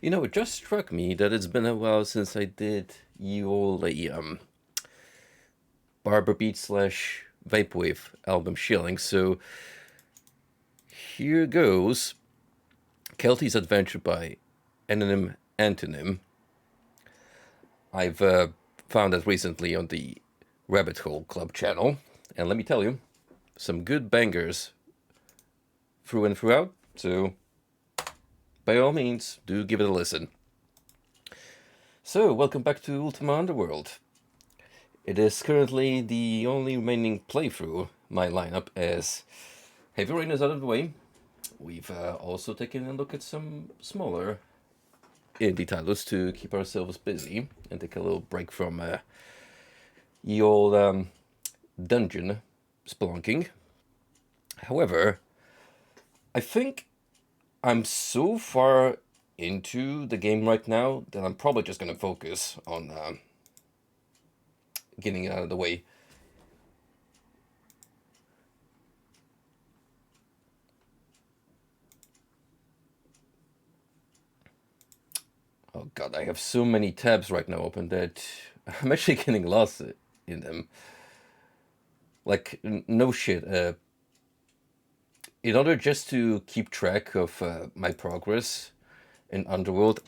You know, it just struck me that it's been a while since I did you all a Barber Beat slash Vaporwave album shilling, so here goes Kelty's Adventure by Anonym Antonym. I've found that recently on the Rabbit Hole Club channel, and let me tell you, some good bangers through and throughout, so by all means, do give it a listen. So, welcome back to Ultima Underworld. It is currently the only remaining playthrough my lineup, as Heavy Rain is out of the way. We've also taken a look at some smaller indie titles to keep ourselves busy and take a little break from ye old dungeon spelunking. However, I think I'm so far into the game right now that I'm probably just going to focus on getting it out of the way. Oh god, I have so many tabs right now open that I'm actually getting lost in them. Like, no shit. In order just to keep track of my progress in Underworld,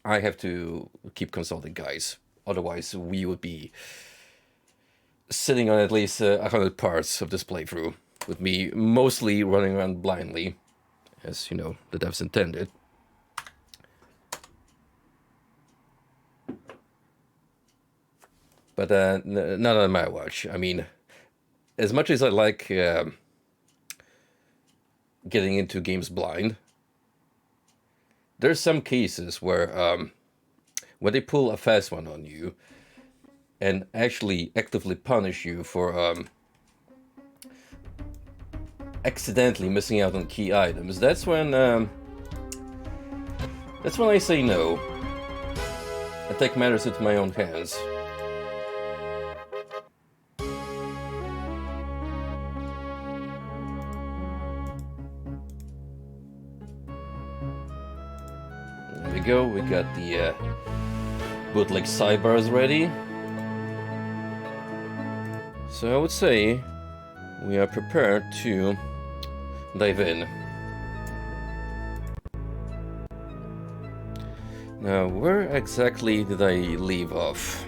I have to keep consulting guys. Otherwise, we would be sitting on at least 100 parts of this playthrough, with me mostly running around blindly, as you know, the devs intended. But not on my watch. I mean, as much as I like getting into games blind, there's some cases where when they pull a fast one on you and actually actively punish you for accidentally missing out on key items, that's when I say no and take matters into my own hands. There we go, we got the bootleg sidebars ready. So I would say we are prepared to dive in. Now, where exactly did I leave off?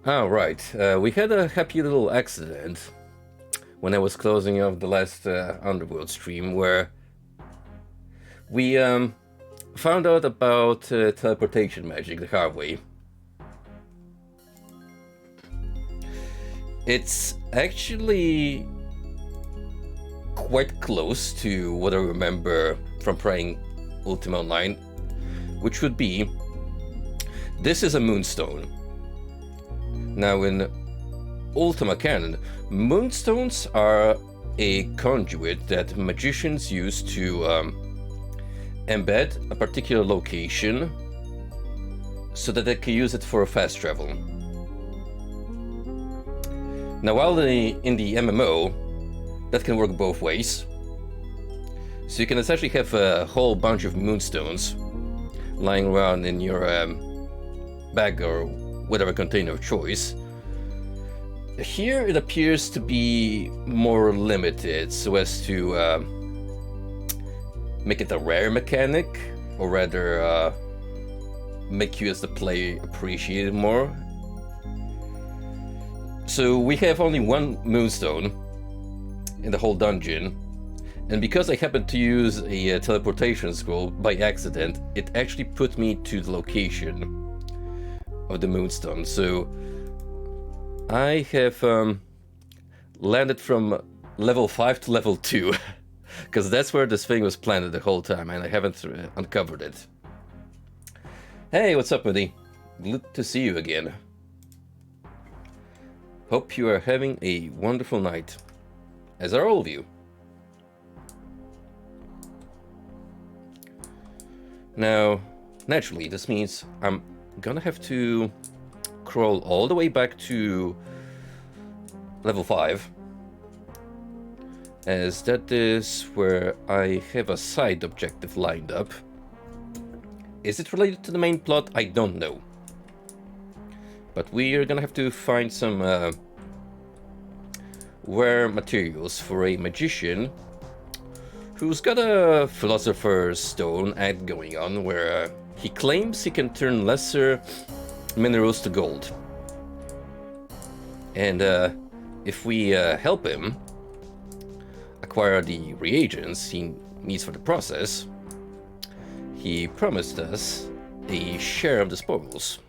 Oh, right. We had a happy little accident when I was closing off the last Underworld stream, where we found out about teleportation magic the hard way. It's actually quite close to what I remember from playing Ultima Online, which would be, this is a moonstone. Now in Ultima canon, moonstones are a conduit that magicians use to embed a particular location so that they can use it for fast travel. Now, while in the MMO, that can work both ways. So you can essentially have a whole bunch of moonstones lying around in your bag or whatever container of choice. Here it appears to be more limited, so as to make it a rare mechanic, or rather make you as the player appreciate it more. So we have only one moonstone in the whole dungeon, and because I happened to use a teleportation scroll by accident, it actually put me to the location of the moonstone. So I have landed from level 5 to level 2, because that's where this thing was planted the whole time, and I haven't uncovered it. Hey, what's up, buddy? Good to see you again. Hope you are having a wonderful night, as are all of you. Now, naturally, this means I'm gonna have to crawl all the way back to level 5, as that is where I have a side objective lined up. Is it related to the main plot? I don't know. But we are gonna have to find some rare materials for a magician who's got a philosopher's stone act going on, where he claims he can turn lesser minerals to gold. And if we help him acquire the reagents he needs for the process, he promised us a share of the spoils.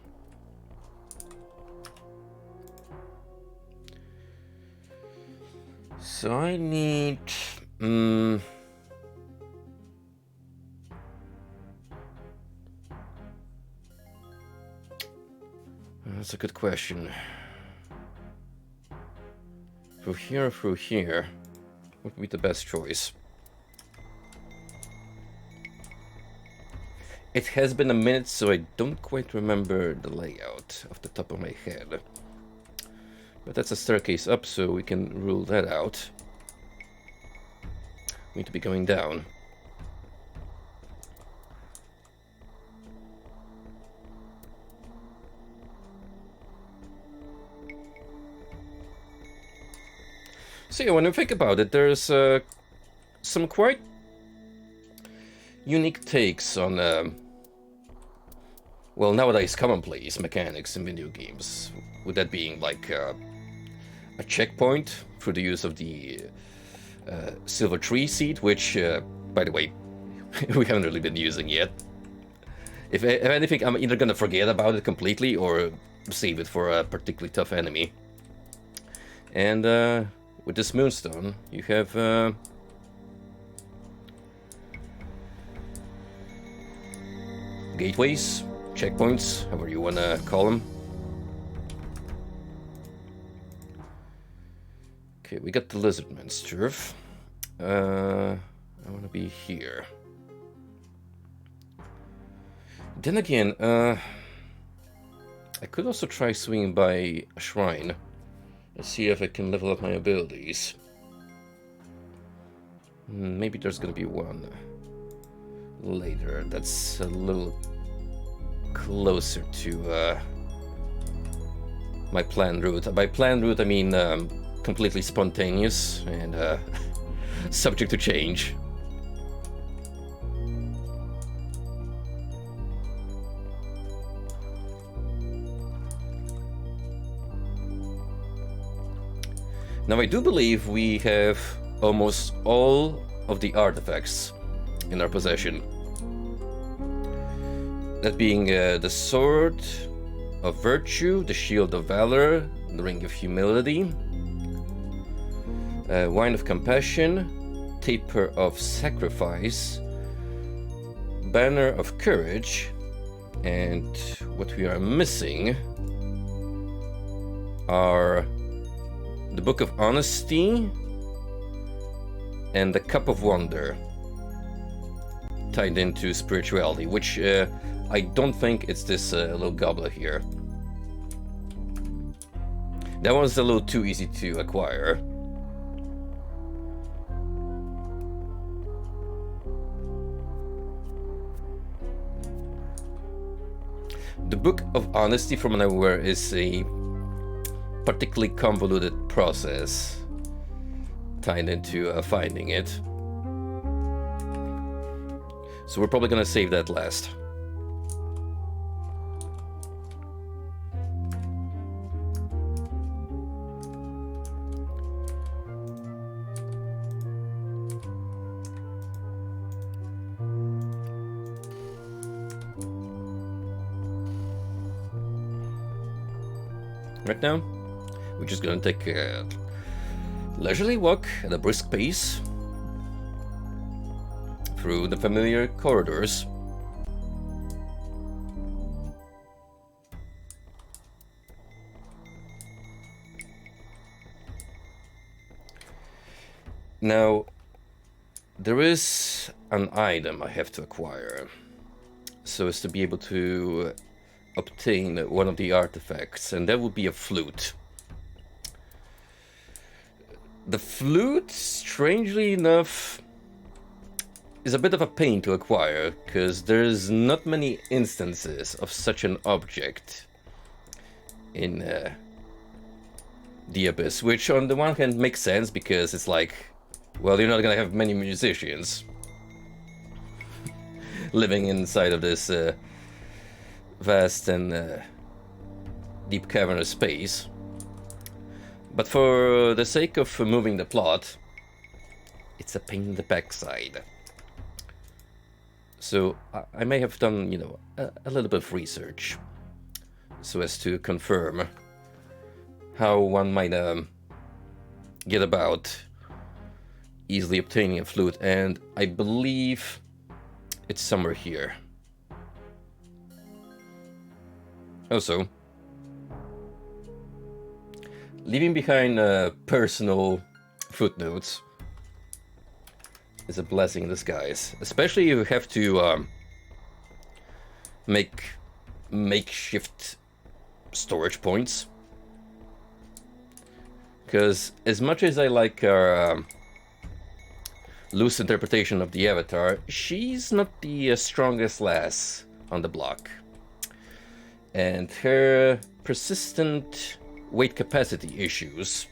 So I need... That's a good question. Through here, what would be the best choice? It has been a minute, so I don't quite remember the layout off the top of my head. But that's a staircase up, so we can rule that out. We need to be going down. So yeah, when you think about it, there's some quite unique takes on, well, nowadays commonplace mechanics in video games. With that being like a checkpoint through the use of the silver tree seed, which, by the way, we haven't really been using yet. If anything, I'm either gonna forget about it completely or save it for a particularly tough enemy. And with this moonstone, you have gateways, checkpoints, however you want to call them. Okay, we got the lizardman's turf. I want to be here. Then again, I could also try swinging by a shrine. Let's see if I can level up my abilities. Maybe there's gonna be one later that's a little closer to my planned route. By planned route, I mean completely spontaneous and subject to change. Now I do believe we have almost all of the artifacts in our possession. That being the Sword of Virtue, the Shield of Valor, the Ring of Humility, Wine of Compassion, Taper of Sacrifice, Banner of Courage, and what we are missing are the Book of Honesty and the Cup of Wonder, tied into spirituality, which I don't think it's this little goblet here. That one's a little too easy to acquire. The Book of Honesty, from what I'm aware, is a particularly convoluted process tied into finding it. So we're probably gonna save that last. Right now, we're just gonna take a leisurely walk at a brisk pace through the familiar corridors. Now, there is an item I have to acquire so as to be able to obtain one of the artifacts, and that would be a flute. The flute, strangely enough, is a bit of a pain to acquire, because there's not many instances of such an object in the Abyss, which on the one hand makes sense, because it's like, well, you're not gonna have many musicians living inside of this vast and deep cavernous space. But for the sake of moving the plot, it's a pain in the backside. So I may have done, you know, a little bit of research so as to confirm how one might get about easily obtaining a flute, and I believe it's somewhere here. Also, leaving behind personal footnotes is a blessing in disguise, especially if you have to make makeshift storage points. Because as much as I like our loose interpretation of the Avatar, she's not the strongest lass on the block. And her persistent weight capacity issues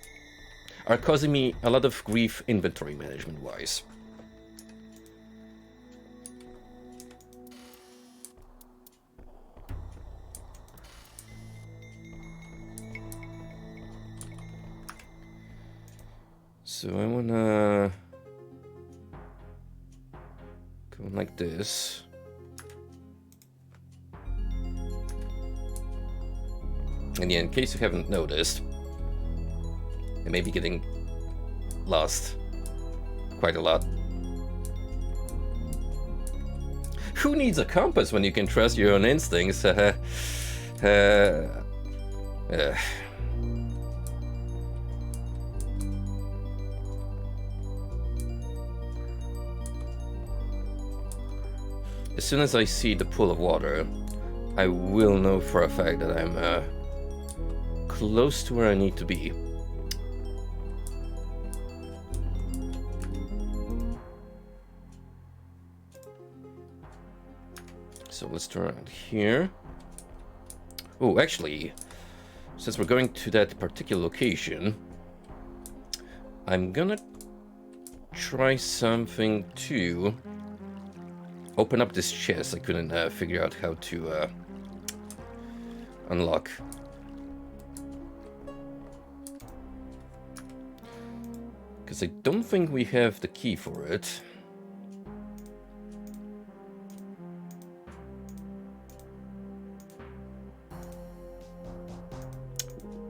are causing me a lot of grief inventory management wise. So I wanna go like this. And yeah, in case you haven't noticed, I may be getting lost quite a lot. Who needs a compass when you can trust your own instincts? As soon as I see the pool of water, I will know for a fact that I'm close to where I need to be. So let's turn around here. Oh, actually, since we're going to that particular location, I'm gonna try something to open up this chest I couldn't figure out how to unlock. Because I don't think we have the key for it.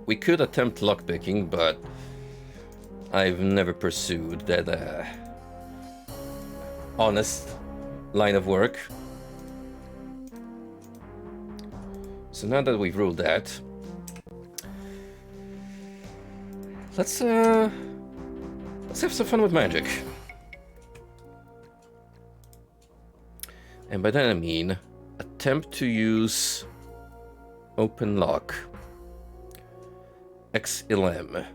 We could attempt lockpicking, but I've never pursued that honest line of work. So now that we've ruled that, let's have some fun with magic. And by that I mean attempt to use open lock. XLM.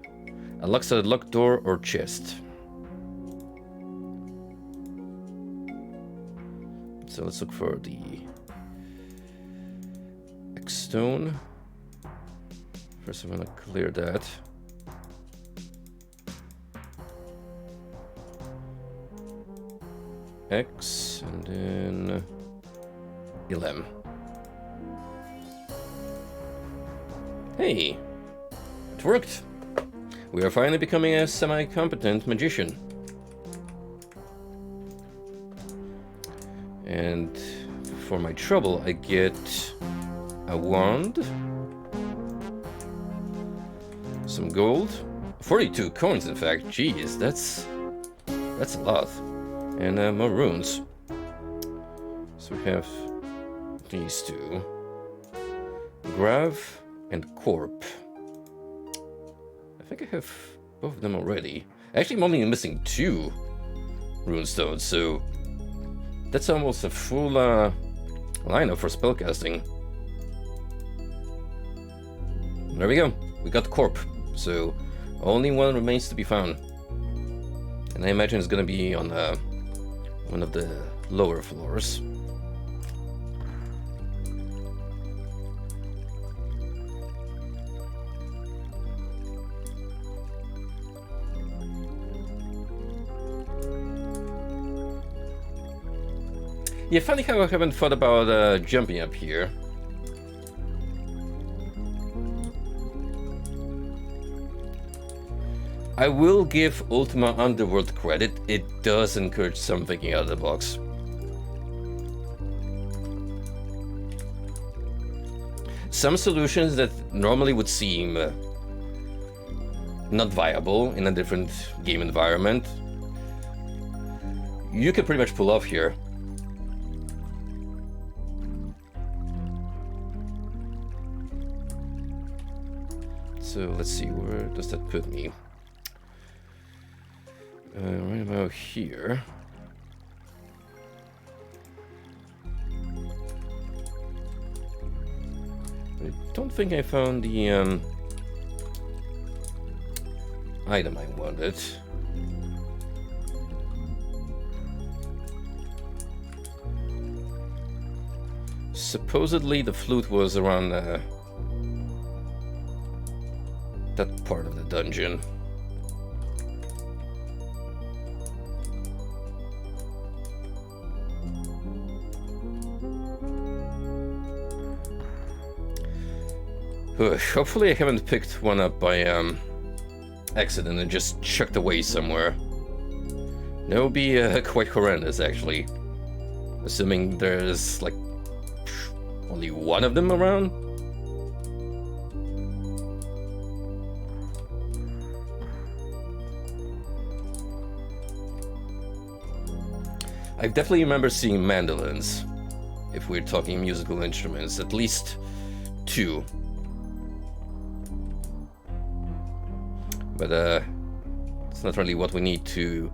Unlocks a locked door or chest. So let's look for the X stone. First I'm gonna clear that. X and then LM. Hey, it worked. We are finally becoming a semi-competent magician. And for my trouble, I get a wand, some gold, 42 coins in fact. Jeez, that's a lot. And more runes. So we have these two. Grav and Corp. I think I have both of them already. Actually, I'm only missing 2 runestones, so that's almost a full lineup for spellcasting. There we go. We got Corp. So only one remains to be found. And I imagine it's gonna be on one of the lower floors. Yeah, funny how I haven't thought about jumping up here. I will give Ultima Underworld credit, it does encourage some thinking out of the box. Some solutions that normally would seem not viable in a different game environment, you can pretty much pull off here. So let's see, where does that put me? Right about here. I don't think I found the item I wanted. Supposedly the flute was around that part of the dungeon. Hopefully I haven't picked one up by accident and just chucked away somewhere. That would be quite horrendous, actually. Assuming there's like only one of them around. I definitely remember seeing mandolins, if we're talking musical instruments, at least 2. But it's not really what we need to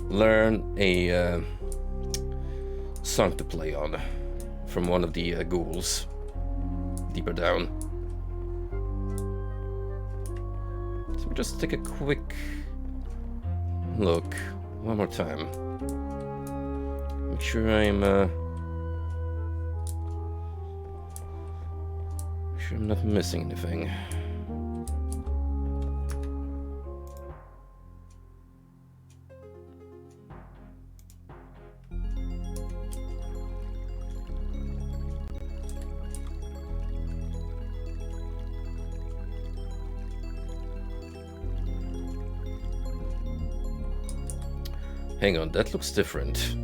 learn a song to play on from one of the ghouls deeper down. So we'll just take a quick look one more time. Make sure I'm not missing anything. Hang on, that looks different.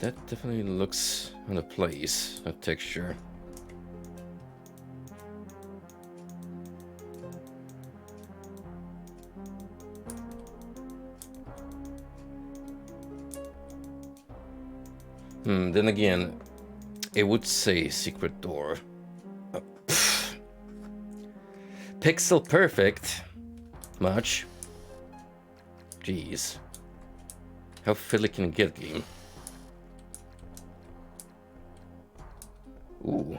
That definitely looks out of place, that texture. Then again, it would say secret door. Pixel perfect. Much. Jeez. How fiddly can it get, game? Ooh.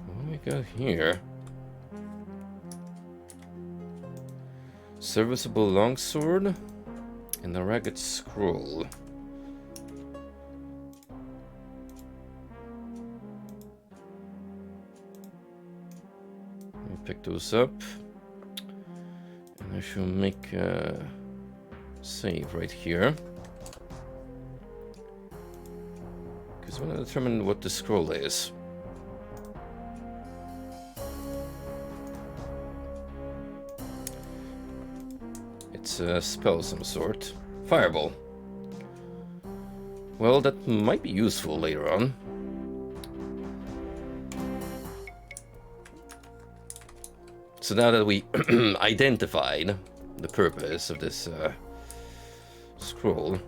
What do we got here? Serviceable longsword and a ragged scroll. Pick those up, and I shall make a save right here, because I want to determine what the scroll is. It's a spell of some sort. Fireball. Well, that might be useful later on. So now that we identified the purpose of this scroll,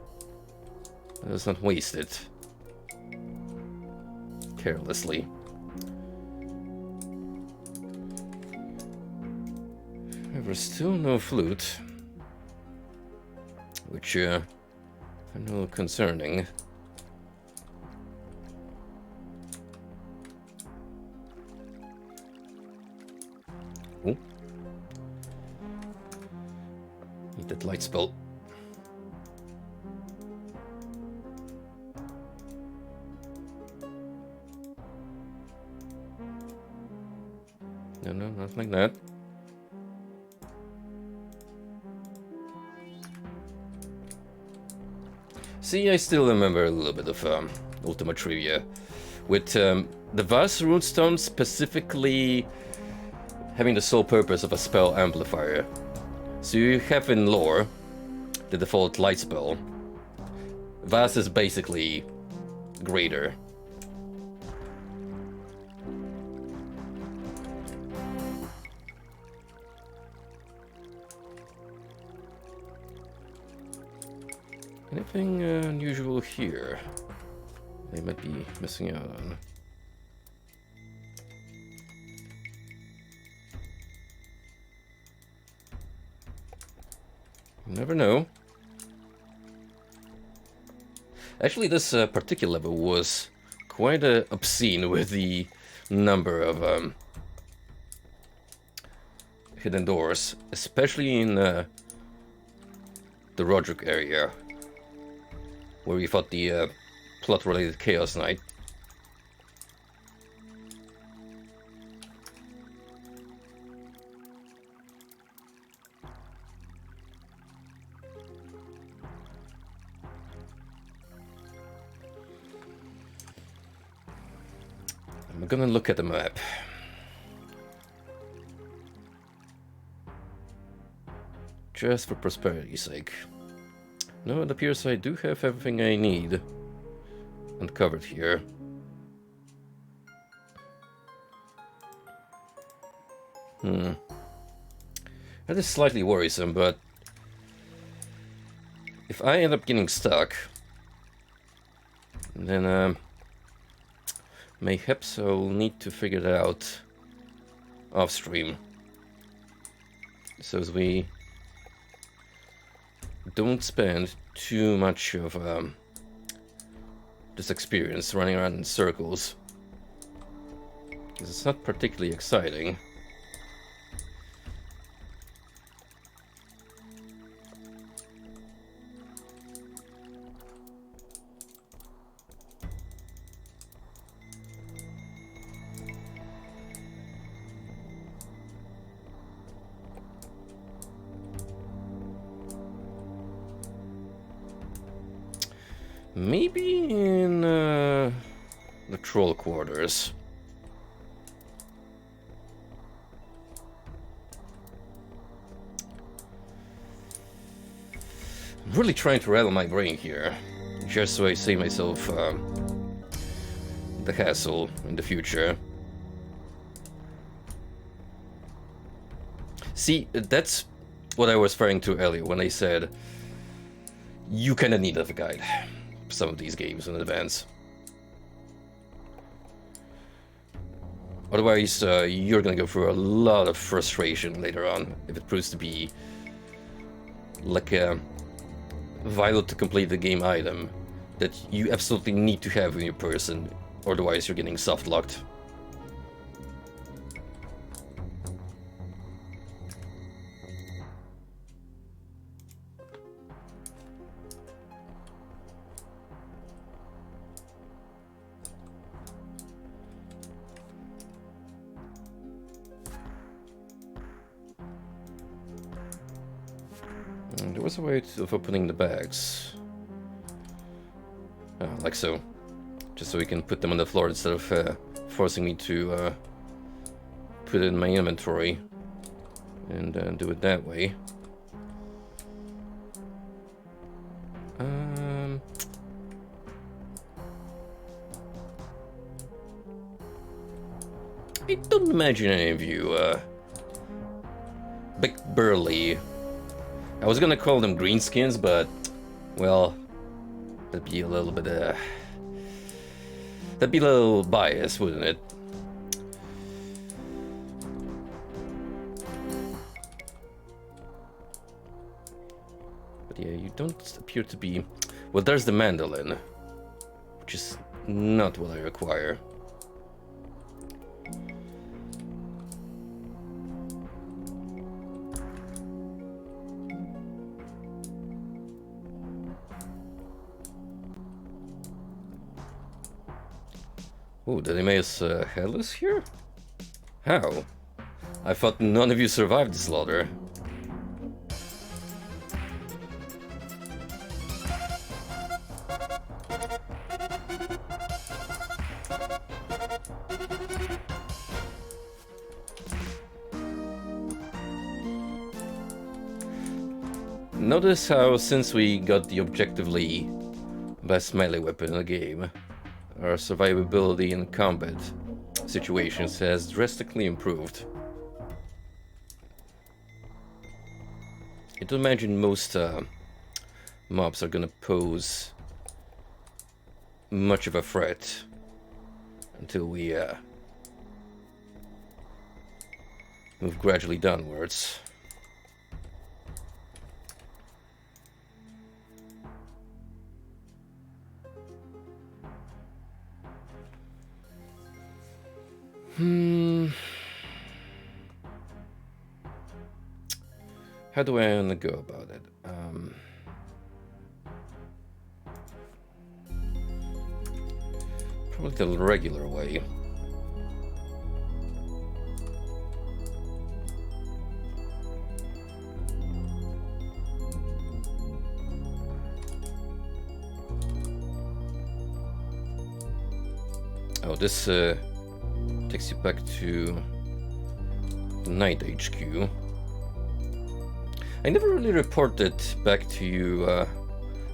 let's not waste it carelessly. However, still no flute, which A little concerning. Ooh. Need that light spell. No, no, nothing like that. See, I still remember a little bit of Ultima trivia. With the Vase runestone specifically having the sole purpose of a spell amplifier. So you have in lore the default light spell. Vase is basically greater. Anything unusual here they might be missing out on? You never know. Actually, this particular level was quite obscene with the number of hidden doors, especially in the Roderick area, where we fought the plot-related Chaos Knight. I'm gonna look at the map. Just for prosperity's sake. No, it appears I do have everything I need uncovered here. That is slightly worrisome, but if I end up getting stuck, then mayhaps I'll need to figure it out off stream, so as we don't spend too much of this experience running around in circles, because it's not particularly exciting. Maybe in the troll quarters. I'm really trying to rattle my brain here, just so I save myself the hassle in the future. See, that's what I was referring to earlier when I said you kind of need a guide. Some of these games in advance. Otherwise, you're gonna go through a lot of frustration later on if it proves to be like a vital to complete the game item that you absolutely need to have in your person, otherwise you're getting soft locked. There was a way of opening the bags. Like so. Just so we can put them on the floor instead of forcing me to put it in my inventory and do it that way. I don't imagine any of you big burly. I was gonna call them greenskins, but well, that'd be a little bit that'd be a little biased, wouldn't it? But yeah, you don't appear to be Well, there's the mandolin, which is not what I require. Oh, did they make us headless here? How? I thought none of you survived the slaughter. Notice how, since we got the objectively best melee weapon in the game, our survivability in combat situations has drastically improved. I don't imagine most mobs are gonna pose much of a threat until we move gradually downwards. How do I want to go about it? Probably the regular way. Oh, this takes you back to the Night HQ. I never really reported back to you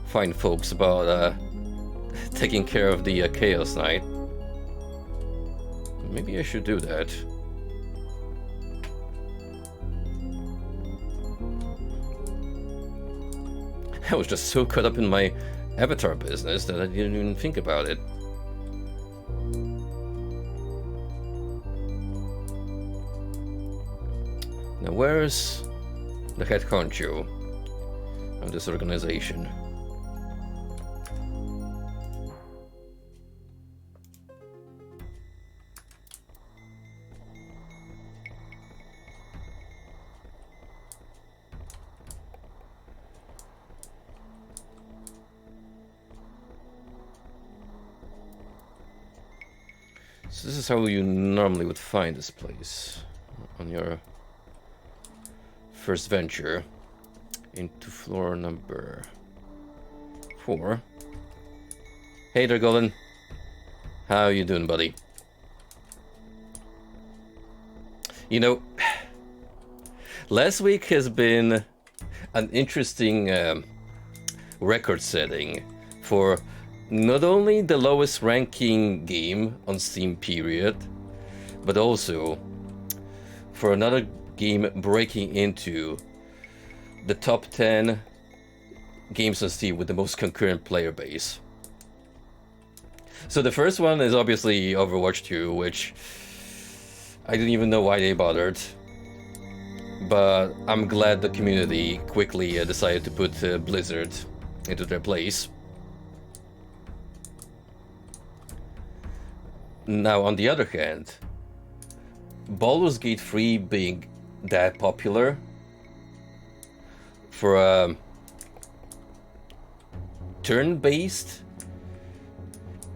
fine folks about taking care of the Chaos Knight. Maybe I should do that. I was just so caught up in my avatar business that I didn't even think about it. Now where's the head honcho of this organization? So this is how you normally would find this place on your first venture into floor number 4. Hey there, Golden. How you doing, buddy? You know, last week has been an interesting record setting for not only the lowest ranking game on Steam period, but also for another game breaking into the top 10 games on Steam with the most concurrent player base. So the first one is obviously Overwatch 2, which I didn't even know why they bothered. But I'm glad the community quickly decided to put Blizzard into their place. Now, on the other hand, Baldur's Gate 3 being that popular for a turn-based,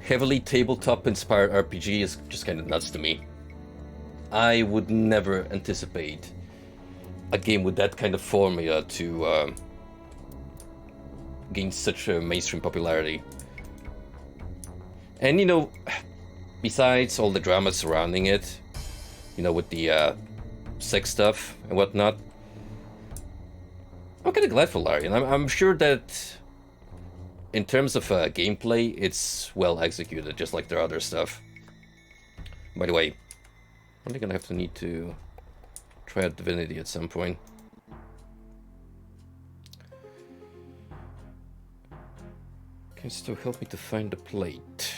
heavily tabletop-inspired RPG is just kind of nuts to me. I would never anticipate a game with that kind of formula to gain such a mainstream popularity. And you know, besides all the drama surrounding it, you know, with the sex stuff and whatnot, I'm kind of glad for Larian. I'm sure that in terms of gameplay, it's well executed, just like their other stuff. By the way, I'm probably gonna need to try out Divinity at some point. Can still help me to find the plate.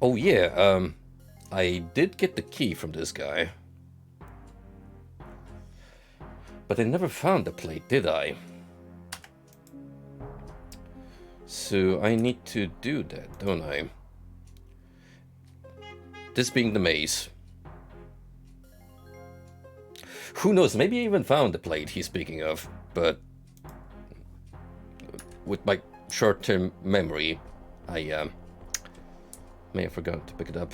Oh yeah, I did get the key from this guy. But I never found the plate, did I? So I need to do that, don't I? This being the maze. Who knows, maybe I even found the plate he's speaking of, but with my short-term memory, I may have forgotten to pick it up.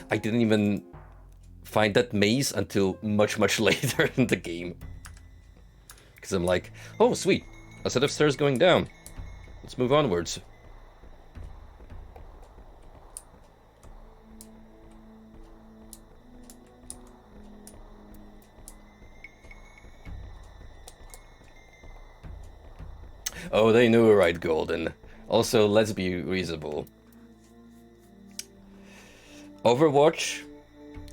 I didn't even find that maze until much, much later in the game. Because I'm like, oh sweet, a set of stairs going down. Let's move onwards. Oh, they knew it right, Golden. Also, let's be reasonable. Overwatch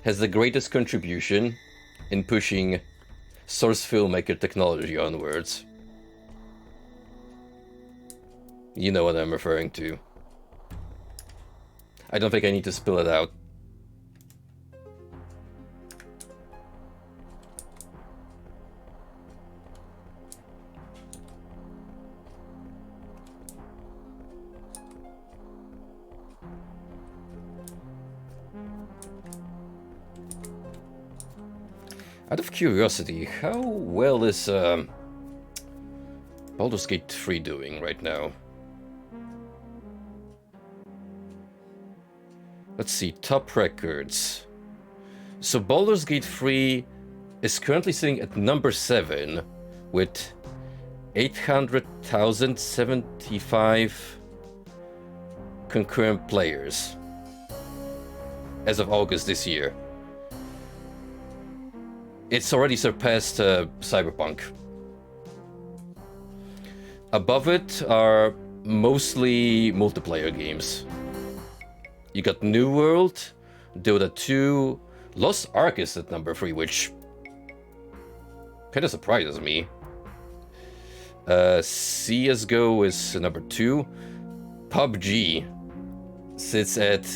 has the greatest contribution in pushing source filmmaker technology onwards. You know what I'm referring to. I don't think I need to spill it out. Out of curiosity, how well is Baldur's Gate 3 doing right now? Let's see, top records. So Baldur's Gate 3 is currently sitting at number 7 with 800,075 concurrent players as of August this year. It's already surpassed Cyberpunk. Above it are mostly multiplayer games. You got New World, Dota 2, Lost Ark is at number 3, which kind of surprises me. CSGO is number 2. PUBG sits at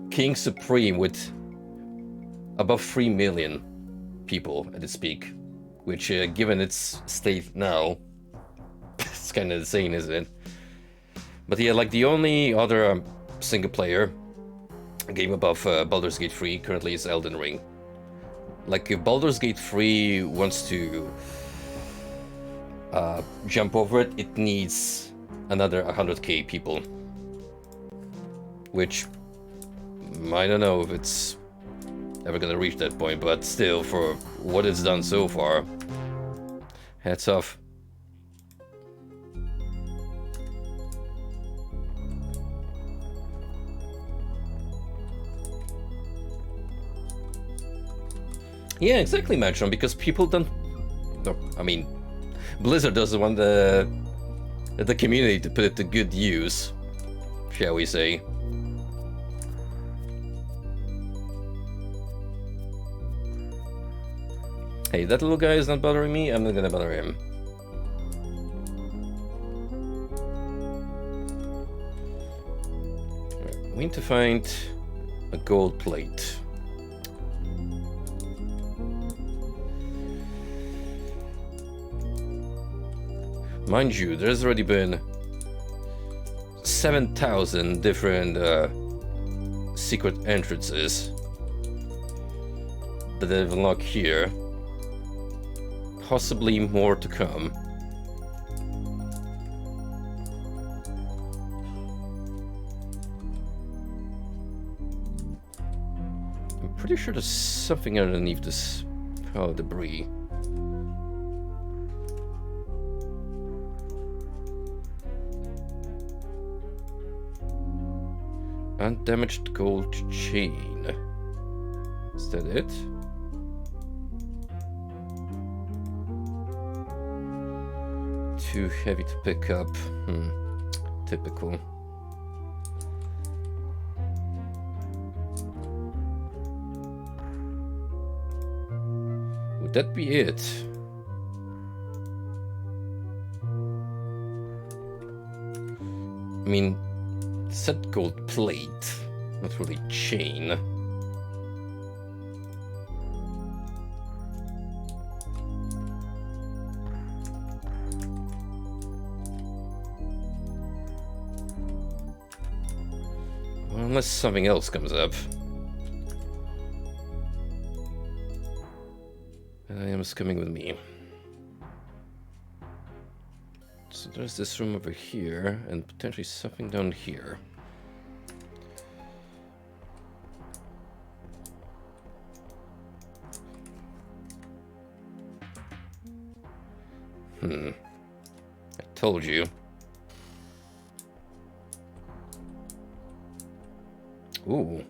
King Supreme with above 3 million people at its peak, which given its state now, it's kind of insane, isn't it? But yeah, like the only other single player game above Baldur's Gate 3 currently is Elden Ring. Like if Baldur's Gate 3 wants to jump over it, it needs another 100k people, which I don't know if it's ever gonna reach that point, but still, for what it's done so far, hats off. Yeah, exactly, Matron, because people don't... No, I mean, Blizzard doesn't want the community to put it to good use, shall we say. Hey, that little guy is not bothering me, I'm not gonna bother him. Right, we need to find a gold plate. Mind you, there's already been 7,000 different secret entrances that they've unlocked here. Possibly more to come. I'm pretty sure there's something underneath this pile of debris. Undamaged gold chain. Is that it? Too heavy to pick up. Typical. Would that be it? I mean, said gold plate, not really chain. Unless something else comes up. I am coming with me. So there's this room over here, and potentially something down here. I told you. Ooh.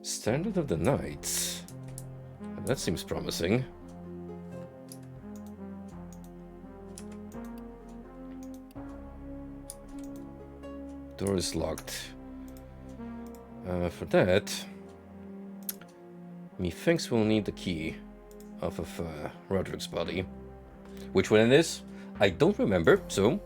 Standard of the Knights. That seems promising. Door is locked. For that, methinks we'll need the key off of Roderick's body. Which one it is? I don't remember, so...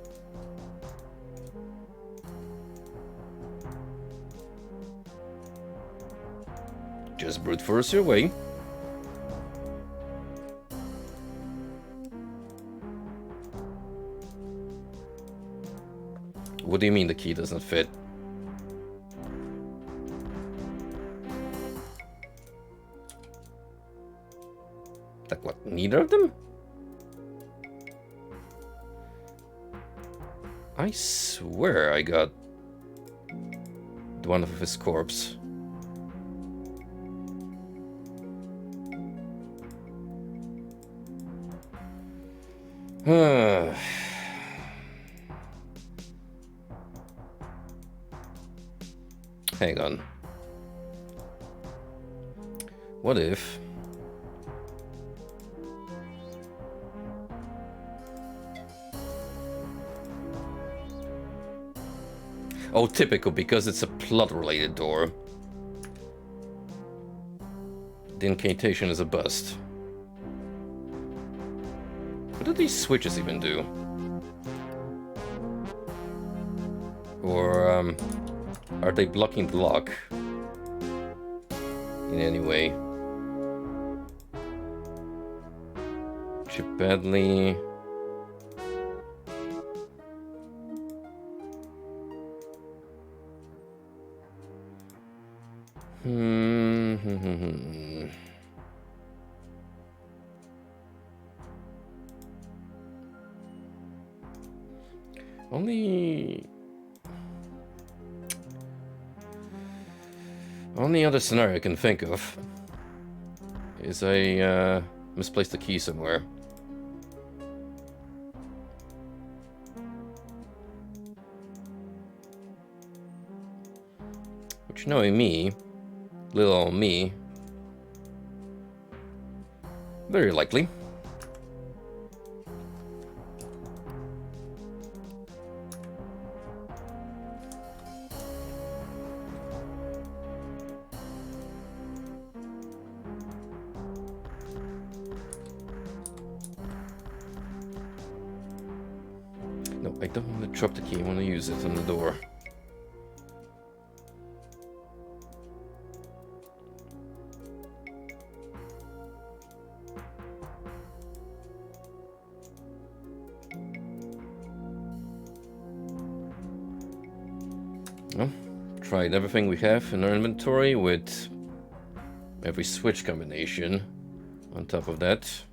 just brute force your way. What do you mean the key doesn't fit? Like what, neither of them? I swear I got one of his corpse. Hang on. What if... oh, typical, because it's a plot-related door. The incantation is a bust. What do these switches even do? Or, are they blocking the lock? In any way? Chip badly... Only other scenario I can think of is I misplaced the key somewhere. Which, knowing me, little old me, very likely. No, I don't want to drop the key, I want to use it on the door. Well, tried everything we have in our inventory with every switch combination on top of that.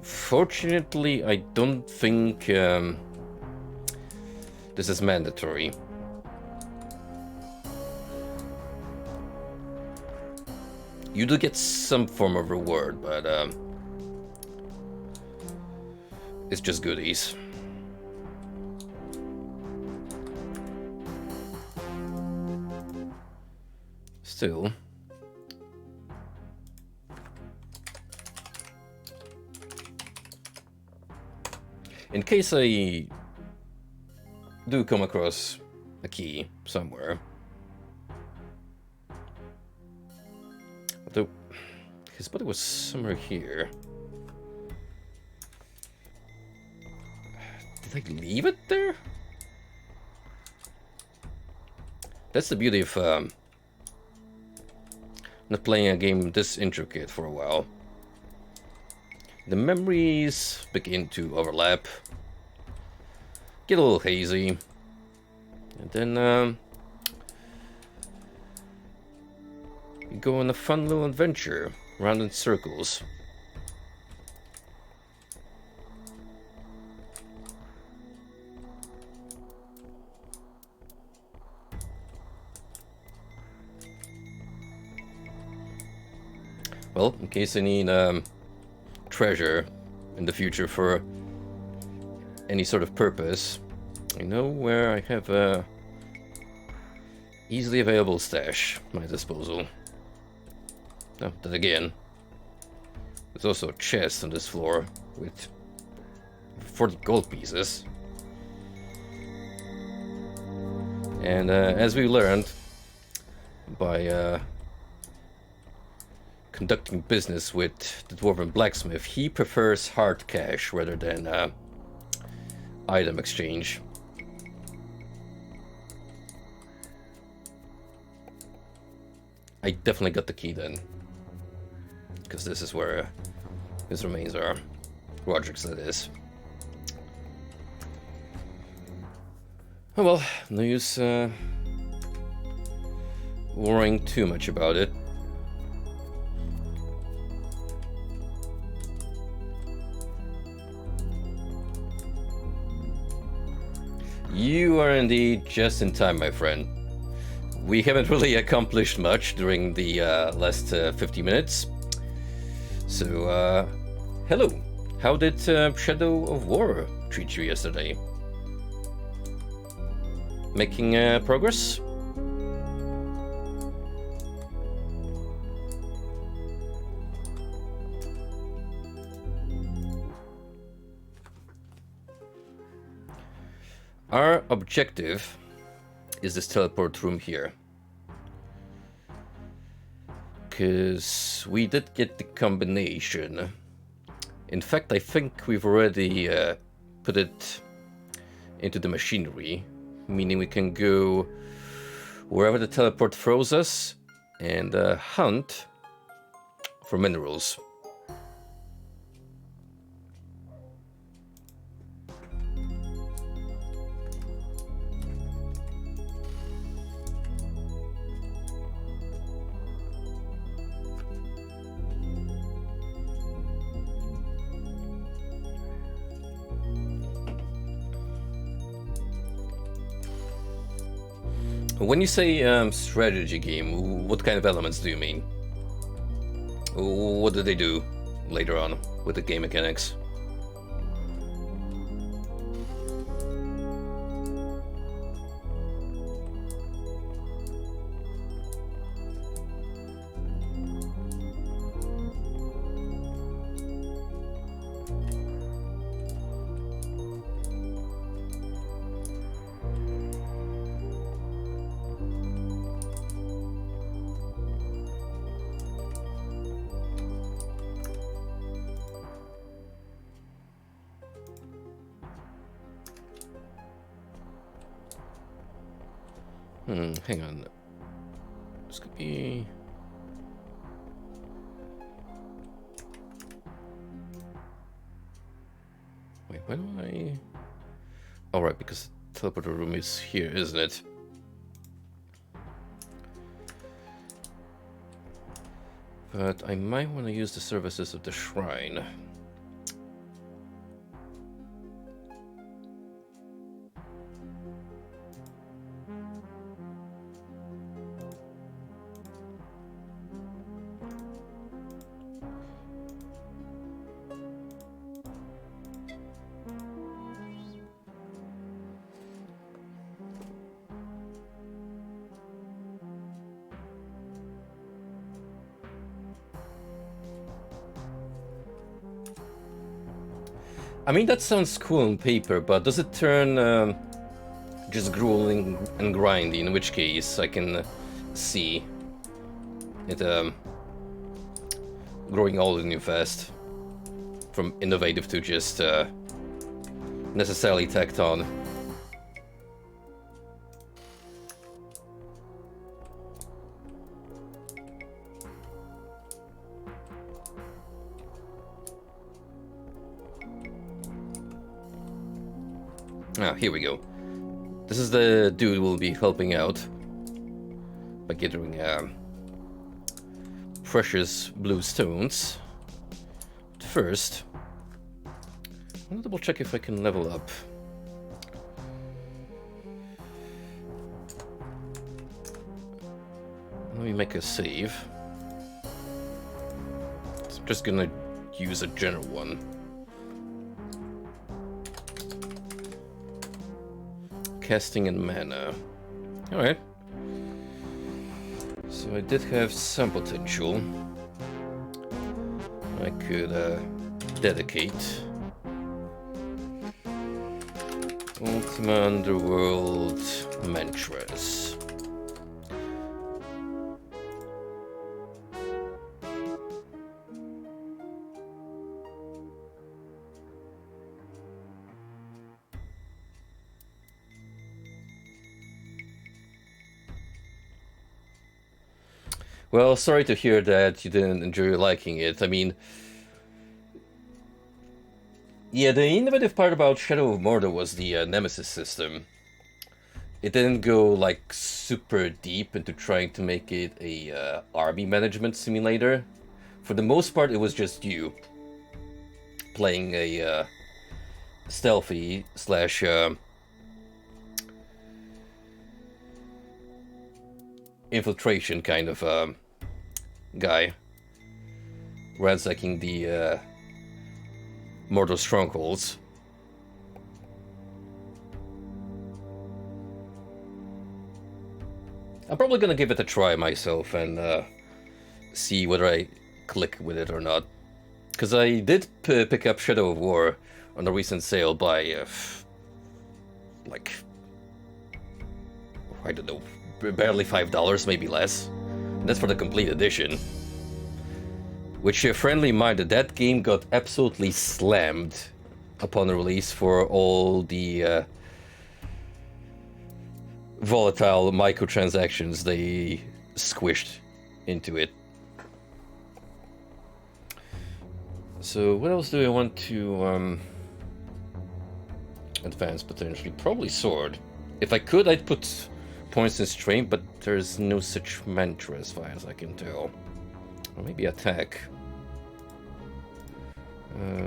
Fortunately, I don't think this is mandatory. You do get some form of reward, but it's just goodies. Still. In case I do come across a key somewhere. Although, his body was somewhere here. Did I leave it there? That's the beauty of not playing a game this intricate for a while. The memories begin to overlap, get a little hazy, and then you go on a fun little adventure, round in circles. Well, in case I need treasure in the future for any sort of purpose, I know where I have a easily available stash at my disposal. Now, then again, there's also a chest on this floor with 40 gold pieces. And as we learned by conducting business with the dwarven blacksmith, he prefers hard cash rather than item exchange. I definitely got the key then, because this is where his remains are. Roderick's, that is. Oh well, no use worrying too much about it. You are indeed just in time, my friend. We haven't really accomplished much during the last 50 minutes. So, hello. How did Shadow of War treat you yesterday? Making progress? Our objective is this teleport room here. Because we did get the combination. In fact, I think we've already put it into the machinery, meaning we can go wherever the teleport throws us and hunt for minerals. When you say strategy game, what kind of elements do you mean? What do they do later on with the game mechanics? Hang on. This could be... Wait, why do I... All right, because the teleporter room is here, isn't it? But I might want to use the services of the shrine. I mean, that sounds cool on paper, but does it turn just grueling and grindy, in which case I can see it growing old and new fast. From innovative to just necessarily tacked on. Ah, here we go. This is the dude we'll be helping out by gathering precious blue stones. But first, I'm gonna double check if I can level up. Let me make a save. So I'm just gonna use a general one. Casting and mana. Alright. So I did have some potential. I could dedicate Ultima Underworld mantras. Well, sorry to hear that you didn't enjoy liking it. I mean, yeah, the innovative part about Shadow of Mordor was the Nemesis system. It didn't go, like, super deep into trying to make it a army management simulator. For the most part, it was just you playing a stealthy slash infiltration kind of guy, ransacking the Mordor strongholds. I'm probably gonna give it a try myself and see whether I click with it or not. Because I did pick up Shadow of War on a recent sale by, like, I don't know, barely $5, maybe less. And that's for the complete edition. Which, friendly minded, that game got absolutely slammed upon release for all the volatile microtransactions they squished into it. So what else do I want to advance potentially? Probably sword. If I could, I'd put points in strength, but there's no such mantra as far as I can tell. Or maybe attack.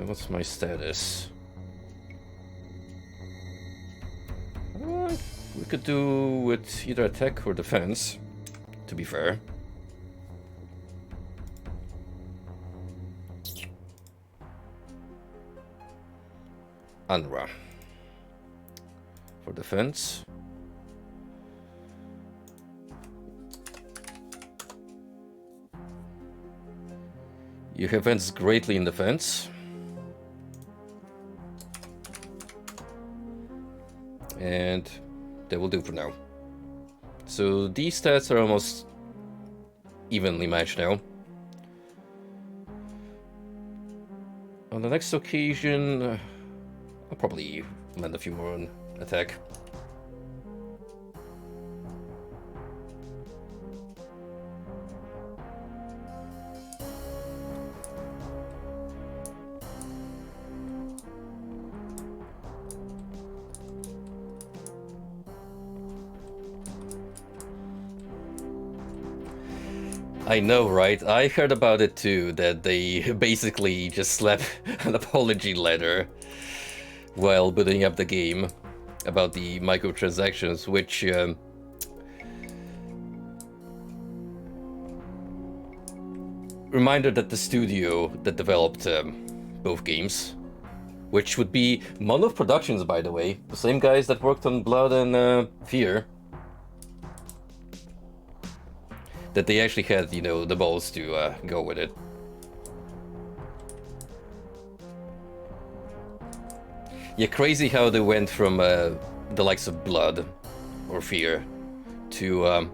What's my status? We could do with either attack or defense, to be fair. Anra. For defense. You have advanced greatly in defense. And that will do for now. So these stats are almost evenly matched now. On the next occasion, I'll probably land a few more on attack. I know, right? I heard about it too, that they basically just slapped an apology letter while building up the game about the microtransactions, which reminder that the studio that developed both games, which would be Monolith Productions, by the way, the same guys that worked on Blood and Fear, that they actually had, you know, the balls to go with it. Yeah, crazy how they went from the likes of Blood or Fear to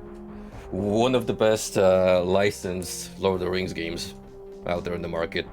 one of the best licensed Lord of the Rings games out there in the market.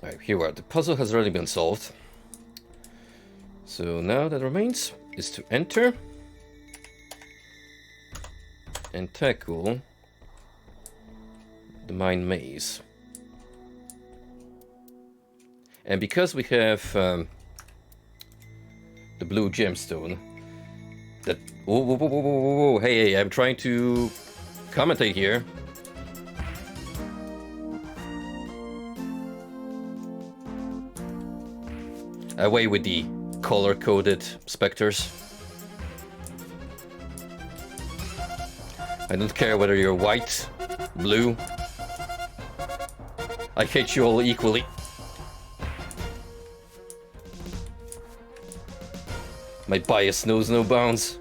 Alright, here we are. The puzzle has already been solved. So now that remains is to enter and tackle the mine maze. And because we have the blue gemstone, that... Whoa, whoa, whoa, whoa, whoa, whoa. Hey, I'm trying to commentate here. Away with the color-coded specters. I don't care whether you're white, blue. I hate you all equally. My bias knows no bounds.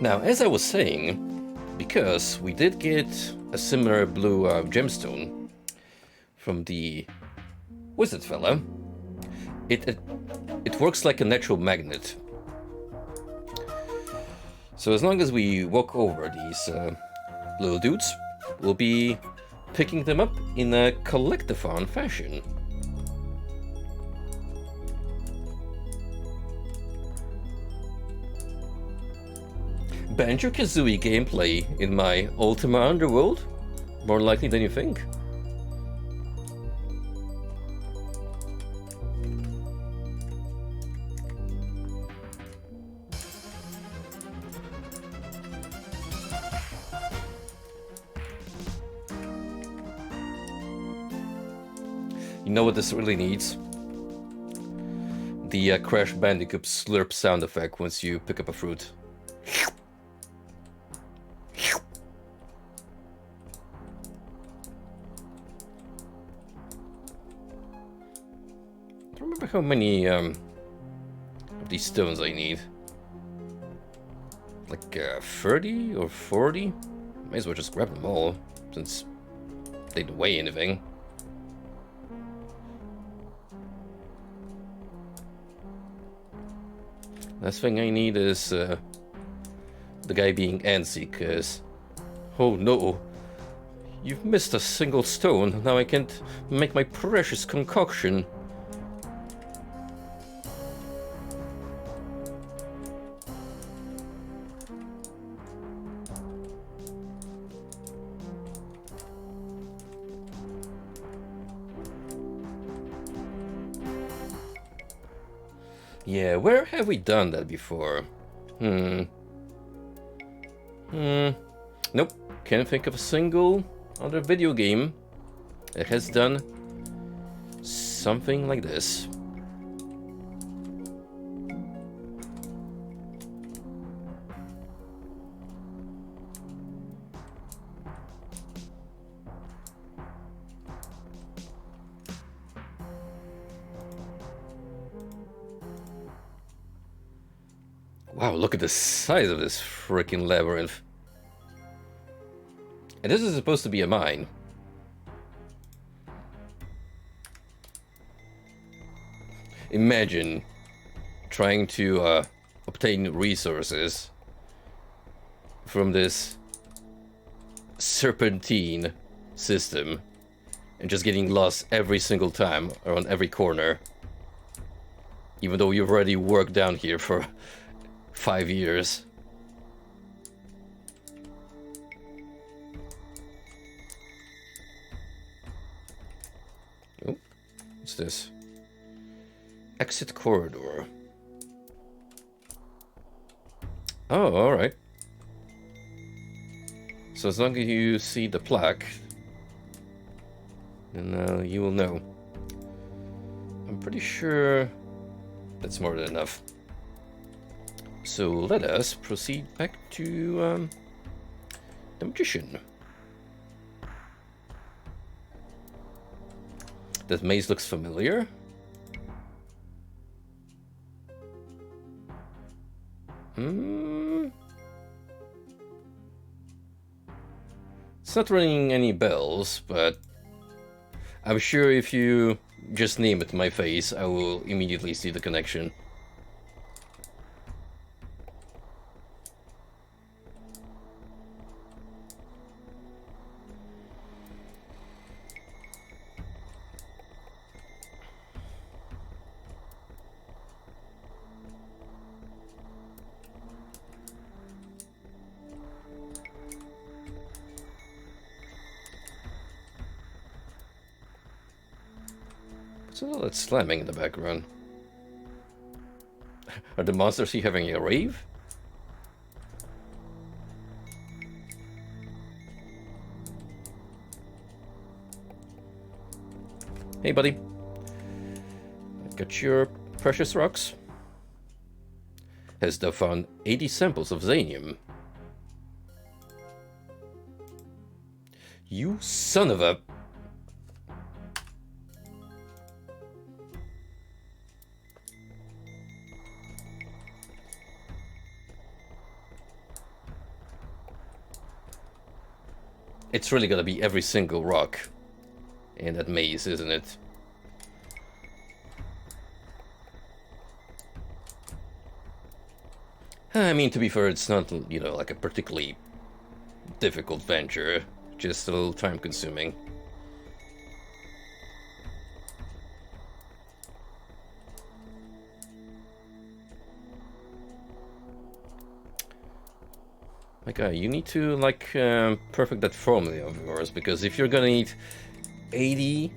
Now, as I was saying, because we did get a similar blue gemstone from the wizard fella, it works like a natural magnet. So as long as we walk over these little dudes, we'll be picking them up in a collectathon fashion. Banjo-Kazooie gameplay in my Ultima Underworld? More likely than you think. You know what this really needs? The Crash Bandicoot slurp sound effect once you pick up a fruit. I don't remember how many of these stones I need. Like 30 or 40? Might as well just grab them all, since they don't weigh anything. Last thing I need is the guy being antsy, cause... Oh no! You've missed a single stone, now I can't make my precious concoction. Yeah, where have we done that before? Nope. Can't think of a single other video game that has done something like this. Wow, look at the size of this freaking labyrinth. And this is supposed to be a mine. Imagine trying to obtain resources from this serpentine system and just getting lost every single time around every corner. Even though you've already worked down here for 5 years. Oh, what's this? Exit corridor. Oh, alright. So as long as you see the plaque, then you will know. I'm pretty sure that's more than enough. So let us proceed back to the magician. That maze looks familiar. It's not ringing any bells, but I'm sure if you just name it to my face, I will immediately see the connection. So all that slamming in the background. Are the monsters here having a rave? Hey, buddy. Got your precious rocks. Has thou found 80 samples of Xanium? You son of a... It's really gonna be every single rock in that maze, isn't it? I mean, to be fair, it's not, you know, like a particularly difficult venture, just a little time consuming. My guy, you need to, like, perfect that formula of yours, because if you're gonna need 80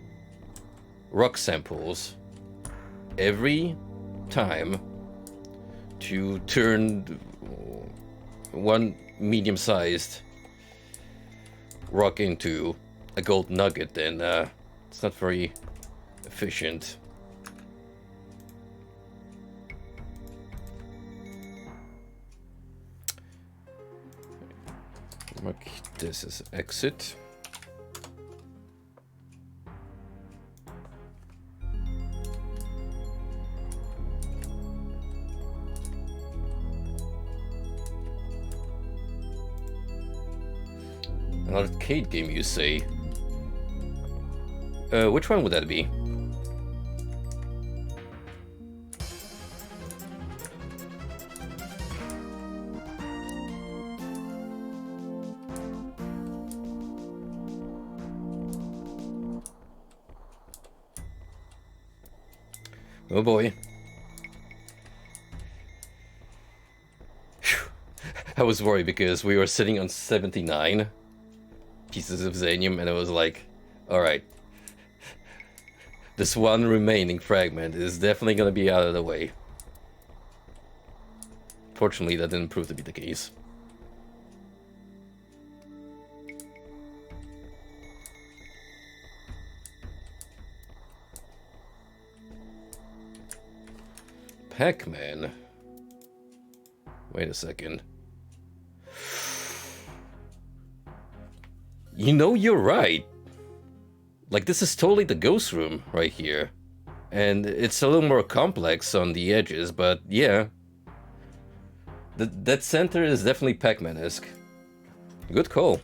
rock samples every time to turn one medium-sized rock into a gold nugget, then it's not very efficient. Mark this as exit. An arcade game, you say? Which one would that be? Oh boy. Phew. I was worried because we were sitting on 79 pieces of Xanium, and I was like, alright, this one remaining fragment is definitely gonna be out of the way. Fortunately, that didn't prove to be the case. Pac-Man. Wait a second. You know, you're right. Like, this is totally the ghost room right here. And it's a little more complex on the edges, but yeah. That center is definitely Pac-Man-esque. Good call.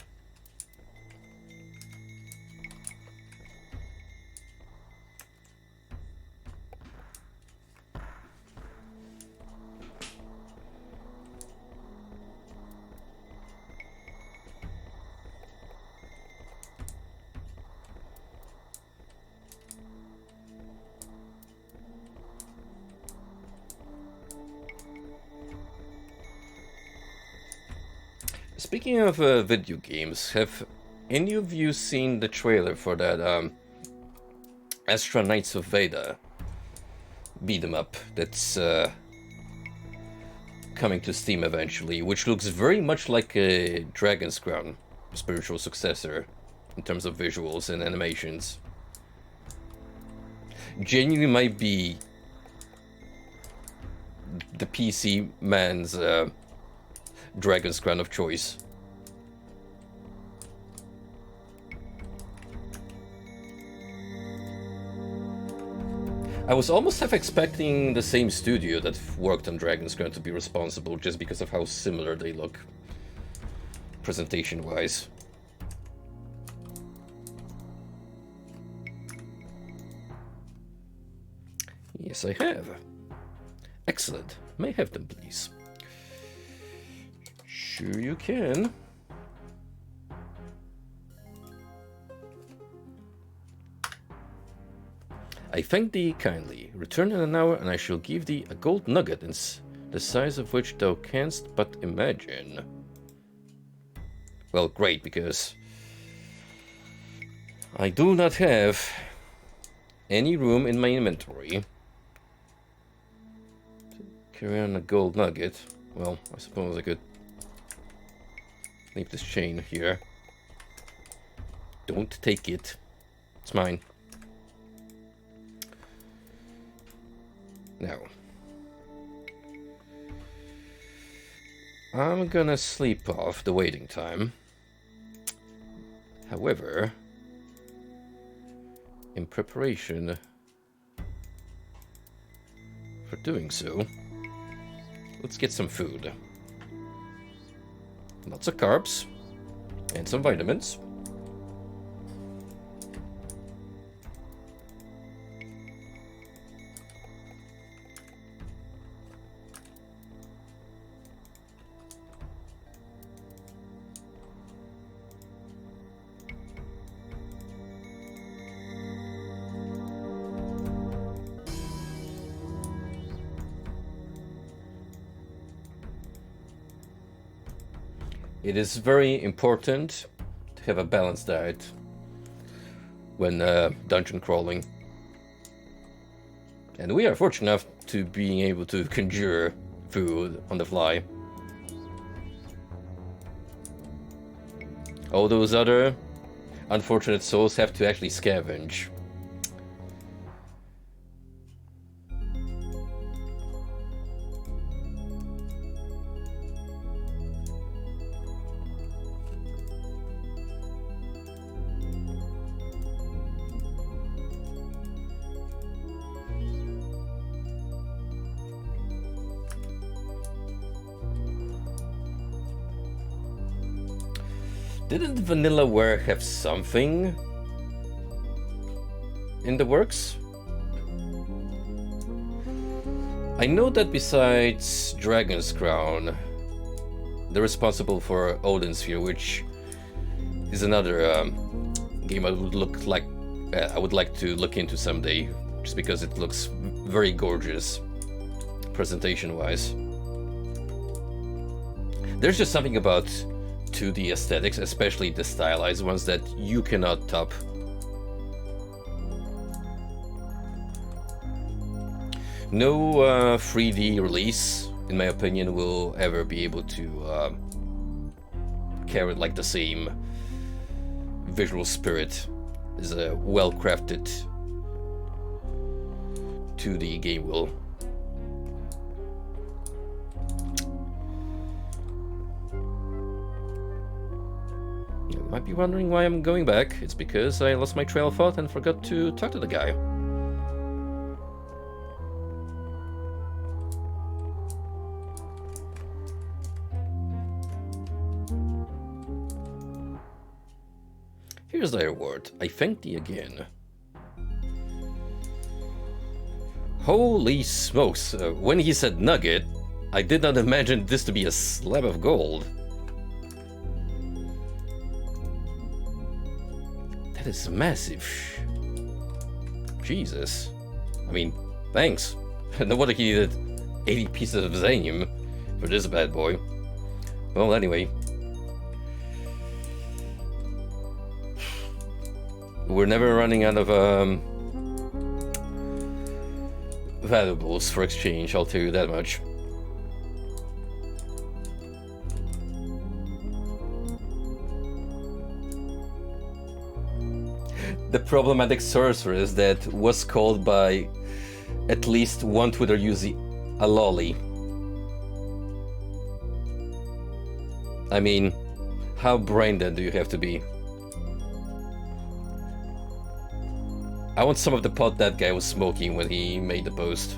Speaking of video games, have any of you seen the trailer for that Astra Knights of Veda beat 'em up that's coming to Steam eventually, which looks very much like a Dragon's Crown spiritual successor in terms of visuals and animations? Genuinely might be the PC man's Dragon's Crown of choice. I was almost half expecting the same studio that worked on Dragon's Crown to be responsible, just because of how similar they look, presentation-wise. Yes, I have. Excellent. May I have them, please? Sure you can. I thank thee kindly. Return in an hour, and I shall give thee a gold nugget, the size of which thou canst but imagine. Well, great, because I do not have any room in my inventory to carry on a gold nugget. Well, I suppose I could leave this chain here. Don't take it. It's mine. Now, I'm gonna sleep off the waiting time. However, in preparation for doing so, let's get some food. Lots of carbs and some vitamins. It is very important to have a balanced diet when dungeon crawling. And we are fortunate enough to being able to conjure food on the fly. All those other unfortunate souls have to actually scavenge. Didn't Vanillaware have something in the works? I know that besides Dragon's Crown, they're responsible for Odin's Sphere, which is another game I would like to look into someday, just because it looks very gorgeous, presentation-wise. There's just something about 2D aesthetics, especially the stylized ones, that you cannot top. No 3D release, in my opinion, will ever be able to carry like the same visual spirit as a well-crafted 2D game will. You might be wondering why I'm going back. It's because I lost my trail of thought and forgot to talk to the guy. Here's thy reward. I thank thee again. Holy smokes, when he said nugget, I did not imagine this to be a slab of gold. That is massive. Jesus. I mean, thanks. No wonder he needed 80 pieces of zanium for this bad boy. Well, anyway. We're never running out of valuables for exchange, I'll tell you that much. The problematic sorceress that was called by at least one Twitter user a lolly. I mean, how brain dead do you have to be? I want some of the pot that guy was smoking when he made the post.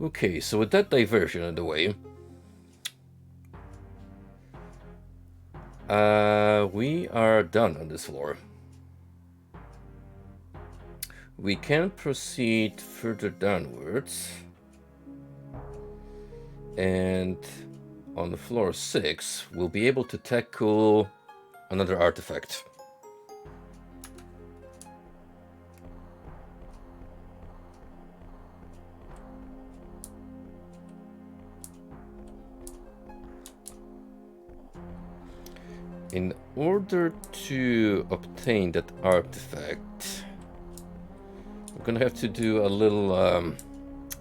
Okay, so with that diversion out of the way, we are done on this floor. We can proceed further downwards, and on floor 6 we'll be able to tackle another artifact. In order to obtain that artifact, we're gonna have to do a little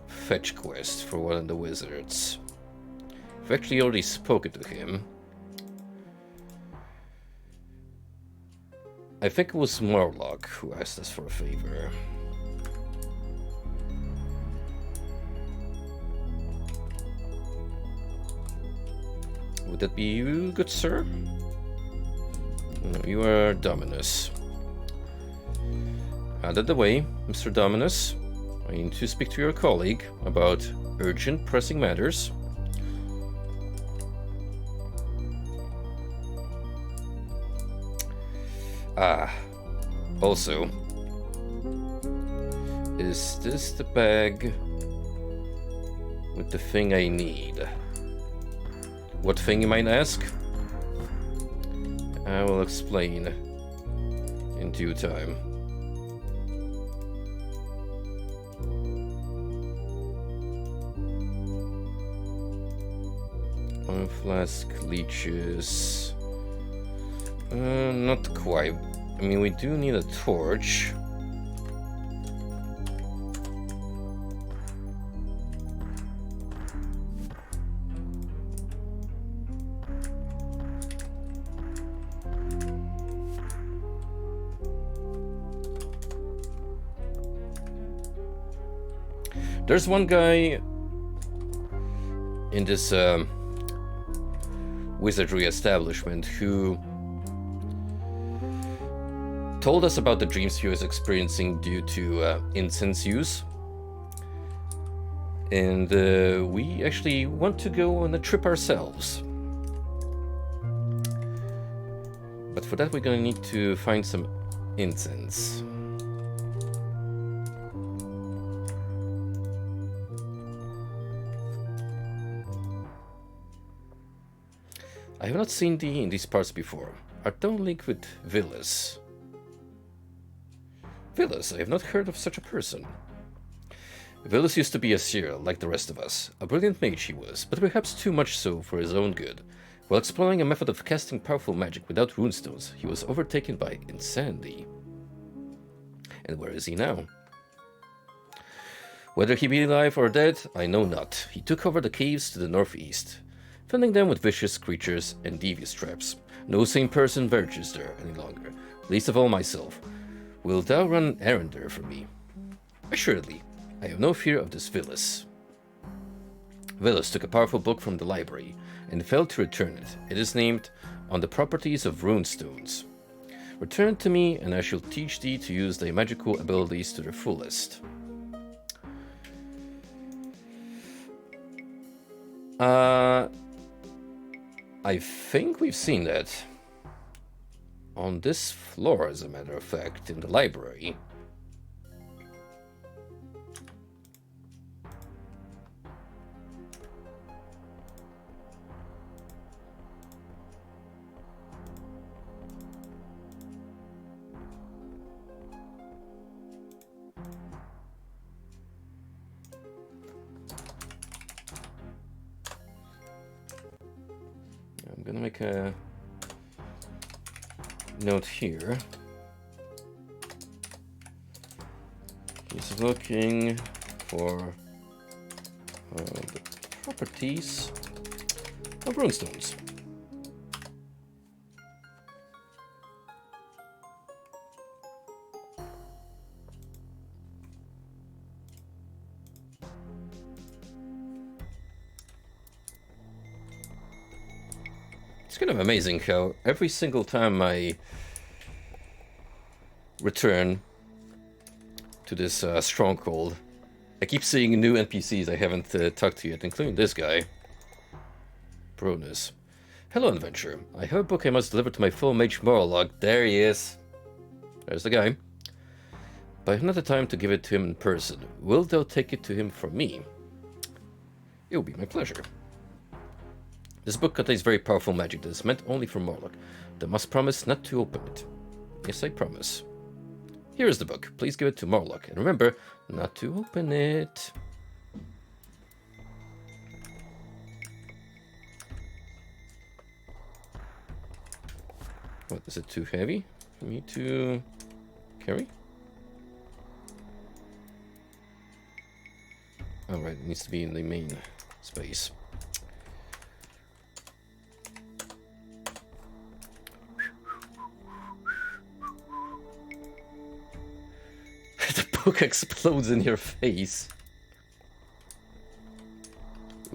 fetch quest for one of the wizards. I've actually already spoken to him. I think it was Morlock who asked us for a favor. Would that be you, good sir? No, you are Dominus. Out of the way, Mr. Dominus. I need to speak to your colleague about urgent, pressing matters. Also, is this the bag with the thing I need? What thing, you might ask? I will explain in due time. One flask leeches. Not quite. I mean, we do need a torch. There's one guy in this wizardry establishment who told us about the dreams he was experiencing due to incense use. And we actually want to go on a trip ourselves. But for that we're gonna need to find some incense. I have not seen thee in these parts before. Art thou linked with Villas? Villas? I have not heard of such a person. Villas used to be a seer, like the rest of us. A brilliant mage he was, but perhaps too much so for his own good. While exploring a method of casting powerful magic without runestones, he was overtaken by insanity. And where is he now? Whether he be alive or dead, I know not. He took over the caves to the northeast, filling them with vicious creatures and devious traps. No sane person ventures there any longer, least of all myself. Wilt thou run an errand there for me? Assuredly, I have no fear of this Villas. Villas took a powerful book from the library and failed to return it. It is named On the Properties of Runestones. Return to me, and I shall teach thee to use thy magical abilities to their fullest. I think we've seen that on this floor, as a matter of fact, in the library. I'm gonna make a note here. He's looking for the properties of runestones. It's kind of amazing how every single time I return to this stronghold, I keep seeing new NPCs I haven't talked to yet, including this guy, Bronus. Hello, adventurer. I have a book I must deliver to my full mage Morlock. There he is. There's the guy. But I have not the time to give it to him in person. Wilt thou take it to him from me? It will be my pleasure. This book contains very powerful magic that is meant only for Morlock. Thou must promise not to open it. Yes, I promise. Here is the book. Please give it to Morlock. And remember, not to open it. What, is it too heavy for me to carry? Alright, it needs to be in the main space. The book explodes in your face.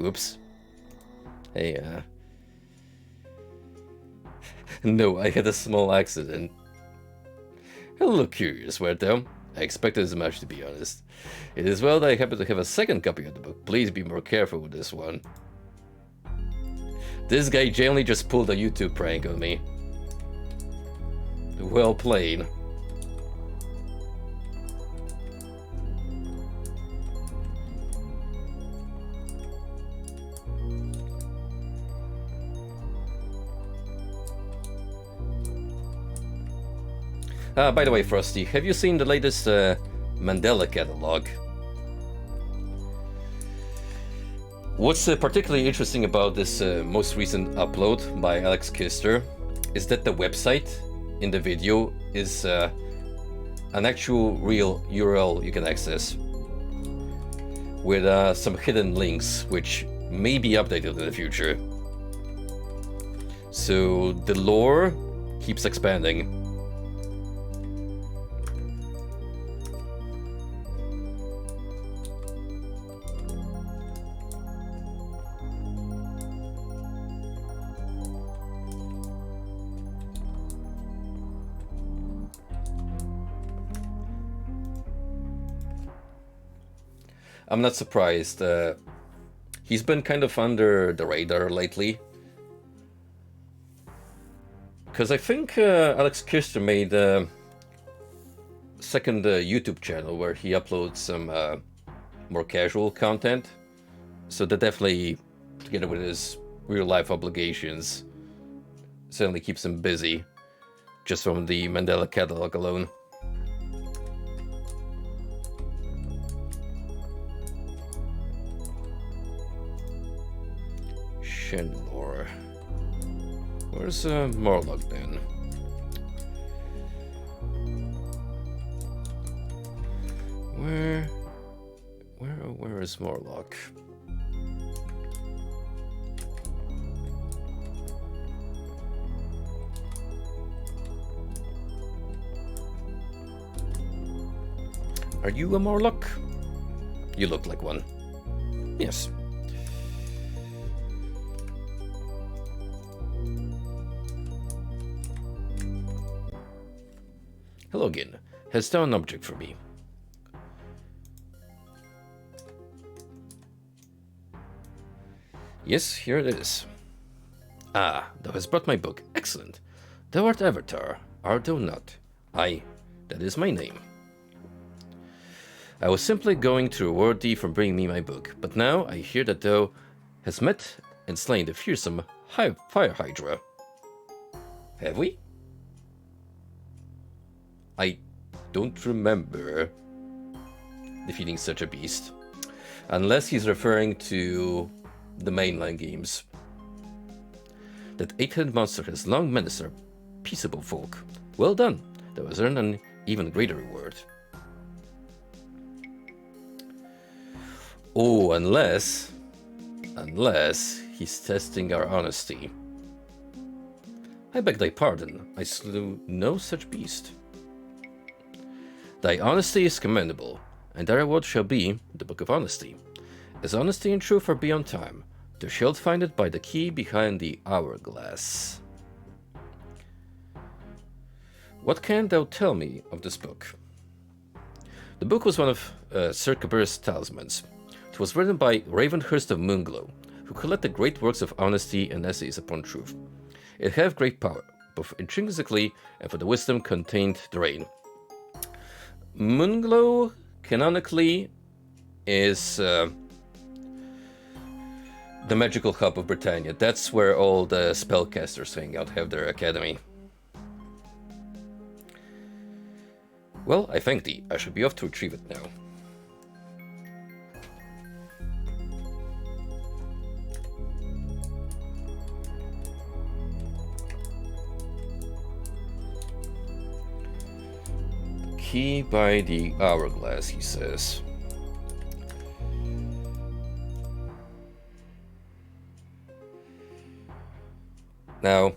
Oops. Hey, No, I had a small accident. A little curious, Huerto. I expected as much, to be honest. It is well that I happen to have a second copy of the book. Please be more careful with this one. This guy generally just pulled a YouTube prank on me. Well played. By the way, Frosty, have you seen the latest Mandela catalog? What's particularly interesting about this most recent upload by Alex Kister is that the website in the video is an actual real URL you can access with some hidden links which may be updated in the future. So the lore keeps expanding. I'm not surprised. He's been kind of under the radar lately. Because I think Alex Kister made a second YouTube channel where he uploads some more casual content. So that definitely, together with his real life obligations, certainly keeps him busy just from the Mandela catalog alone. Shenlore. Where's Morlock then? Where is Morlock? Are you a Morlock? You look like one. Yes. Hello again. Hast thou an object for me? Yes, here it is. Ah, thou hast brought my book. Excellent. Thou art Avatar, art thou not? Aye, that is my name. I was simply going to reward thee for bringing me my book, but now I hear that thou hast met and slain the fearsome fire hydra. Have we? I don't remember defeating such a beast. Unless he's referring to the mainline games. That eight-headed monster has long menaced our peaceable folk. Well done. Thou hast earned an even greater reward. Oh, unless he's testing our honesty. I beg thy pardon. I slew no such beast. Thy honesty is commendable, and thy reward shall be the Book of Honesty. As honesty and truth are beyond time, thou shalt find it by the key behind the hourglass. What canst thou tell me of this book? The book was one of Sir Kabir's talismans. It was written by Ravenhurst of Moonglow, who collected great works of honesty and essays upon truth. It hath great power, both intrinsically and for the wisdom contained therein. Moonglow, canonically, is the magical hub of Britannia. That's where all the spellcasters hang out, have their academy. Well, I thank thee. I shall be off to retrieve it now. key by the hourglass, he says. Now,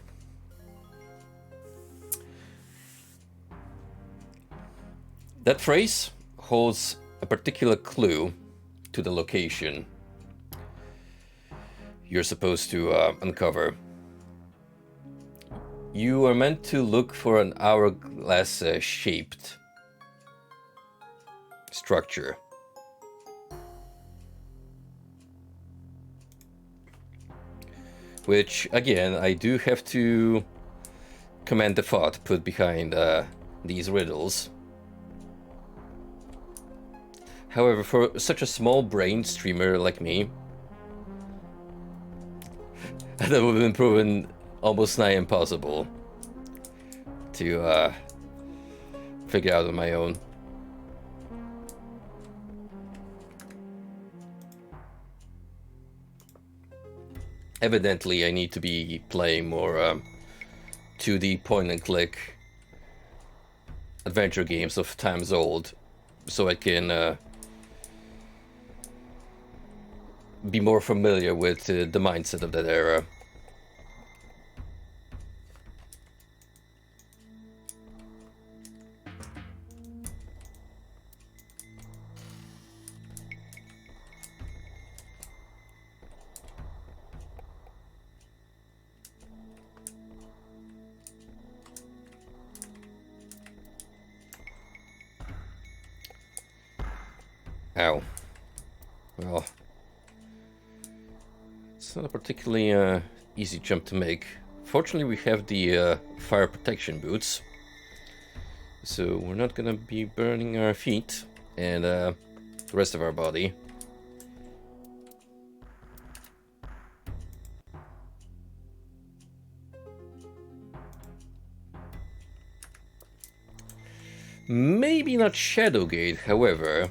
that phrase holds a particular clue to the location you're supposed to uncover. You are meant to look for an hourglass shaped structure. Which, again, I do have to commend the thought put behind these riddles. However, for such a small-brained streamer like me, that would have been proven almost nigh impossible to figure out on my own. Evidently, I need to be playing more 2D point-and-click adventure games of times old, so I can be more familiar with the mindset of that era. Ow. Well, it's not a particularly easy jump to make. Fortunately, we have the fire protection boots, so we're not gonna be burning our feet and the rest of our body. Maybe not Shadowgate, however,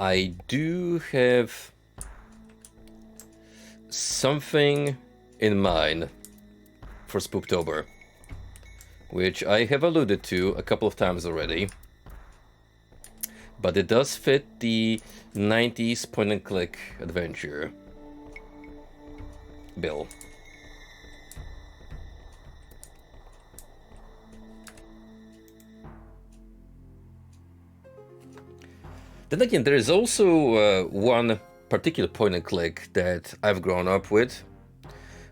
I do have something in mind for Spooktober, which I have alluded to a couple of times already, but it does fit the 90s point-and-click adventure bill. Then again, there is also one particular point-and-click that I've grown up with,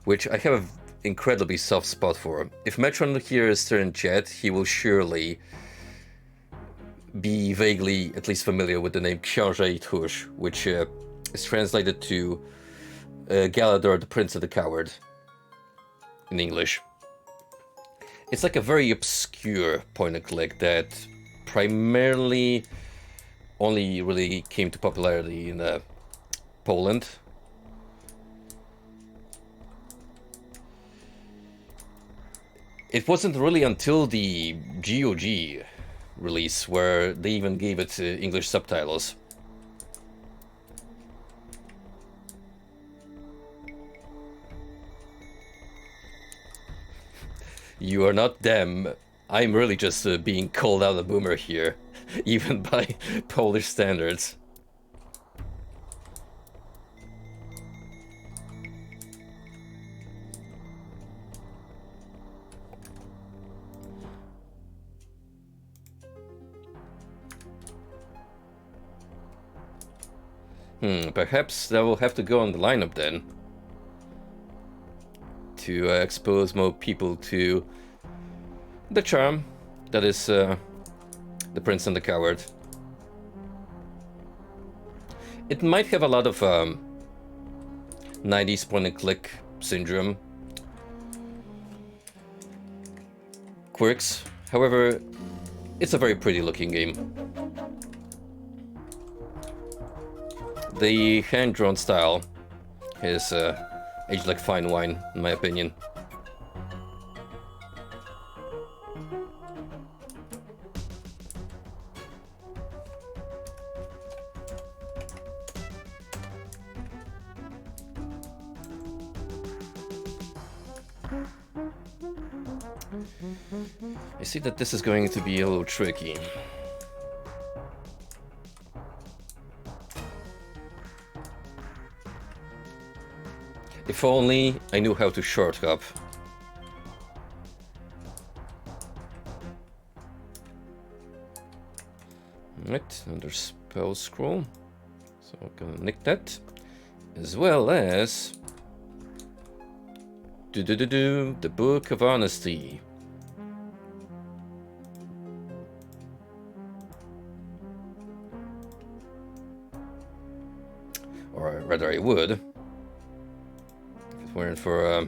which I have an incredibly soft spot for. If Metron here is still in chat, he will surely be vaguely at least familiar with the name Książę i Tchórz, which is translated to Galador, the Prince of the Coward in English. It's like a very obscure point-and-click that primarily only really came to popularity in Poland. It wasn't really until the GOG release where they even gave it English subtitles. You are not them. I'm really just being called out a boomer here, even by Polish standards. Perhaps that will have to go on the lineup then, to expose more people to the charm that is The Prince and the Coward. It might have a lot of 90s point-and-click syndrome quirks. However, it's a very pretty looking game. The hand-drawn style is aged like fine wine, in my opinion. I see that this is going to be a little tricky. If only I knew how to short hop. Right, another spell scroll. So I'm gonna nick that. As well as... the Book of Honesty. Or rather I would. If it weren't for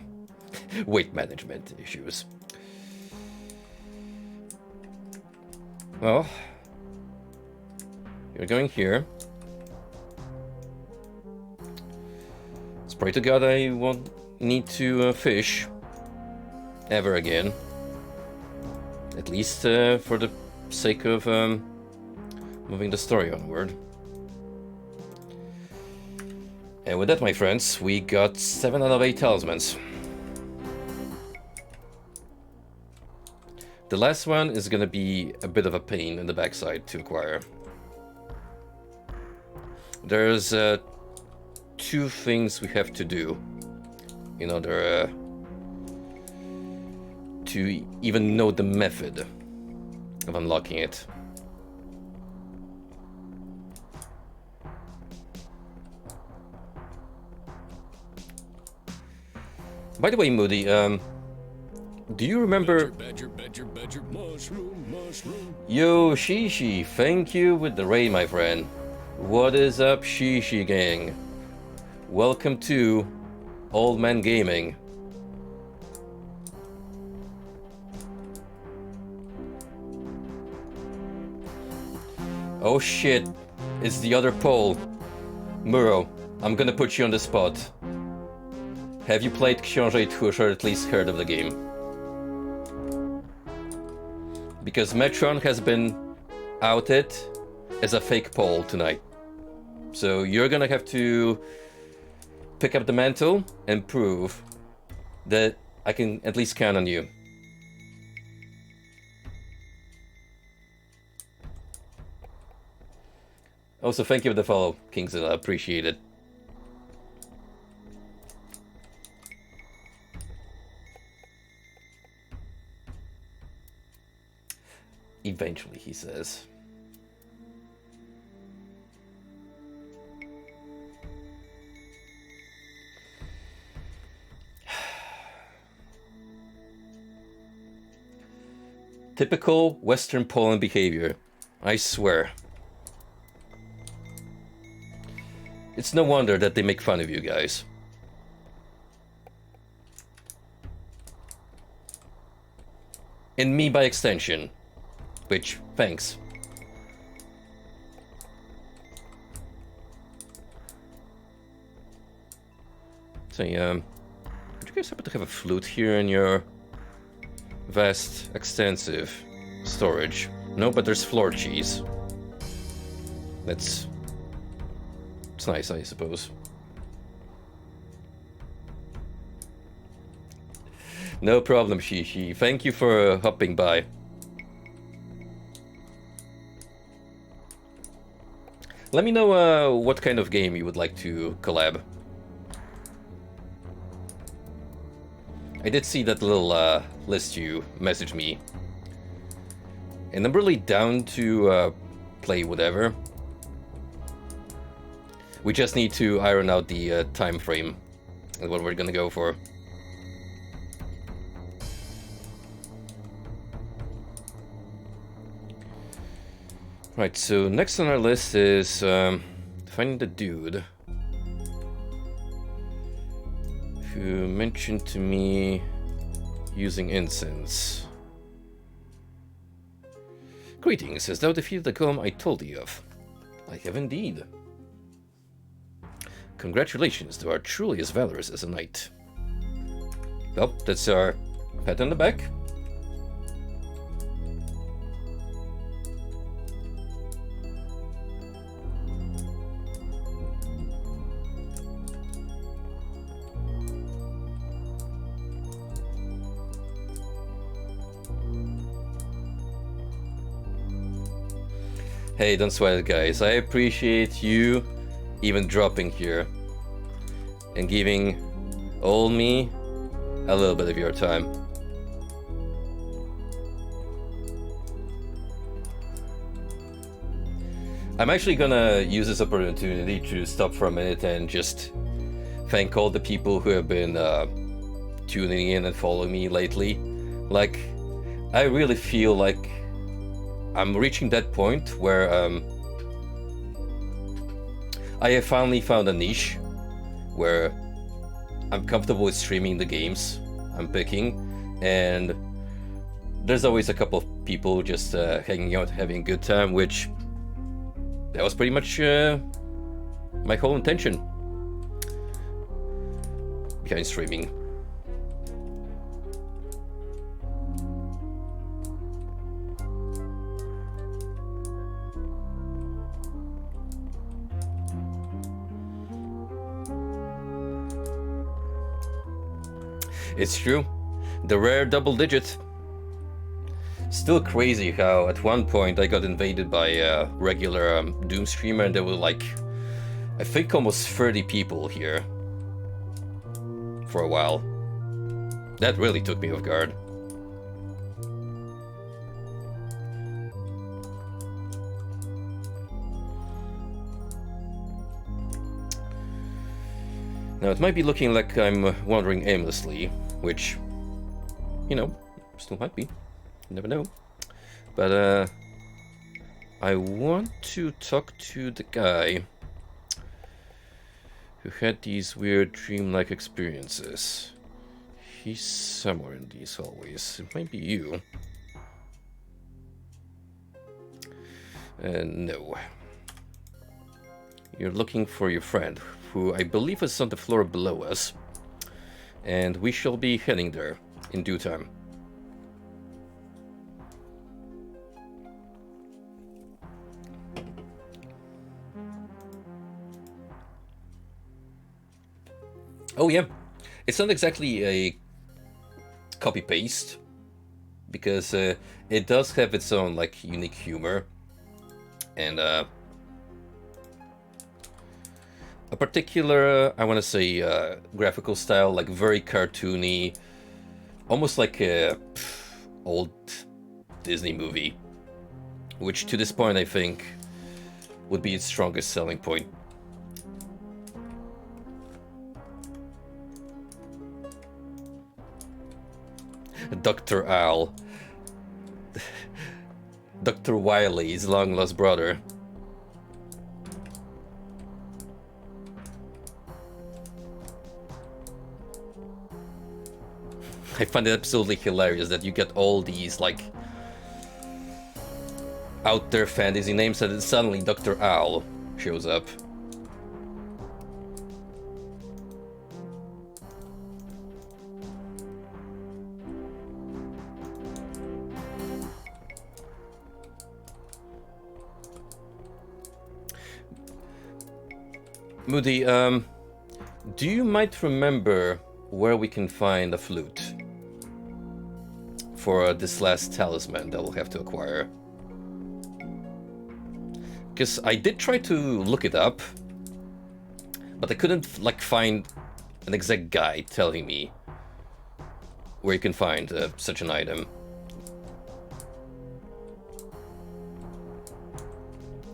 weight management issues. Well... You're going here. Let's pray to God I won't need to fish ever again. At least for the sake of moving the story onward. And with that, my friends, we got 7 out of 8 talismans. The last one is gonna be a bit of a pain in the backside to acquire. There's 2 things we have to do in order to even know the method of unlocking it. By the way, Moody, do you remember... Badger, mushroom. Yo, Shishi, thank you with the raid, my friend. What is up, Shishi gang? Welcome to Old Man Gaming. Oh shit, it's the other pole. Muro, I'm gonna put you on the spot. Have you played Książę Tchórz or at least heard of the game? Because Metron has been outed as a fake pole tonight. So you're gonna have to pick up the mantle and prove that I can at least count on you. Also, thank you for the follow, Kingston. I appreciate it. Eventually, he says. Typical Western Poland behavior, I swear. It's no wonder that they make fun of you guys. And me by extension. Which, thanks. So, would you guys happen to have a flute here in your vast, extensive storage? No, but there's floor cheese. It's nice, I suppose. No problem, Shishi. Thank you for hopping by. Let me know what kind of game you would like to collab. I did see that little list you messaged me. And I'm really down to play whatever. We just need to iron out the time frame and what we're gonna go for. Right, so next on our list is finding the dude who mentioned to me using incense. Greetings, hast thou defeated the golem I told thee of? I have indeed. Congratulations, thou art truly as valorous as a knight. Well, that's our pat on the back. Hey, don't sweat it, guys. I appreciate you even dropping here and giving old me a little bit of your time. I'm actually gonna use this opportunity to stop for a minute and just thank all the people who have been tuning in and following me lately. Like, I really feel like I'm reaching that point where I have finally found a niche where I'm comfortable with streaming the games I'm picking, and there's always a couple of people just hanging out, having a good time, which that was pretty much my whole intention behind streaming. It's true, the rare double digit. Still crazy how at one point I got invaded by a regular Doom streamer, and there were like, I think almost 30 people here for a while. That really took me off guard. Now it might be looking like I'm wandering aimlessly, which, you know, still might be. You never know. But I want to talk to the guy who had these weird dreamlike experiences. He's somewhere in these hallways. It might be you. No. You're looking for your friend, who I believe is on the floor below us. And we shall be heading there in due time. Oh yeah, it's not exactly a copy-paste, because it does have its own like unique humor and a particular, I want to say, graphical style, like very cartoony, almost like a old Disney movie, which to this point I think would be its strongest selling point. Dr. Owl. Dr. Wily's long-lost brother. I find it absolutely hilarious that you get all these, like, out there fantasy names and then suddenly Dr. Owl shows up. Moody, do you might remember where we can find a flute for this last talisman that we'll have to acquire? Because I did try to look it up, but I couldn't like find an exact guide telling me where you can find such an item.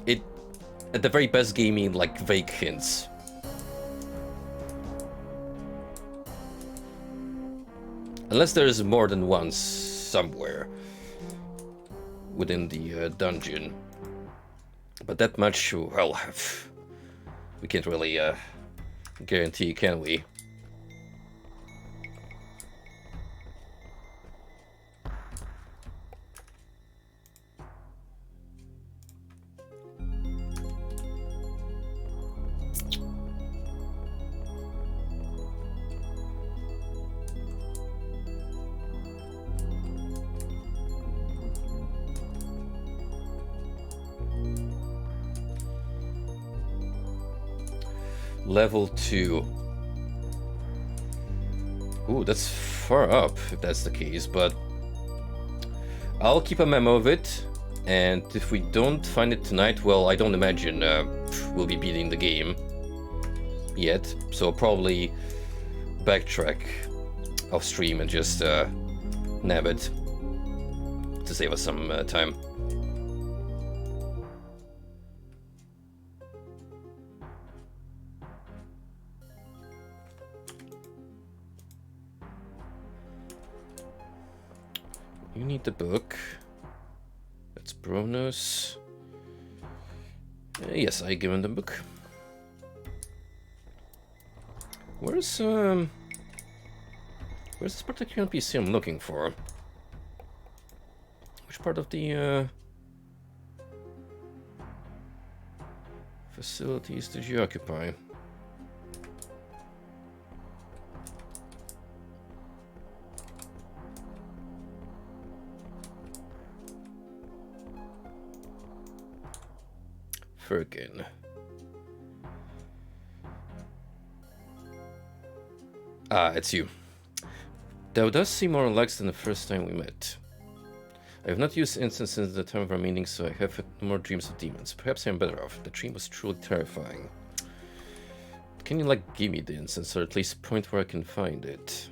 It, at the very best, gave me like vague hints. Unless there's more than one somewhere within the dungeon. But that much, well, we can't really guarantee, can we? Level 2. Ooh, that's far up if that's the case, but I'll keep a memo of it And if we don't find it tonight, well, I don't imagine we'll be beating the game yet. So probably backtrack off stream and just nab it to save us some time. You need the book. That's Bruno's. Yes, I give him the book. Where's this particular NPC I'm looking for? Which part of the facilities did you occupy? Firkin. Ah, it's you. Thou does seem more relaxed than the first time we met. I have not used instance since the time of our meeting, so I have had no more dreams of demons. Perhaps I'm better off. The dream was truly terrifying. Can you, like, give me the instance, or at least point where I can find it?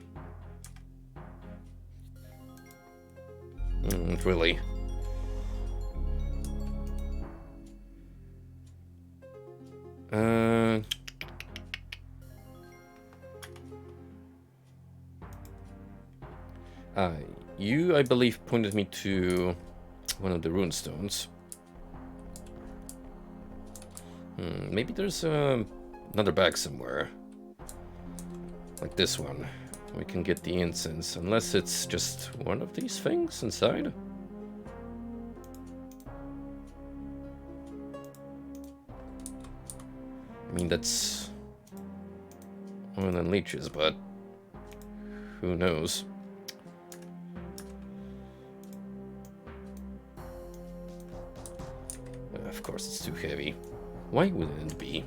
Really? You, I believe, pointed me to one of the runestones. Maybe there's another bag somewhere. Like this one. We can get the incense, unless it's just one of these things inside. I mean, that's more than leeches, but who knows? Of course, it's too heavy. Why wouldn't it be?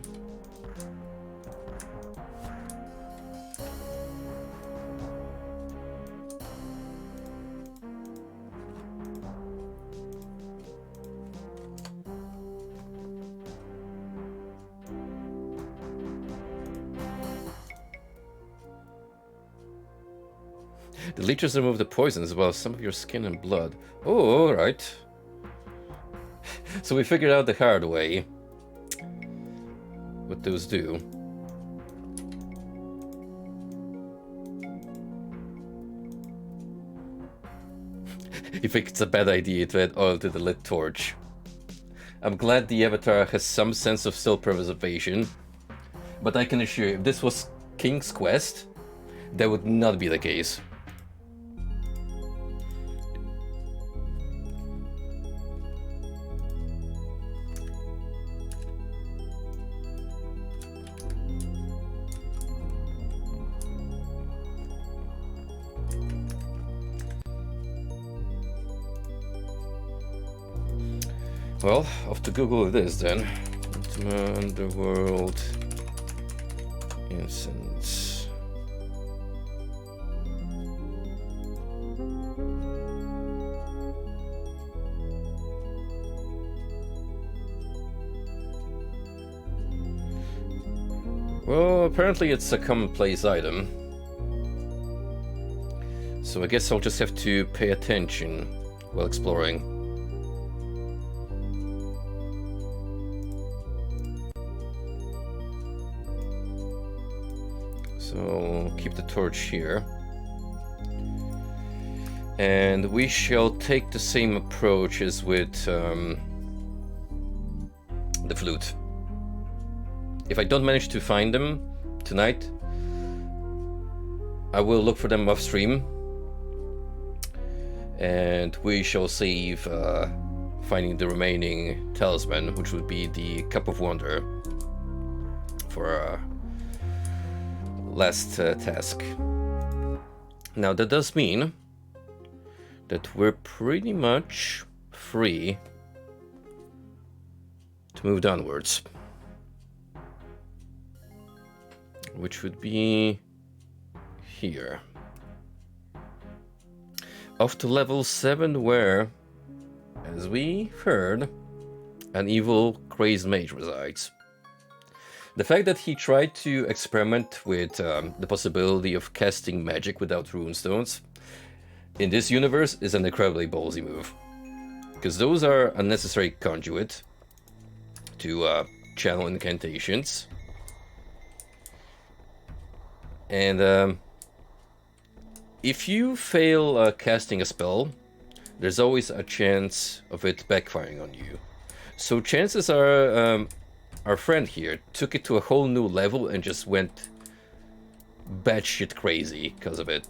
The leeches remove the poison as well as some of your skin and blood. Oh, alright. So we figured out the hard way what those do. You think it's a bad idea to add oil to the lit torch. I'm glad the avatar has some sense of self-preservation, but I can assure you, if this was King's Quest, that would not be the case. Well, off to Google it is then. Ultima, Underworld, incense. Well, apparently it's a commonplace item. So I guess I'll just have to pay attention while exploring. So keep the torch here. And we shall take the same approach as with the flute. If I don't manage to find them tonight, I will look for them off stream. And we shall save finding the remaining talisman, which would be the Cup of Wonder, for last task. Now that does mean that we're pretty much free to move downwards, which would be here. Off to level 7, where as we heard, an evil, crazed mage resides. The fact that he tried to experiment with the possibility of casting magic without runestones in this universe is an incredibly ballsy move. Because those are unnecessary conduit to channel incantations. And if you fail casting a spell, there's always a chance of it backfiring on you. So chances are our friend here took it to a whole new level and just went batshit crazy because of it.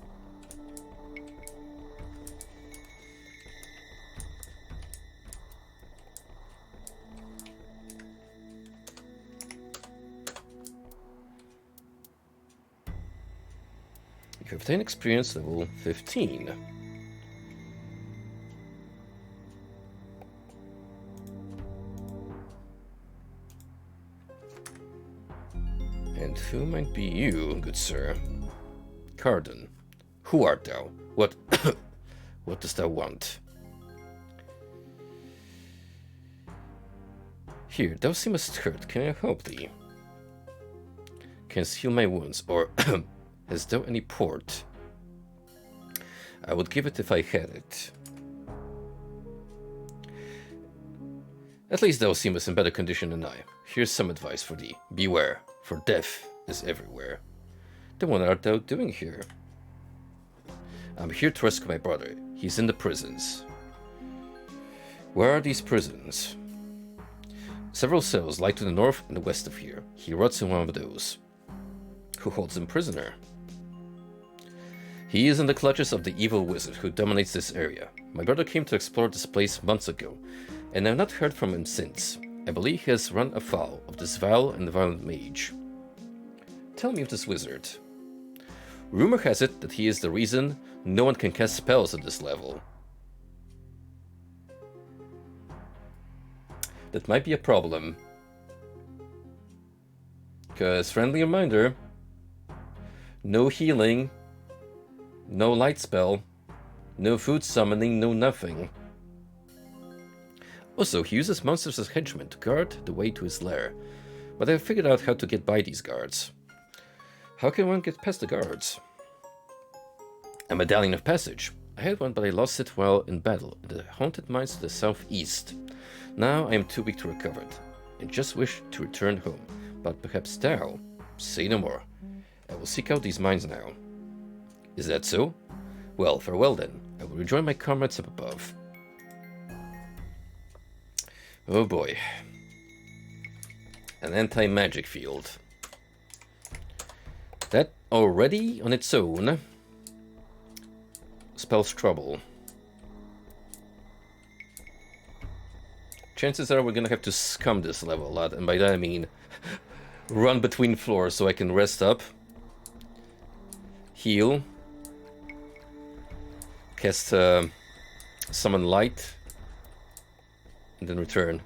You have obtained experience level 15. And who might be you, good sir? Carden, who art thou? What what dost thou want? Here, thou seemest hurt. Can I help thee? Canst heal my wounds, or hast thou any port? I would give it if I had it. At least thou seemest in better condition than I. Here's some advice for thee. Beware, for death is everywhere. Then what art thou doing here? I'm here to rescue my brother. He's in the prisons. Where are these prisons? Several cells lie to the north and the west of here. He rots in one of those. Who holds him prisoner? He is in the clutches of the evil wizard who dominates this area. My brother came to explore this place months ago, and I've not heard from him since. I believe he has run afoul of this vile and violent mage. Tell me of this wizard. Rumor has it that he is the reason no one can cast spells at this level. That might be a problem. Because, friendly reminder, no healing, no light spell, no food summoning, no nothing. Also, he uses monsters as henchmen to guard the way to his lair. But I've figured out how to get by these guards. How can one get past the guards? A medallion of passage. I had one, but I lost it while in battle in the haunted mines to the southeast. Now I am too weak to recover it, and just wish to return home. But perhaps thou, say no more. I will seek out these mines now. Is that so? Well, farewell then. I will rejoin my comrades up above. Oh boy. An anti-magic field. That already, on its own, spells trouble. Chances are we're gonna have to scum this level a lot, and by that I mean run between floors so I can rest up, heal, cast summon light, and then return.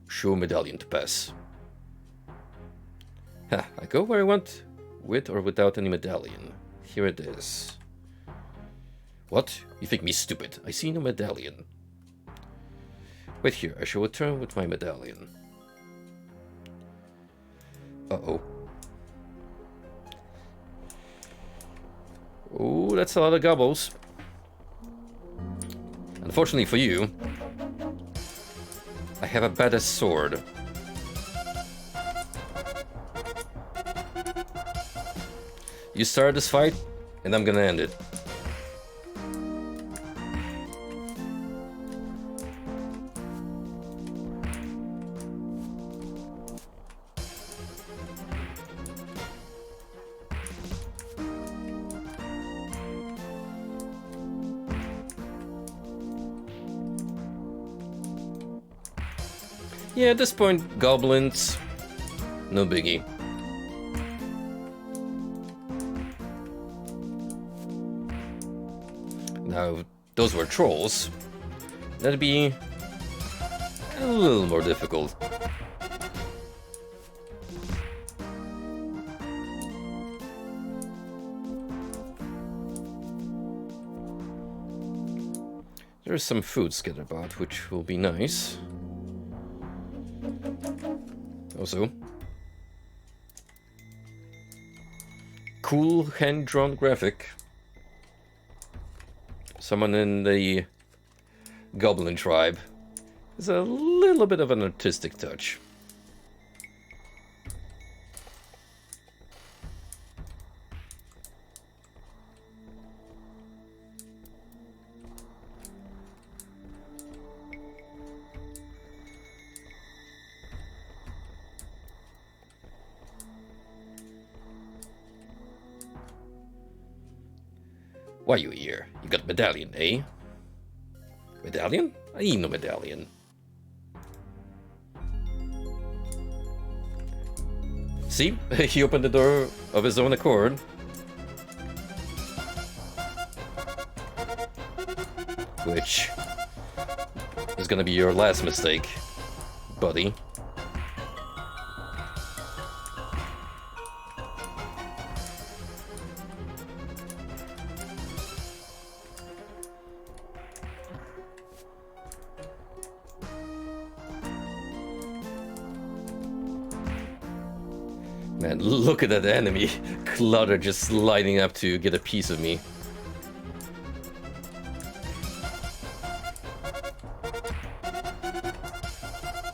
Show medallion to pass. Ha, I go where I want, with or without any medallion. Here it is. What? You think me stupid? I see no medallion. Wait here, I shall return with my medallion. Uh-oh. Oh, that's a lot of gobbles. Unfortunately for you, I have a badass sword. You start this fight, and I'm gonna end it. Yeah, at this point, goblins, no biggie. Now, if those were trolls, that'd be a little more difficult. There's some food scattered about, which will be nice. Also, cool hand-drawn graphic. Someone in the Goblin tribe is a little bit of an artistic touch. Why you here? You got a medallion, eh? Medallion? I need no medallion. See? He opened the door of his own accord. Which is gonna be your last mistake, buddy. Man, look at that enemy. Clutter just lining up to get a piece of me.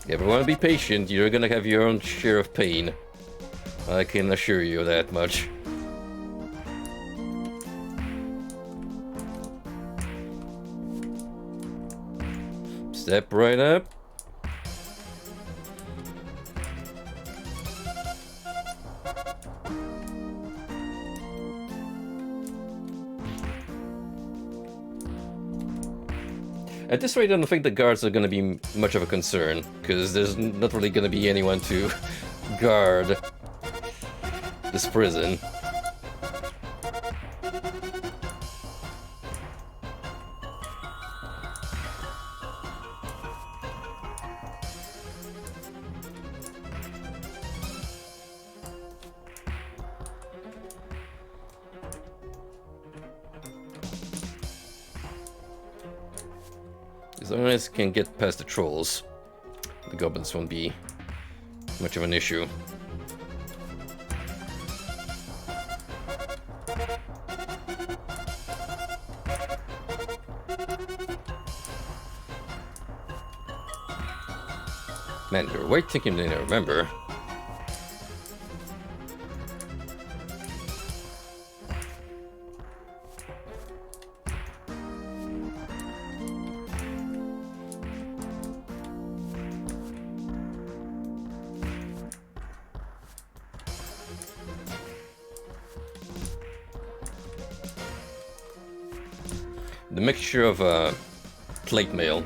Everyone be patient, you're gonna have your own share of pain. I can assure you that much. Step right up. At this rate, I don't think the guards are going to be much of a concern, because there's not really going to be anyone to guard this prison. As long as I can get past the trolls, the goblins won't be much of an issue. Man, you're way thinking than I remember. The mixture of plate mail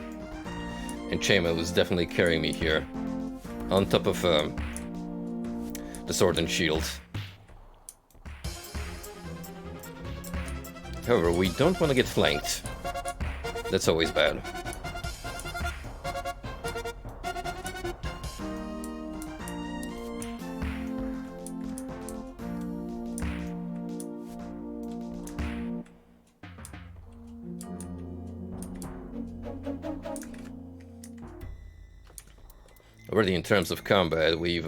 and chainmail is definitely carrying me here, on top of the sword and shield. However, we don't want to get flanked. That's always bad. Already in terms of combat, we've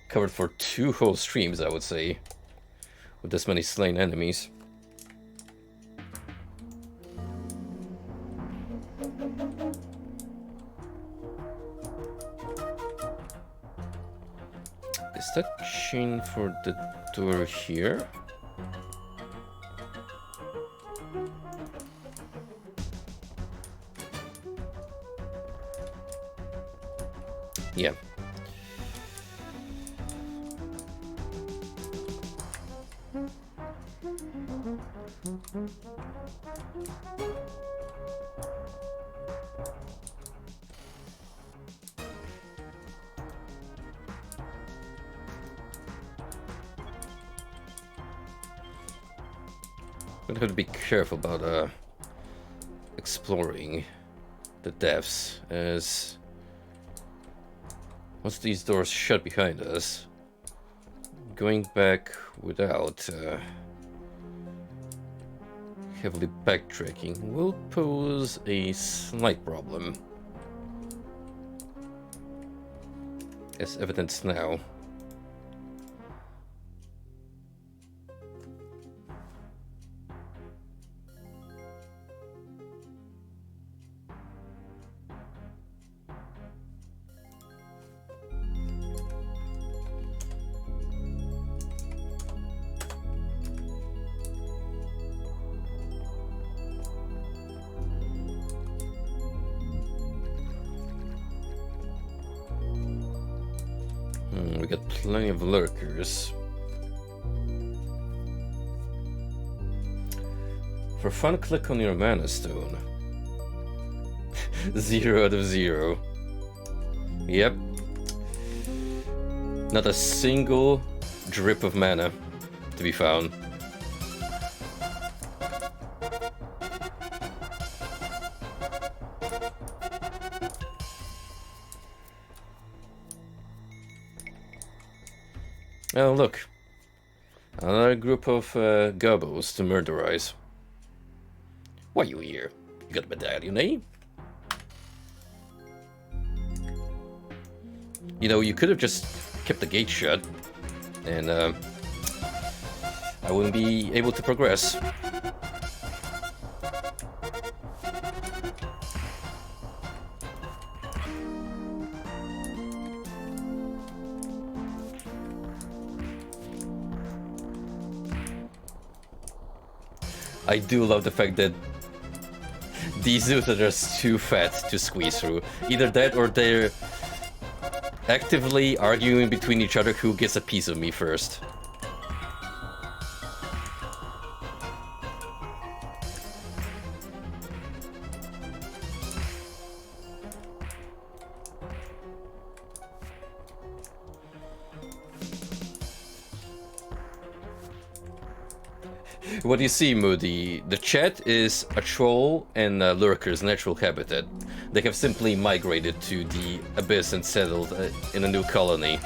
covered for 2 whole streams, I would say, with this many slain enemies. Is that chain for the door here? Yeah. I'm gonna have to be careful about exploring the depths, as once these doors shut behind us, going back without heavily backtracking will pose a slight problem. As evidenced now. We got plenty of lurkers. For fun, click on your mana stone. 0 out of 0. Yep. Not a single drip of mana to be found. Oh, look. Another group of gobos to murderize. Why are you here? You got a medallion, eh? You know, you could have just kept the gate shut, and I wouldn't be able to progress. I do love the fact that these dudes are just too fat to squeeze through. Either that or they're actively arguing between each other who gets a piece of me first. What you see, Moody, the chat is a troll and a lurker's natural habitat. They have simply migrated to the abyss and settled in a new colony.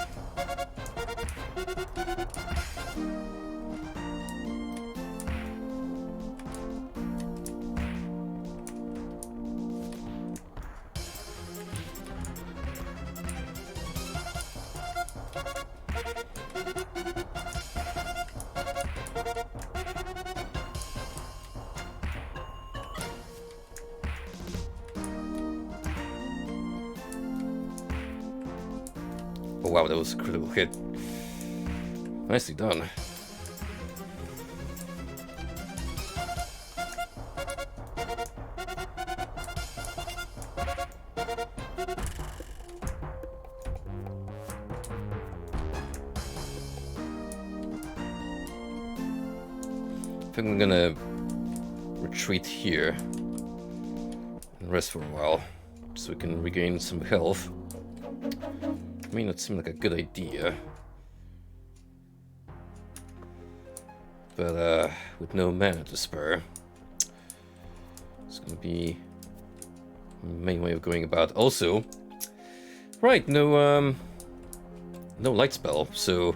Oh wow, that was a critical hit. Nicely done. I think I'm gonna retreat here and rest for a while so we can regain some health. May not seem like a good idea, but with no mana to spare, it's gonna be the main way of going about. Also, right, no light spell, so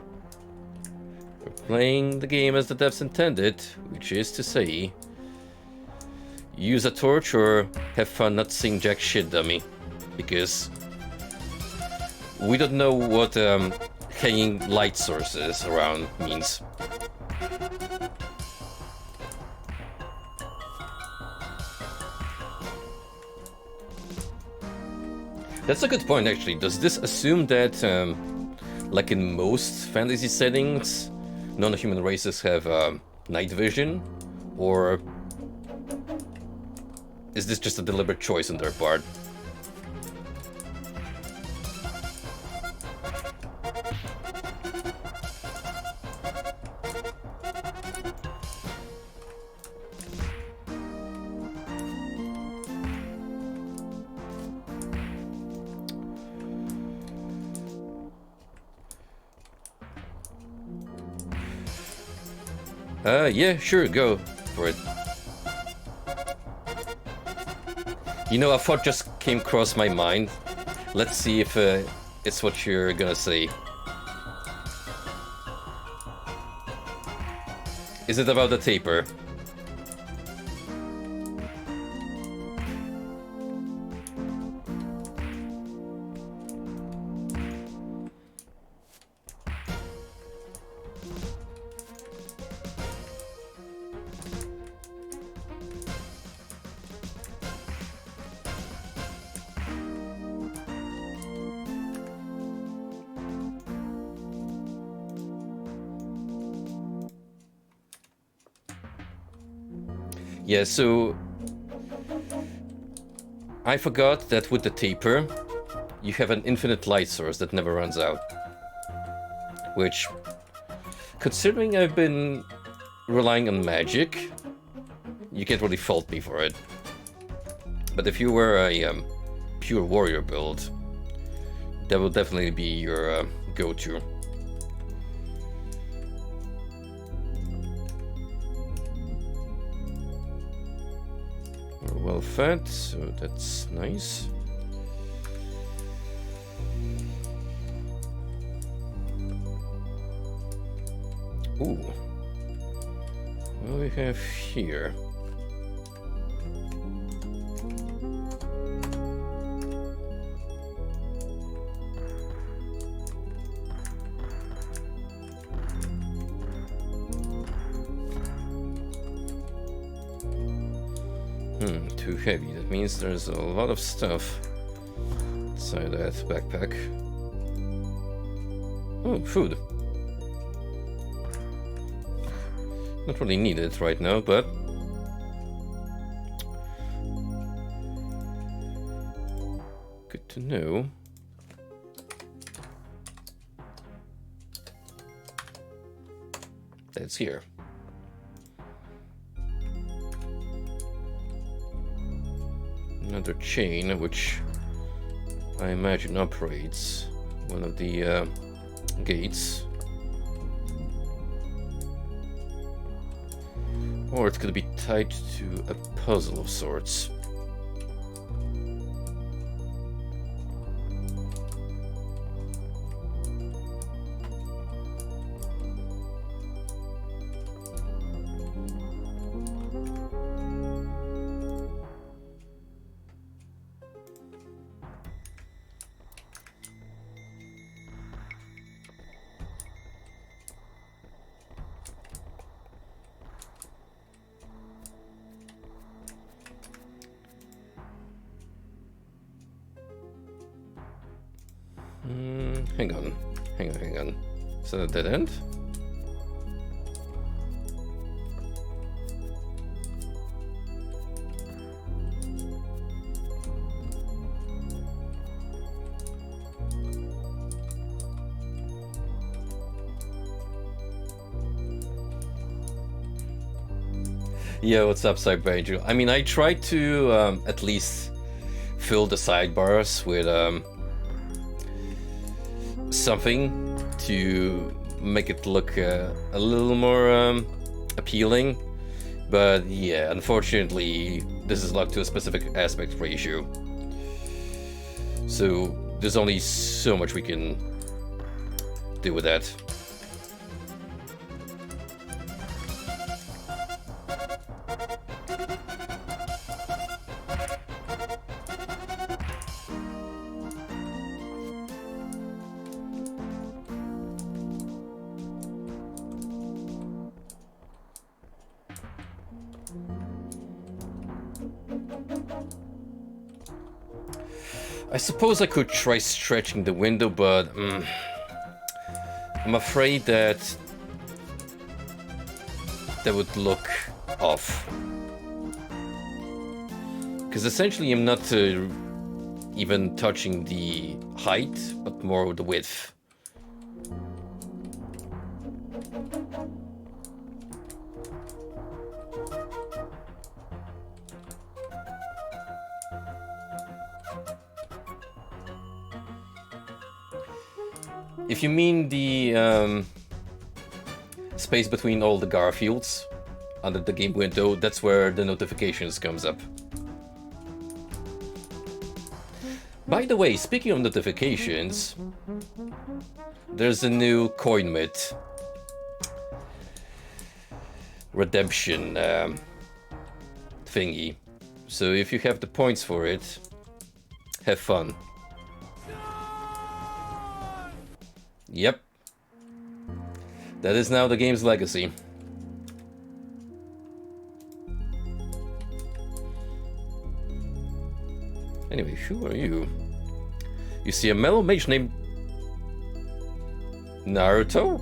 we're playing the game as the devs intended, which is to say, use a torch or have fun not seeing jack shit, dummy, because we don't know what hanging light sources around means. That's a good point, actually. Does this assume that, like in most fantasy settings, non-human races have night vision? Or is this just a deliberate choice on their part? Yeah, sure, go for it. You know, a thought just came across my mind. Let's see if it's what you're gonna say. Is it about the taper? Yeah, so I forgot that with the taper, you have an infinite light source that never runs out. Which, considering I've been relying on magic, you can't really fault me for it. But if you were a pure warrior build, that will definitely be your go-to. We're well fed, so that's nice. Ooh. What do we have here? Too heavy. That means there's a lot of stuff inside that backpack. Oh, food. Not really needed right now, but good to know. That's here. Another chain, which I imagine operates one of the gates. Or it's gonna be tied to a puzzle of sorts. Hang on. Is that a dead end? Yeah, what's up, Cyber? I mean, I tried to at least fill the sidebars with something to make it look a little more appealing, but yeah, unfortunately this is locked to a specific aspect ratio, so there's only so much we can do with that. I suppose I could try stretching the window, but I'm afraid that would look off. Because essentially I'm not even touching the height, but more the width. If you mean the space between all the Garfields under the game window, that's where the notifications comes up. By the way, speaking of notifications, there's a new coin myth redemption thingy. So if you have the points for it, have fun. Yep. That is now the game's legacy. Anyway, who are you? You see a mellow mage named Naruto?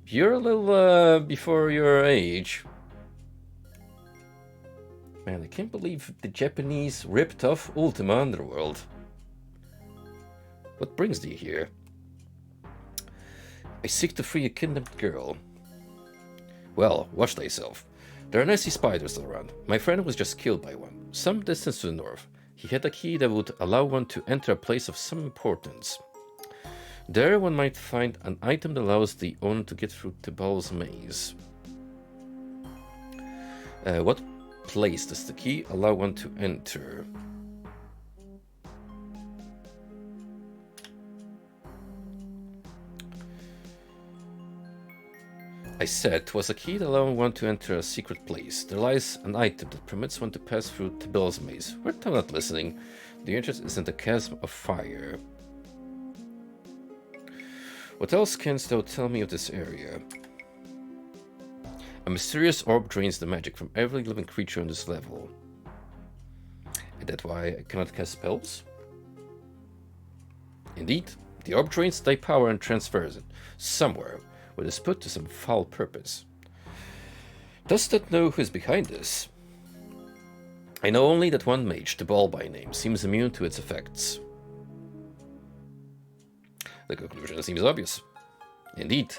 You're a little before your age. Man, I can't believe the Japanese ripped off Ultima Underworld. What brings thee here? I seek to free a kidnapped girl. Well, watch thyself. There are nasty spiders around. My friend was just killed by one, some distance to the north. He had a key that would allow one to enter a place of some importance. There one might find an item that allows the owner to get through Tibal's maze. What place does the key allow one to enter? I said 'twas a key that allowed one to enter a secret place. There lies an item that permits one to pass through Tibal's maze. We're not listening. The entrance is in the chasm of fire. What else canst thou tell me of this area? A mysterious orb drains the magic from every living creature on this level. And that's why I cannot cast spells? Indeed, the orb drains thy power and transfers it somewhere where it is put to some foul purpose. Dost thou know who is behind this? I know only that one mage, Tibal by name, seems immune to its effects. The conclusion seems obvious. Indeed.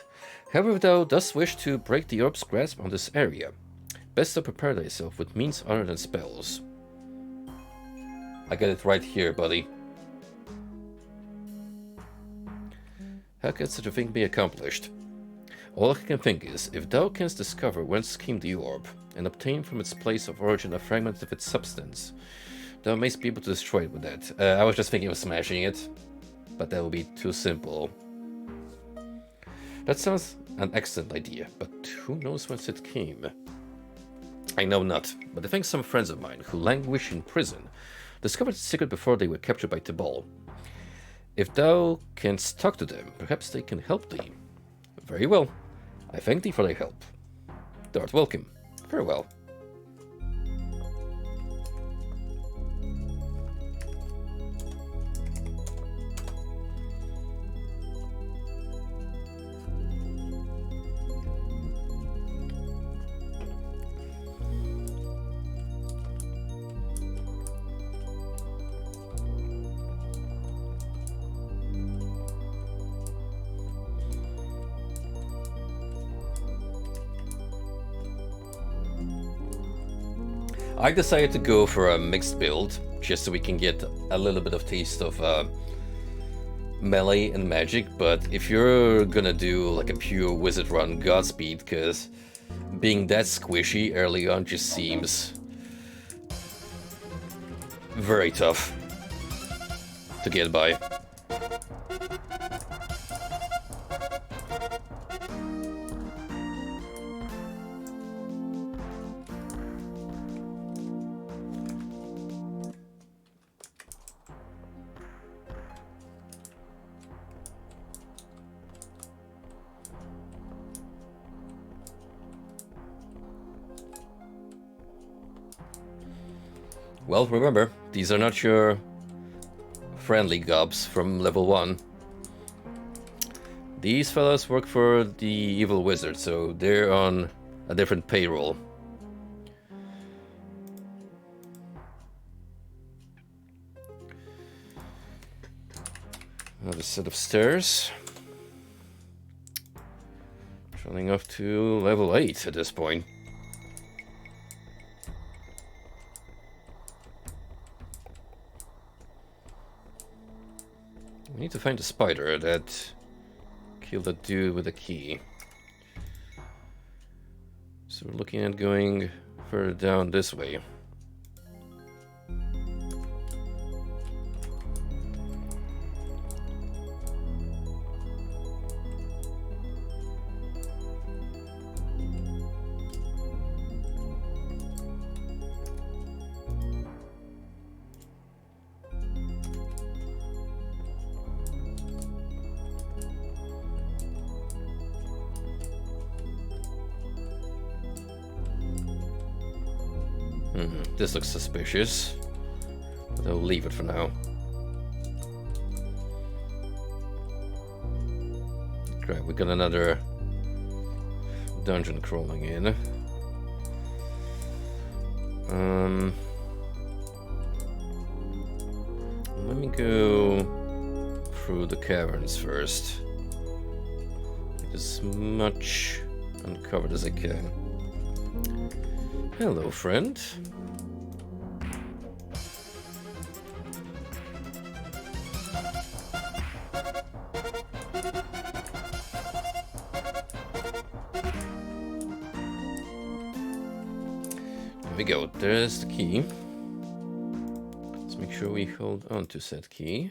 However, thou dost wish to break the orb's grasp on this area. Best to prepare thyself with means other than spells. I got it right here, buddy. How can such a thing be accomplished? All I can think is, if thou canst discover whence came the orb, and obtain from its place of origin a fragment of its substance, thou mayst be able to destroy it with that. I was just thinking of smashing it, but that would be too simple. That sounds an excellent idea, but who knows whence it came? I know not, but I think some friends of mine who languish in prison discovered the secret before they were captured by Tibal. If thou canst talk to them, perhaps they can help thee. Very well. I thank thee for thy help. Thou art welcome. Farewell. I decided to go for a mixed build, just so we can get a little bit of taste of melee and magic, but if you're gonna do like a pure wizard run, Godspeed, because being that squishy early on just seems very tough to get by. Well, remember, these are not your friendly gobs from level 1. These fellas work for the evil wizard, so they're on a different payroll. Another set of stairs. Trailing off to level 8 at this point. We need to find a spider that killed that dude with a key. So we're looking at going further down this way. This looks suspicious, but I'll leave it for now. Great, we got another dungeon crawling in. Let me go through the caverns first. Get as much uncovered as I can. Hello, friend. There we go, there's the key. Let's make sure we hold on to said key.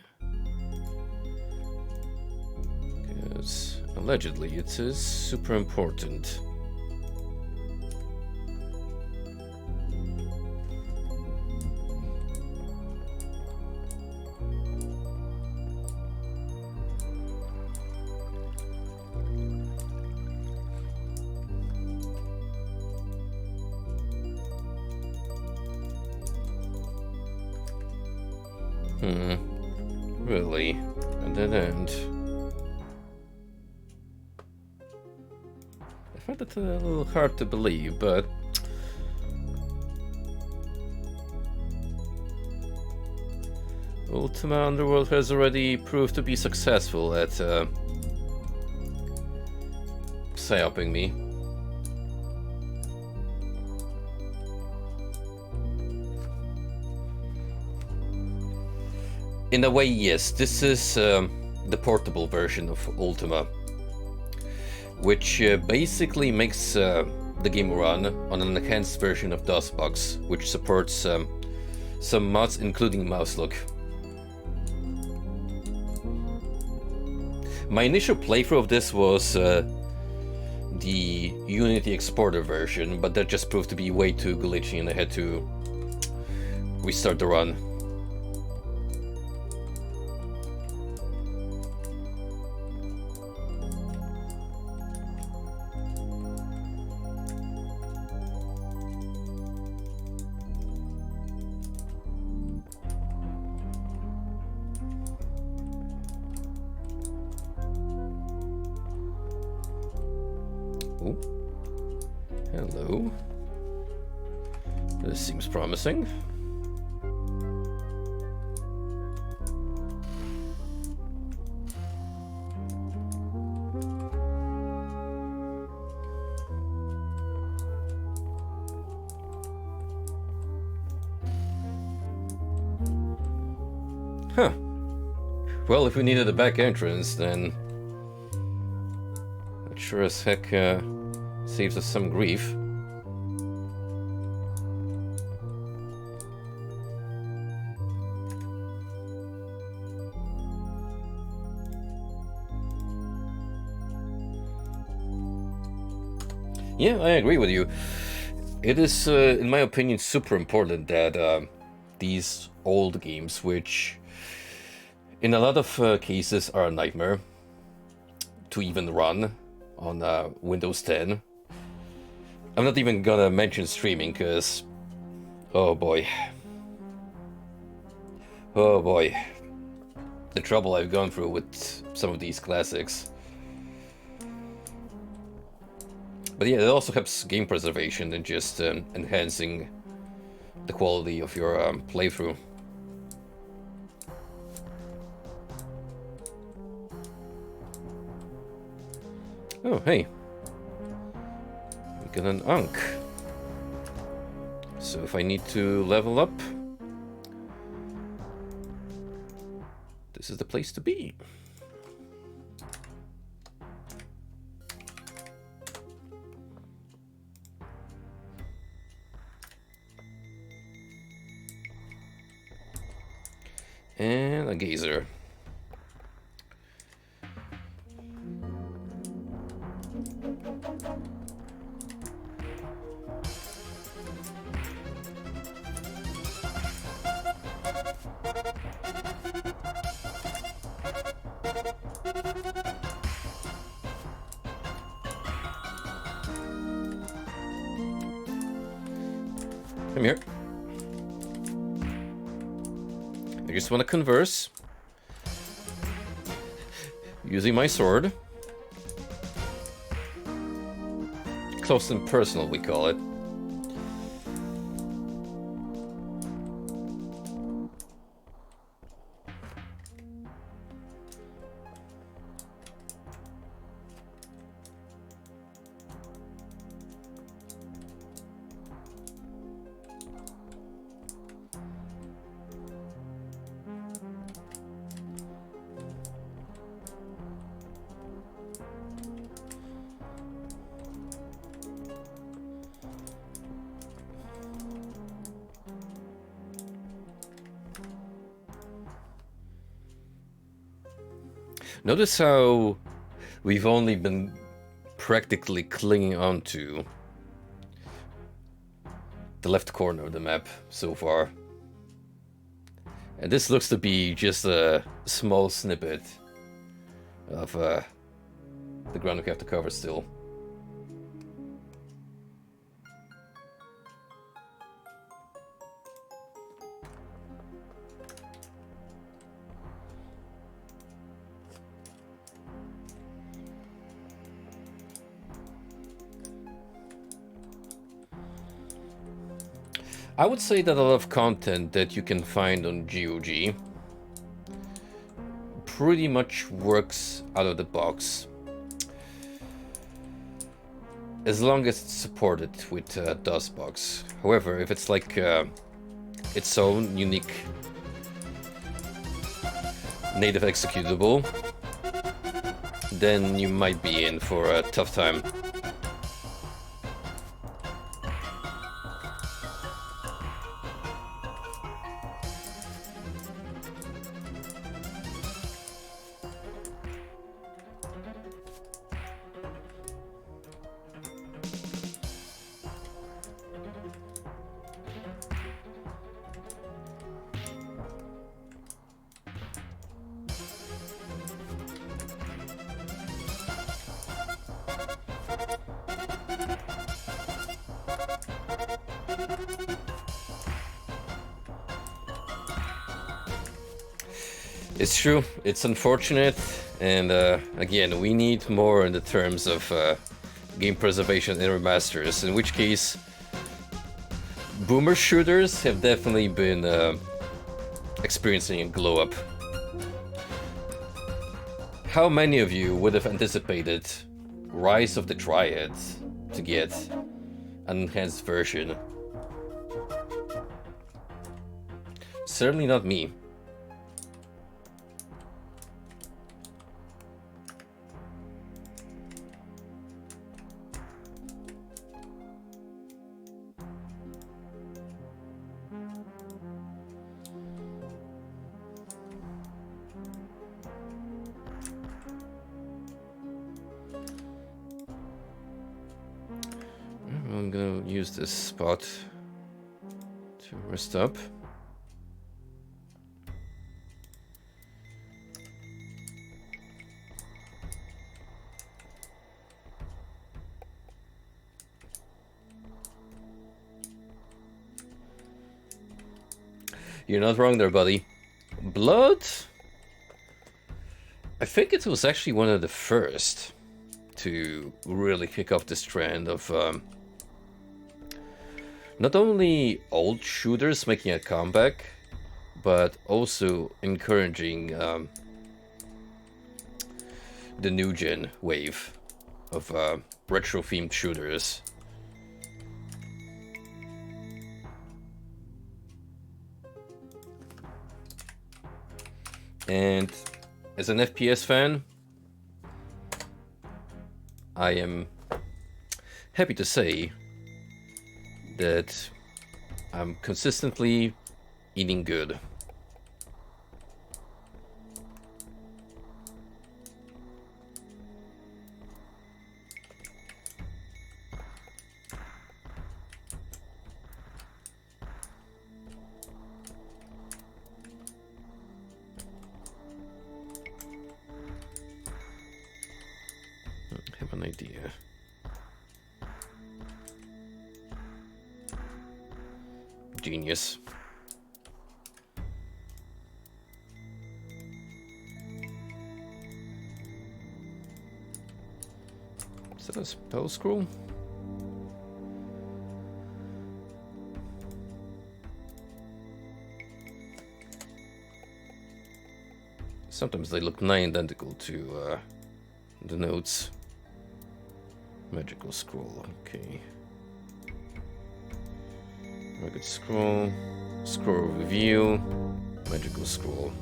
Because allegedly it is super important. Really? A dead end? I find it a little hard to believe, but... Ultima Underworld has already proved to be successful at psyoping me. In a way, yes, this is the portable version of Ultima, which basically makes the game run on an enhanced version of DOSBox, which supports some mods, including mouse look. My initial playthrough of this was the Unity exporter version, but that just proved to be way too glitchy and I had to restart the run. Oh, hello. This seems promising. Huh. Well, if we needed a back entrance, then that sure as heck saves us some grief. Yeah, I agree with you. It is, in my opinion, super important that these old games, which in a lot of cases are a nightmare to even run on Windows 10. I'm not even gonna mention streaming, because oh boy, the trouble I've gone through with some of these classics. But yeah, it also helps game preservation and just enhancing the quality of your playthrough. Oh, hey. We got an Ankh. So if I need to level up, this is the place to be. And a gazer. Come here. I just want to converse using my sword. close and personal, we call it. Notice how we've only been practically clinging on to the left corner of the map so far. And this looks to be just a small snippet of the ground we have to cover still. I would say that a lot of content that you can find on GOG pretty much works out of the box, as long as it's supported with DOSBox. However, if it's like its own unique native executable, then you might be in for a tough time. It's true, it's unfortunate, and again, we need more in the terms of game preservation and remasters, in which case boomer shooters have definitely been experiencing a glow up. How many of you would have anticipated Rise of the Triads to get an enhanced version? Certainly not me. I'm gonna use this spot to rest up. You're not wrong there, buddy. Blood? I think it was actually one of the first to really kick off this trend of not only old shooters making a comeback, but also encouraging the new gen wave of retro-themed shooters. And as an FPS fan, I am happy to say that I'm consistently eating good. I have an idea. Genius. Is that a spell scroll? Sometimes they look nigh identical to the notes. Magical scroll, okay. Rugged scroll, scroll review, magical scroll.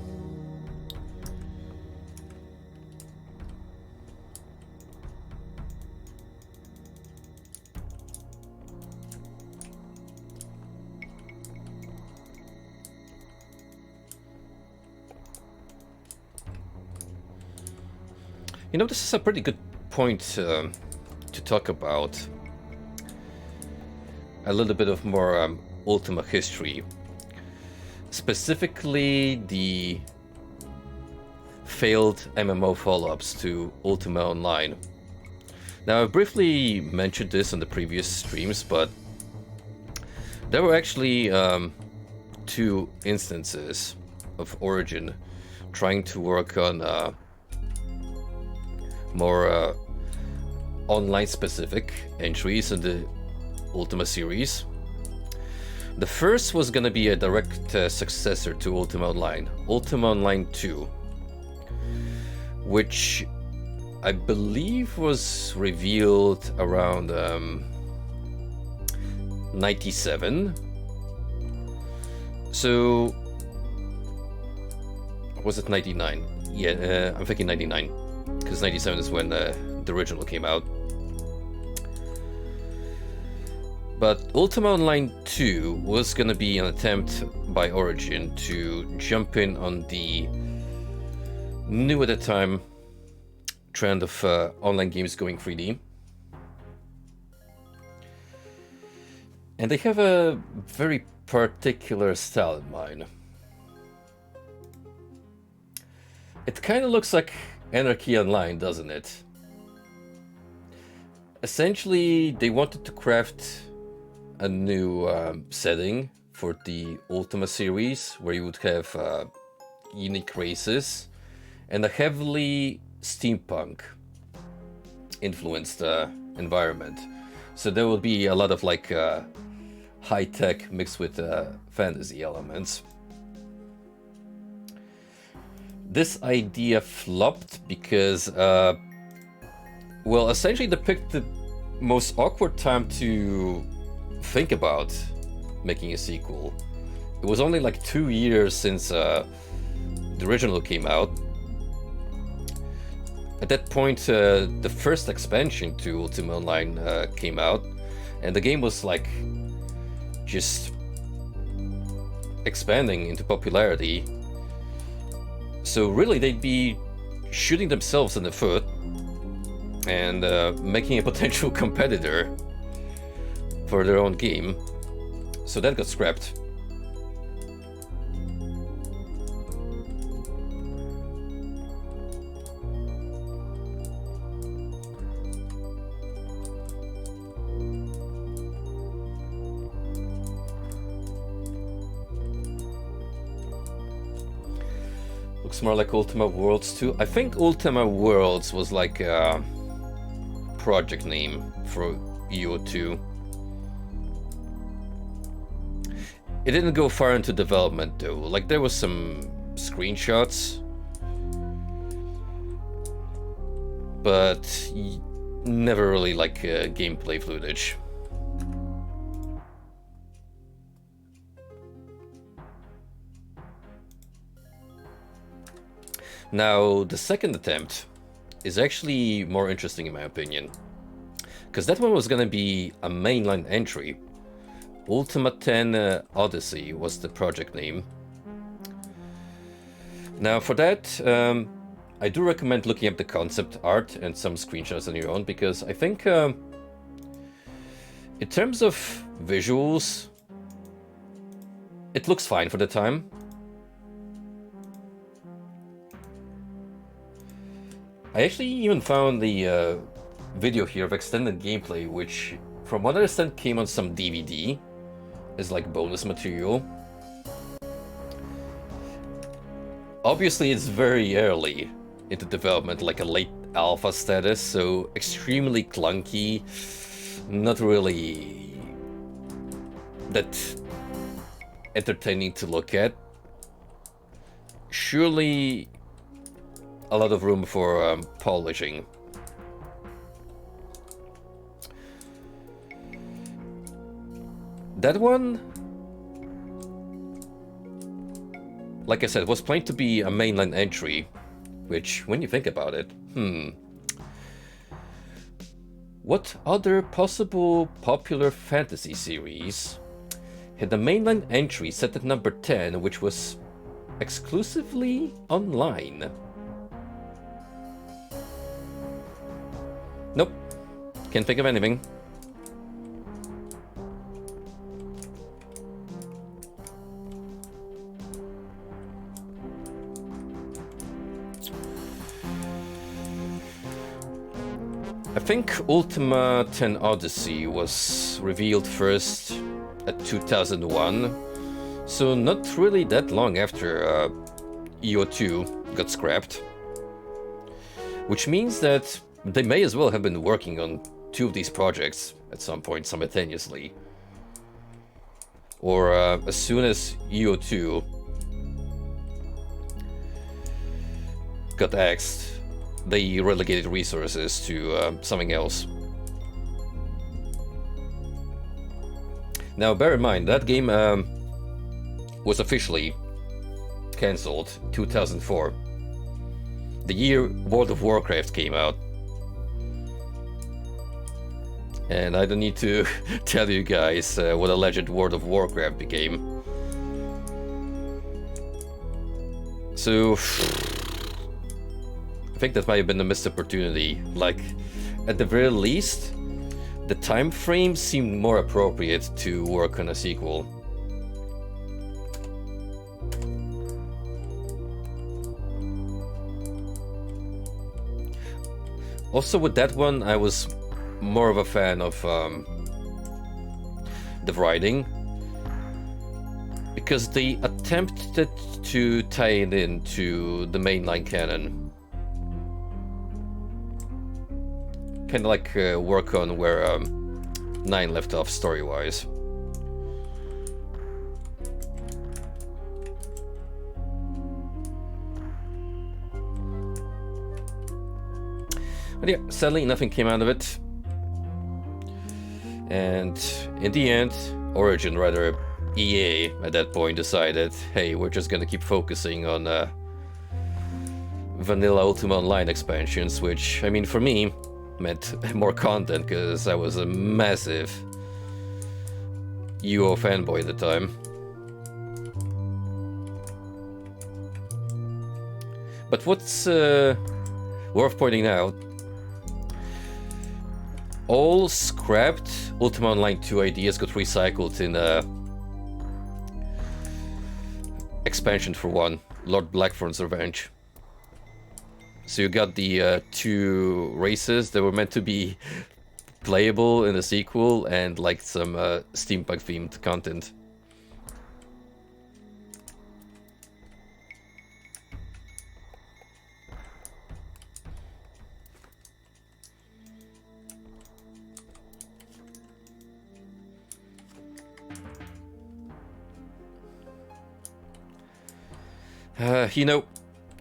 You know, this is a pretty good point to talk about. A little bit of more Ultima history. Specifically, the failed MMO follow-ups to Ultima Online. Now, I briefly mentioned this in the previous streams, but there were actually 2 instances of Origin trying to work on more online-specific entries in the Ultima series. The first was gonna be a direct successor to Ultima Online, Ultima Online 2, which I believe was revealed around 97. So, was it 99? Yeah, I'm thinking 99, because 97 is when the original came out. But Ultima Online 2 was gonna be an attempt by Origin to jump in on the new at the time trend of online games going 3D. And they have a very particular style in mind. It kind of looks like Anarchy Online, doesn't it? Essentially, they wanted to craft a new setting for the Ultima series, where you would have unique races and a heavily steampunk influenced environment. So there will be a lot of like high tech mixed with fantasy elements. This idea flopped because, well, essentially they picked the most awkward time to think about making a sequel. It was only like 2 years since the original came out. At that point, the first expansion to Ultima Online came out, and the game was like just expanding into popularity. So really, they'd be shooting themselves in the foot and making a potential competitor for their own game. So that got scrapped. Looks more like Ultima Worlds 2. I think Ultima Worlds was like a project name for EO2. It didn't go far into development though. Like there was some screenshots, but never really like gameplay footage. Now, the second attempt is actually more interesting in my opinion, because that one was gonna be a mainline entry. Ultima 10 Odyssey was the project name. Now for that, I do recommend looking up the concept art and some screenshots on your own, because I think in terms of visuals, it looks fine for the time. I actually even found the video here of extended gameplay, which from what I understand came on some DVD as like bonus material. Obviously it's very early into development, like a late alpha status, so extremely clunky, not really that entertaining to look at. Surely a lot of room for polishing. That one, like I said, was planned to be a mainline entry, which, when you think about it, what other possible popular fantasy series had a mainline entry set at number 10, which was exclusively online? Nope, can't think of anything. I think Ultima 10 Odyssey was revealed first at 2001, so not really that long after EO2 got scrapped. Which means that they may as well have been working on two of these projects at some point simultaneously. Or as soon as EO2 got axed, they relegated resources to something else. Now, bear in mind, that game was officially cancelled 2004. The year World of Warcraft came out. And I don't need to tell you guys what a legend World of Warcraft became. So I think that might have been a missed opportunity. Like, at the very least, the time frame seemed more appropriate to work on a sequel. Also with that one, I was more of a fan of the writing, because they attempted to tie it into the mainline canon. Kind of like work on where 9 left off story-wise. But yeah, sadly nothing came out of it. And in the end, Origin, rather EA at that point, decided, hey, we're just gonna keep focusing on vanilla Ultima Online expansions, which, I mean, for me, meant more content, because I was a massive UO fanboy at the time. But what's worth pointing out, all scrapped Ultima Online 2 ideas got recycled in expansion for one, Lord Blackthorn's Revenge. So you got the 2 races that were meant to be playable in the sequel, and like some steampunk themed content. You know,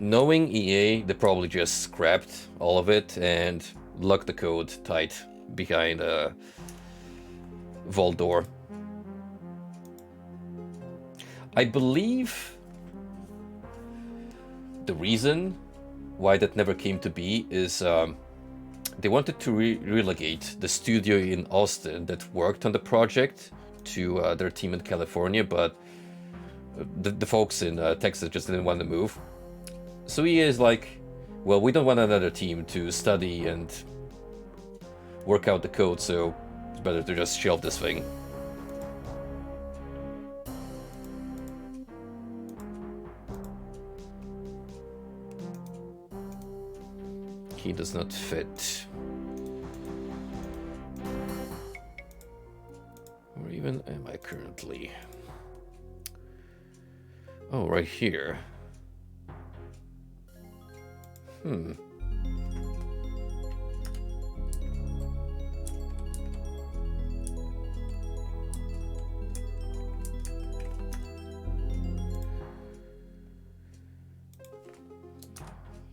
knowing EA, they probably just scrapped all of it and locked the code tight behind a vault door. I believe the reason why that never came to be is they wanted to relegate the studio in Austin that worked on the project to their team in California, but the folks in Texas just didn't want to move. So EA is like, well, we don't want another team to study and work out the code, so it's better to just shelve this thing. He does not fit. Where even am I currently? Oh, right here.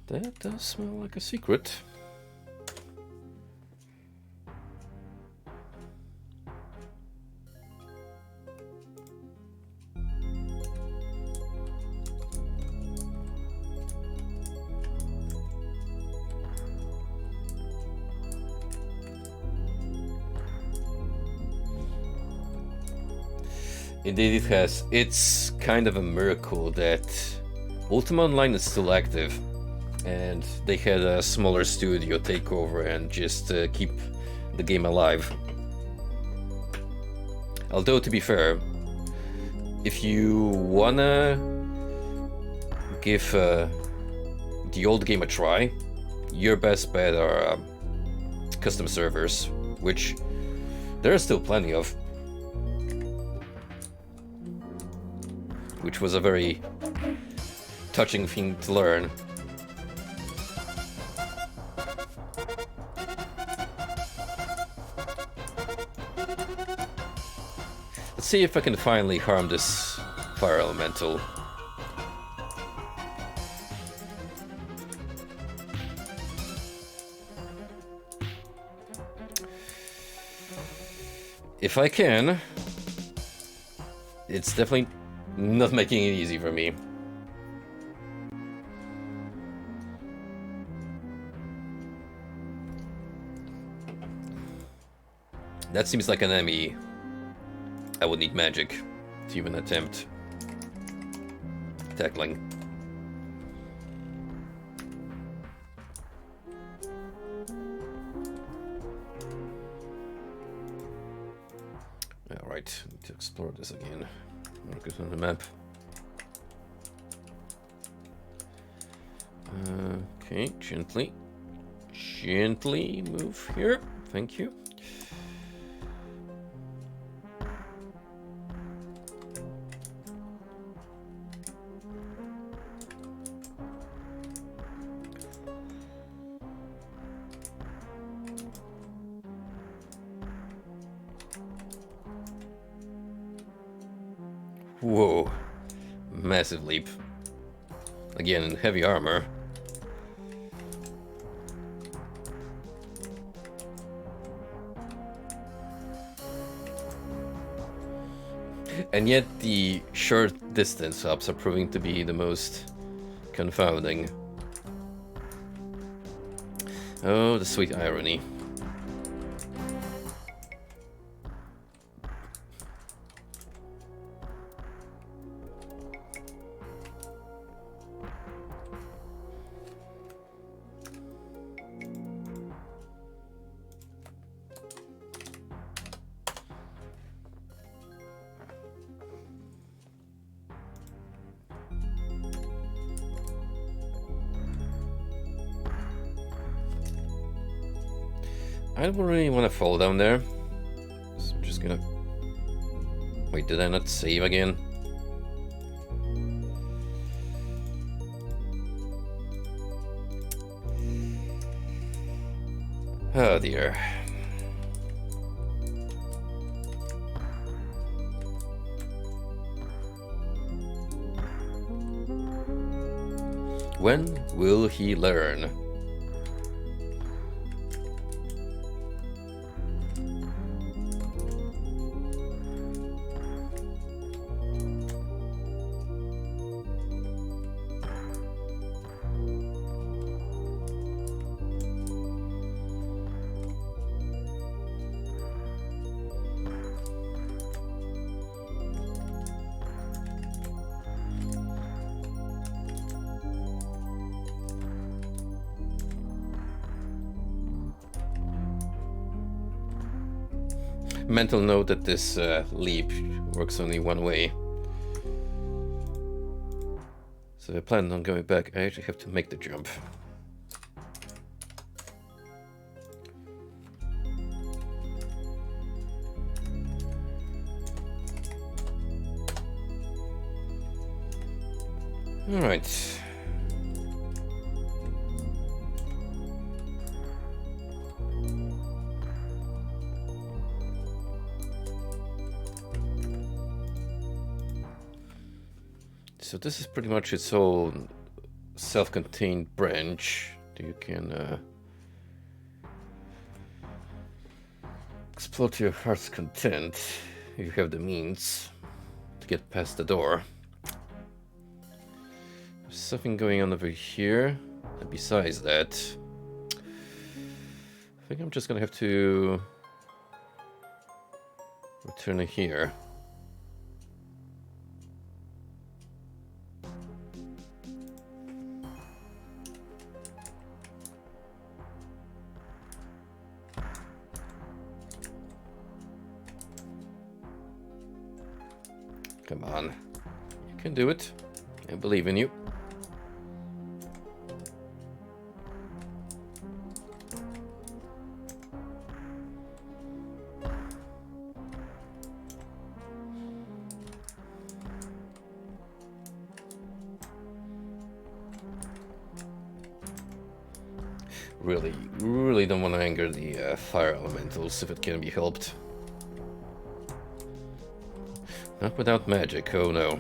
That does smell like a secret. Indeed it has. It's kind of a miracle that Ultima Online is still active, and they had a smaller studio take over and just keep the game alive. Although, to be fair, if you wanna give the old game a try, your best bet are custom servers, which there are still plenty of. Which was a very touching thing to learn. Let's see if I can finally harm this fire elemental. If I can, it's definitely not making it easy for me. That seems like an enemy I would need magic to even attempt tackling. Alright, need to explore this again. Mark it on the map. Okay, gently move here. Thank you. Whoa, massive leap. Again, in heavy armor. And yet the short distance hops are proving to be the most confounding. Oh, the sweet irony. I don't really want to fall down there, so I'm just gonna... Wait, did I not save again? Oh dear. When will he learn? Mental note that this leap works only one way. So I plan on going back. I actually have to make the jump. All right. So this is pretty much its whole self-contained branch. You can explore to your heart's content if you have the means to get past the door. There's something going on over here. And besides that, I think I'm just gonna have to return it here. Come on, you can do it. I believe in you. Really don't want to anger the fire elementals if it can be helped. Not without magic, oh no.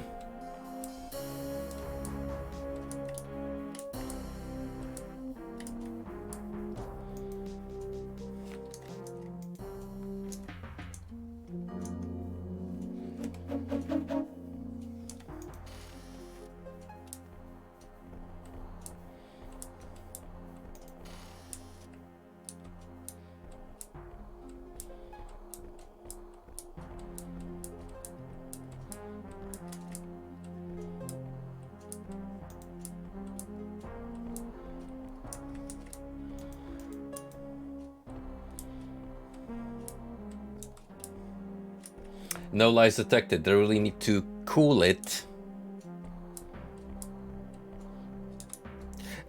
No lies detected. They really need to cool it.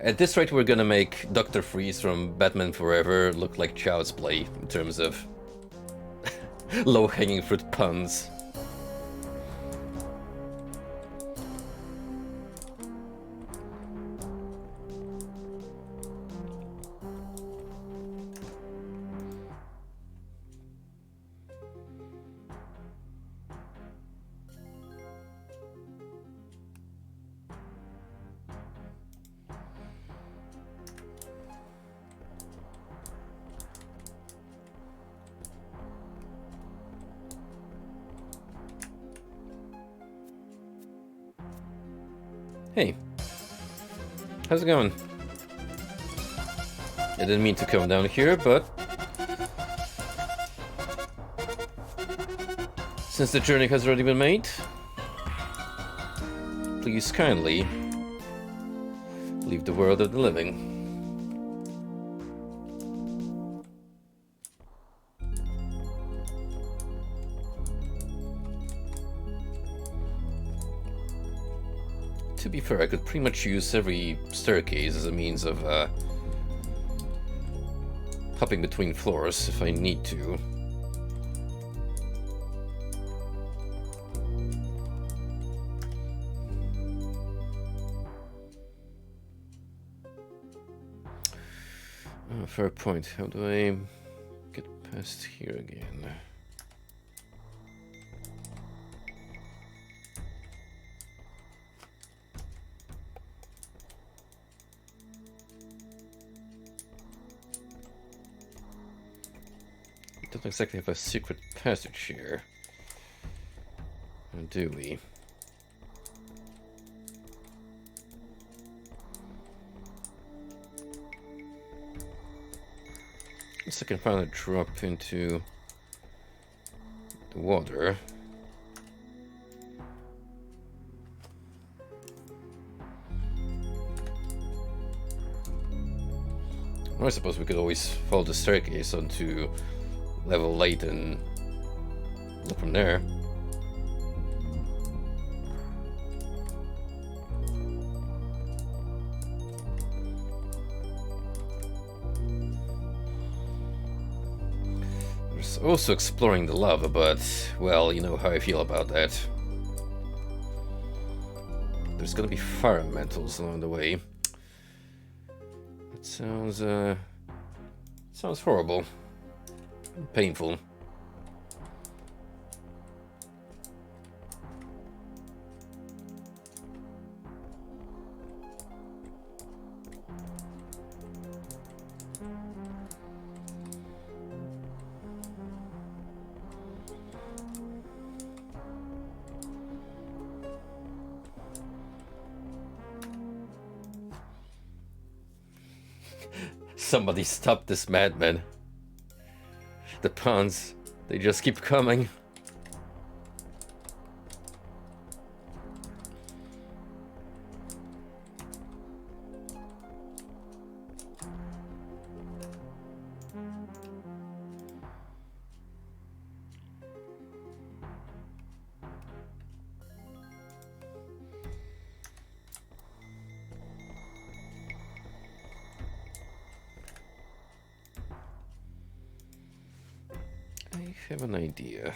At this rate, we're gonna make Dr. Freeze from Batman Forever look like child's play in terms of low-hanging fruit puns. Hey, how's it going? I didn't mean to come down here, but since the journey has already been made, please kindly leave the world of the living. To be fair, I could pretty much use every staircase as a means of hopping between floors if I need to. Fair point. How do I get past here again? Don't exactly have a secret passage here, or do we? Guess I can finally drop into the water. Or I suppose we could always follow the staircase onto level 8 and look from there. There's also exploring the lava, but, well, you know how I feel about that. There's gonna be fire elementals along the way. That sounds horrible. Painful. Somebody stop this madman. The puns, they just keep coming. I have an idea.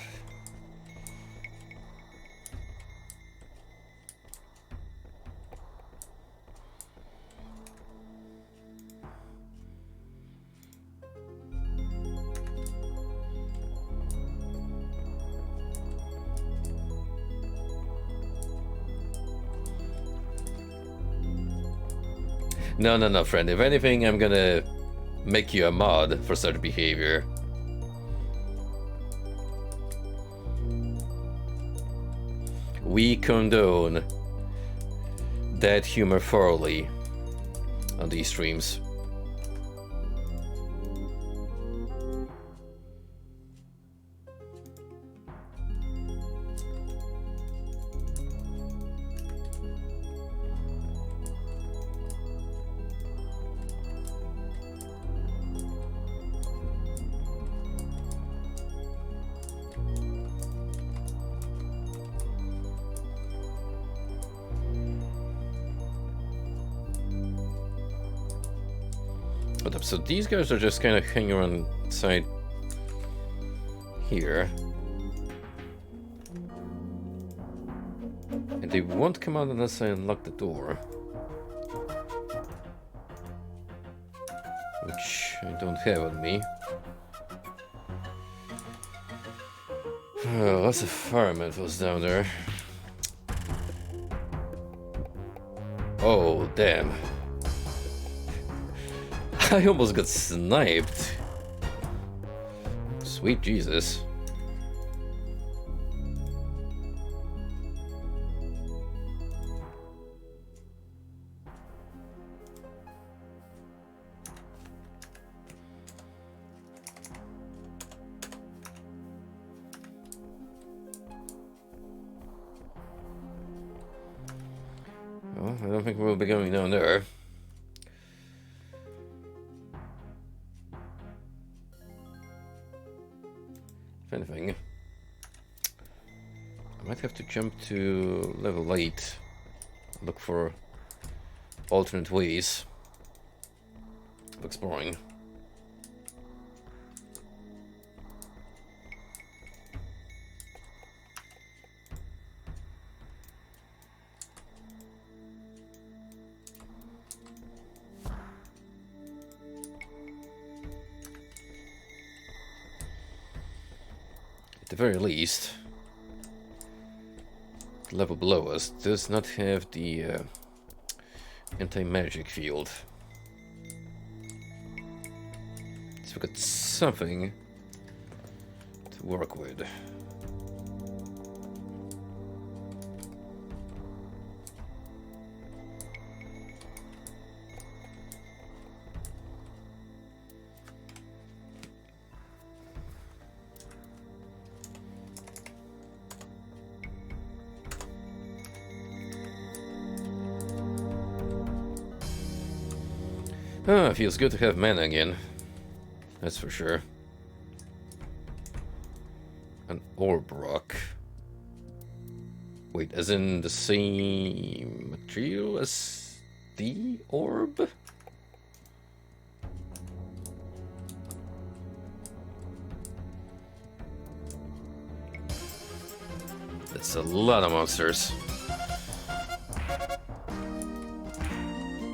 No, friend. If anything, I'm gonna make you a mod for such behavior. We condone that humor thoroughly on these streams. So these guys are just kind of hanging around inside here. And they won't come out unless I unlock the door. Which I don't have on me. Oh, lots of firemen was down there. Oh, damn. I almost got sniped. Sweet Jesus. Well, I don't think we'll be going down there. Anything. I might have to jump to level 8, look for alternate ways of exploring. At the very least, the level below us does not have the anti-magic field. So we've got something to work with. Ah, it feels good to have mana again. That's for sure. An orb rock. Wait, as in the same material as the orb? That's a lot of monsters.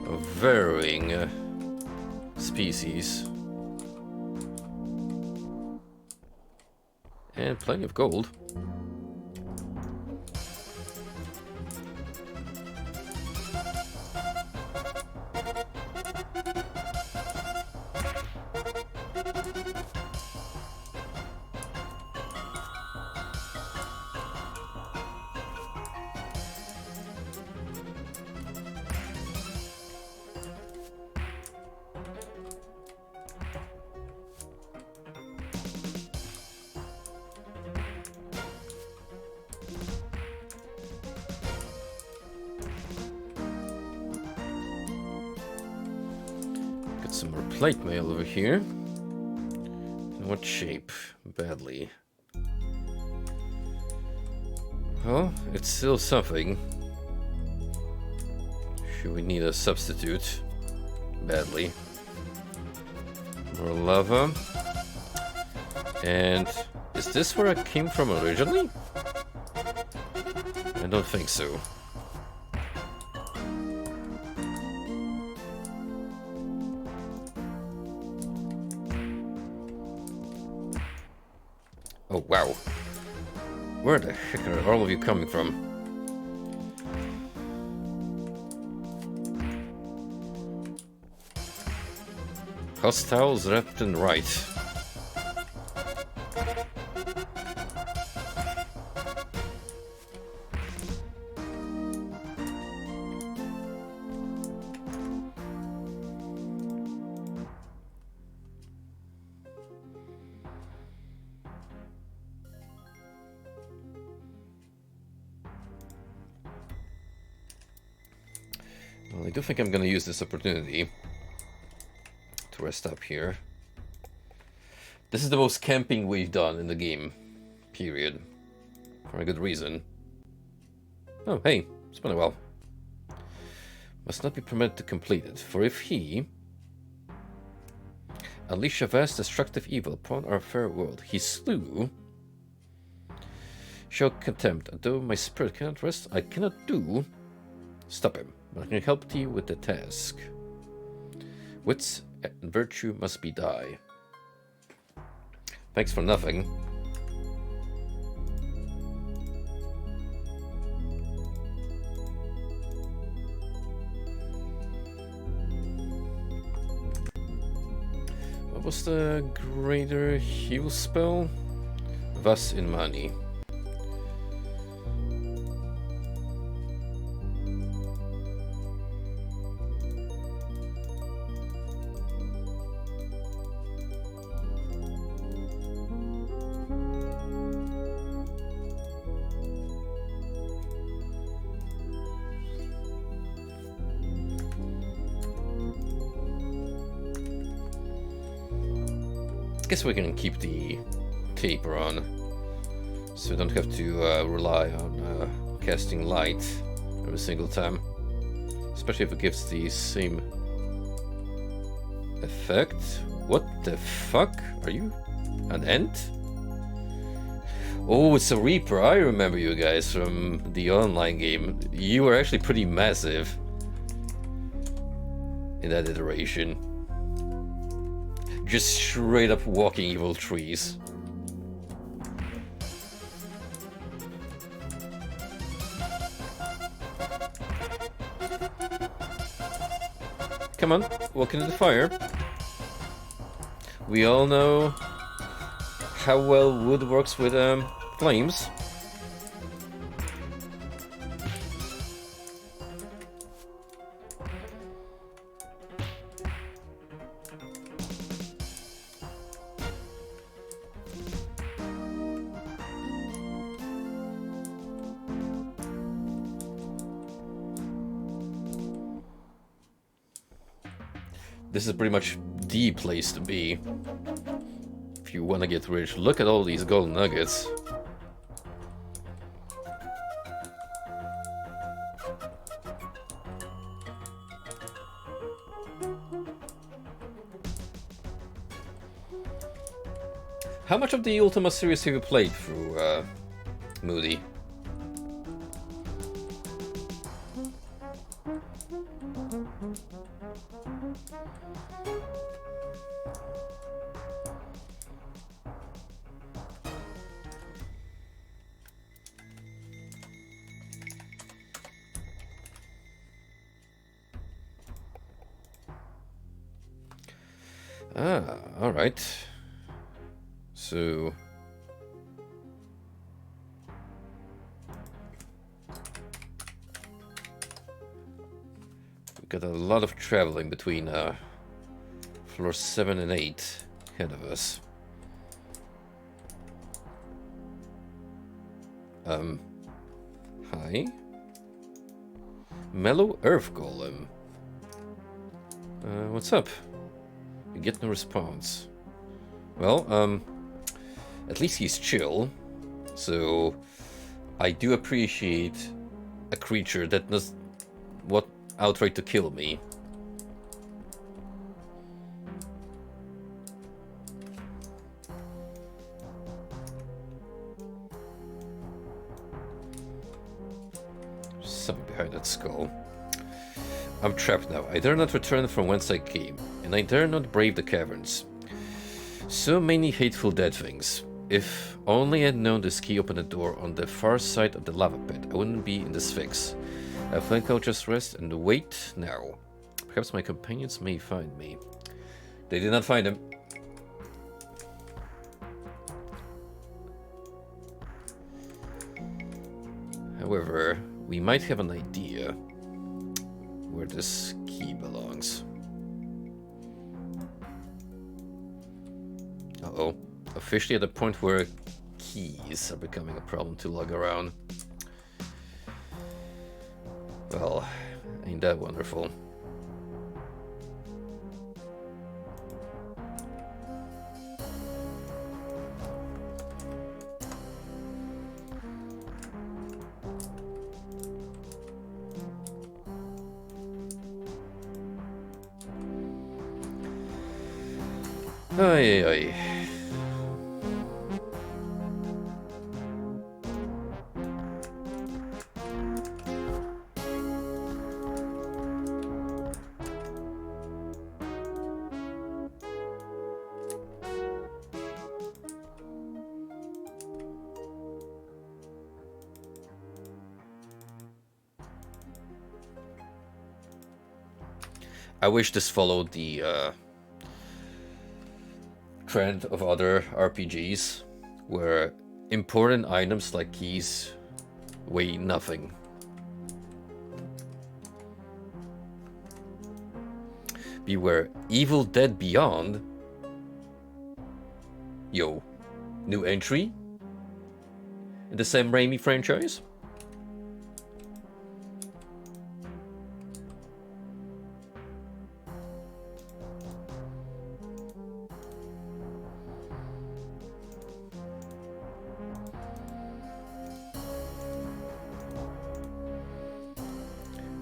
Of varying species. And plenty of gold. Some more plate mail over here. In what shape? Badly. Well, it's still something. Should we need a substitute? Badly. More lava. And is this where I came from originally? I don't think so. Oh, wow. Where the heck are all of you coming from? Hostiles left and right. Well, I do think I'm gonna use this opportunity to rest up here. This is the most camping we've done in the game, period. For a good reason. Oh, hey, it's been a while. Must not be permitted to complete it, for if he unleash a vast destructive evil upon our fair world, he slew. Show contempt, though my spirit cannot rest, I cannot do. Stop him, but I can help thee with the task. Wits and virtue must be die. Thanks for nothing. What was the greater heal spell? Thus in money. Guess we can keep the taper on, so we don't have to rely on casting light every single time, especially if it gives the same effect. What the fuck? Are you an ant? Oh, it's a Reaper. I remember you guys from the online game. You were actually pretty massive in that iteration. Just straight up walking evil trees. Come on, walk into the fire. We all know how well wood works with flames. This is pretty much the place to be if you want to get rich. Look at all these gold nuggets. How much of the Ultima series have you played through, Moody? Ah, alright. So... we've got a lot of traveling between floor 7 and 8 ahead of us. Hi? Mellow Earth Golem. What's up? Get no response. Well, at least he's chill. So I do appreciate a creature that does what outright to kill me. Something behind that skull. I'm trapped now. I dare not return from whence I came, and I dare not brave the caverns. So many hateful dead things. If only I'd known this key opened a door on the far side of the lava pit, I wouldn't be in this fix. I think I'll just rest and wait now. Perhaps my companions may find me. They did not find him. However, we might have an idea where this key belongs. Uh-oh. Officially at the point where keys are becoming a problem to lug around. Well, ain't that wonderful. Ay, ay. I wish this followed the trend of other RPGs, where important items like keys weigh nothing. Beware, Evil Dead Beyond. Yo, new entry in the Sam Raimi franchise?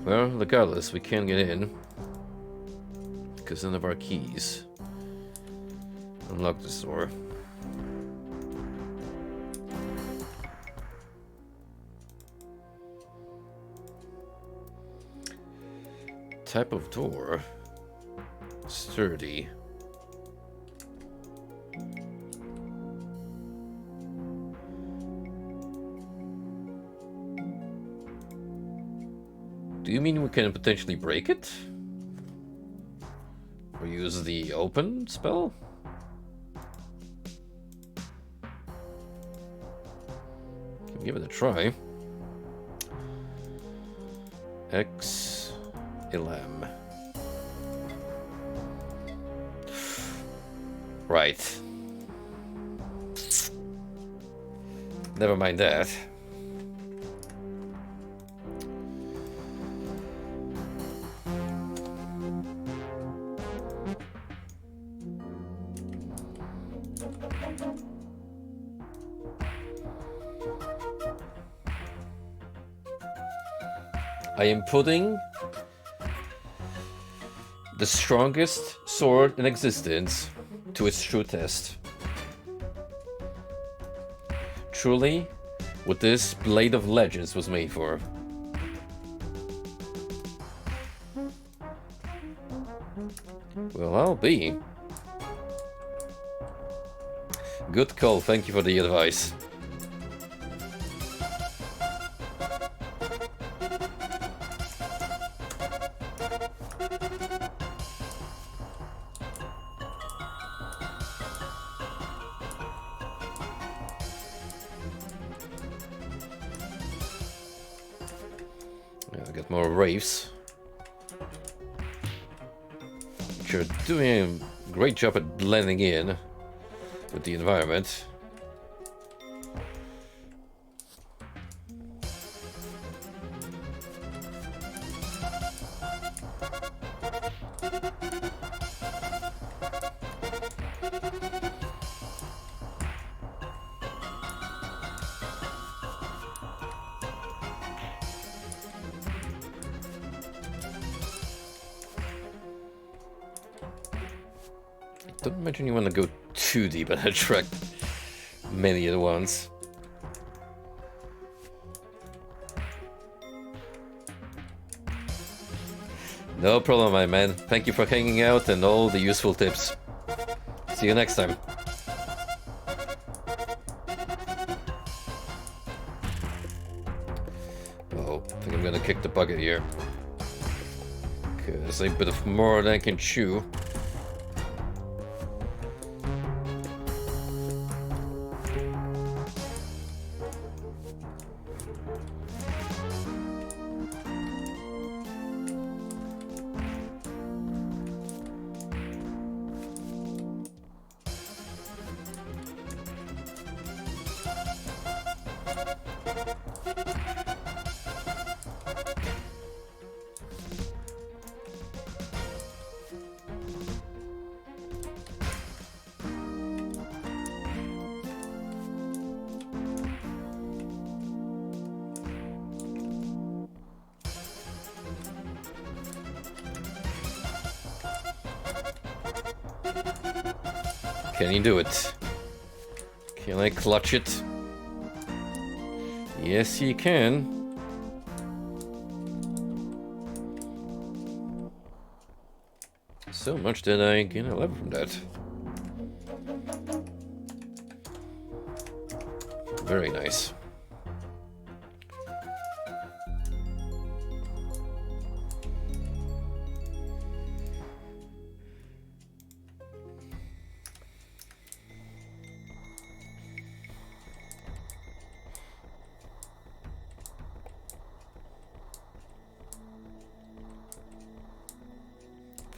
Well, regardless, we can't get in because none of our keys unlock this door. Type of door. Sturdy. Do you mean we can potentially break it? Or use the open spell? Can give it a try. X Elam. Right. Never mind that. I am putting the strongest sword in existence to its true test. Truly, what this Blade of Legends was made for. Well, I'll be. Good call, thank you for the advice. More wraiths, which are doing a great job at blending in with the environment. don't imagine you want to go too deep and attract many at once. No problem, my man. Thank you for hanging out and all the useful tips. See you next time. Oh, I think I'm gonna kick the bucket here. Cause a bit of more than I can chew. Can you do it? Can I clutch it? Yes, you can. So much that I gain a level from that. Very nice.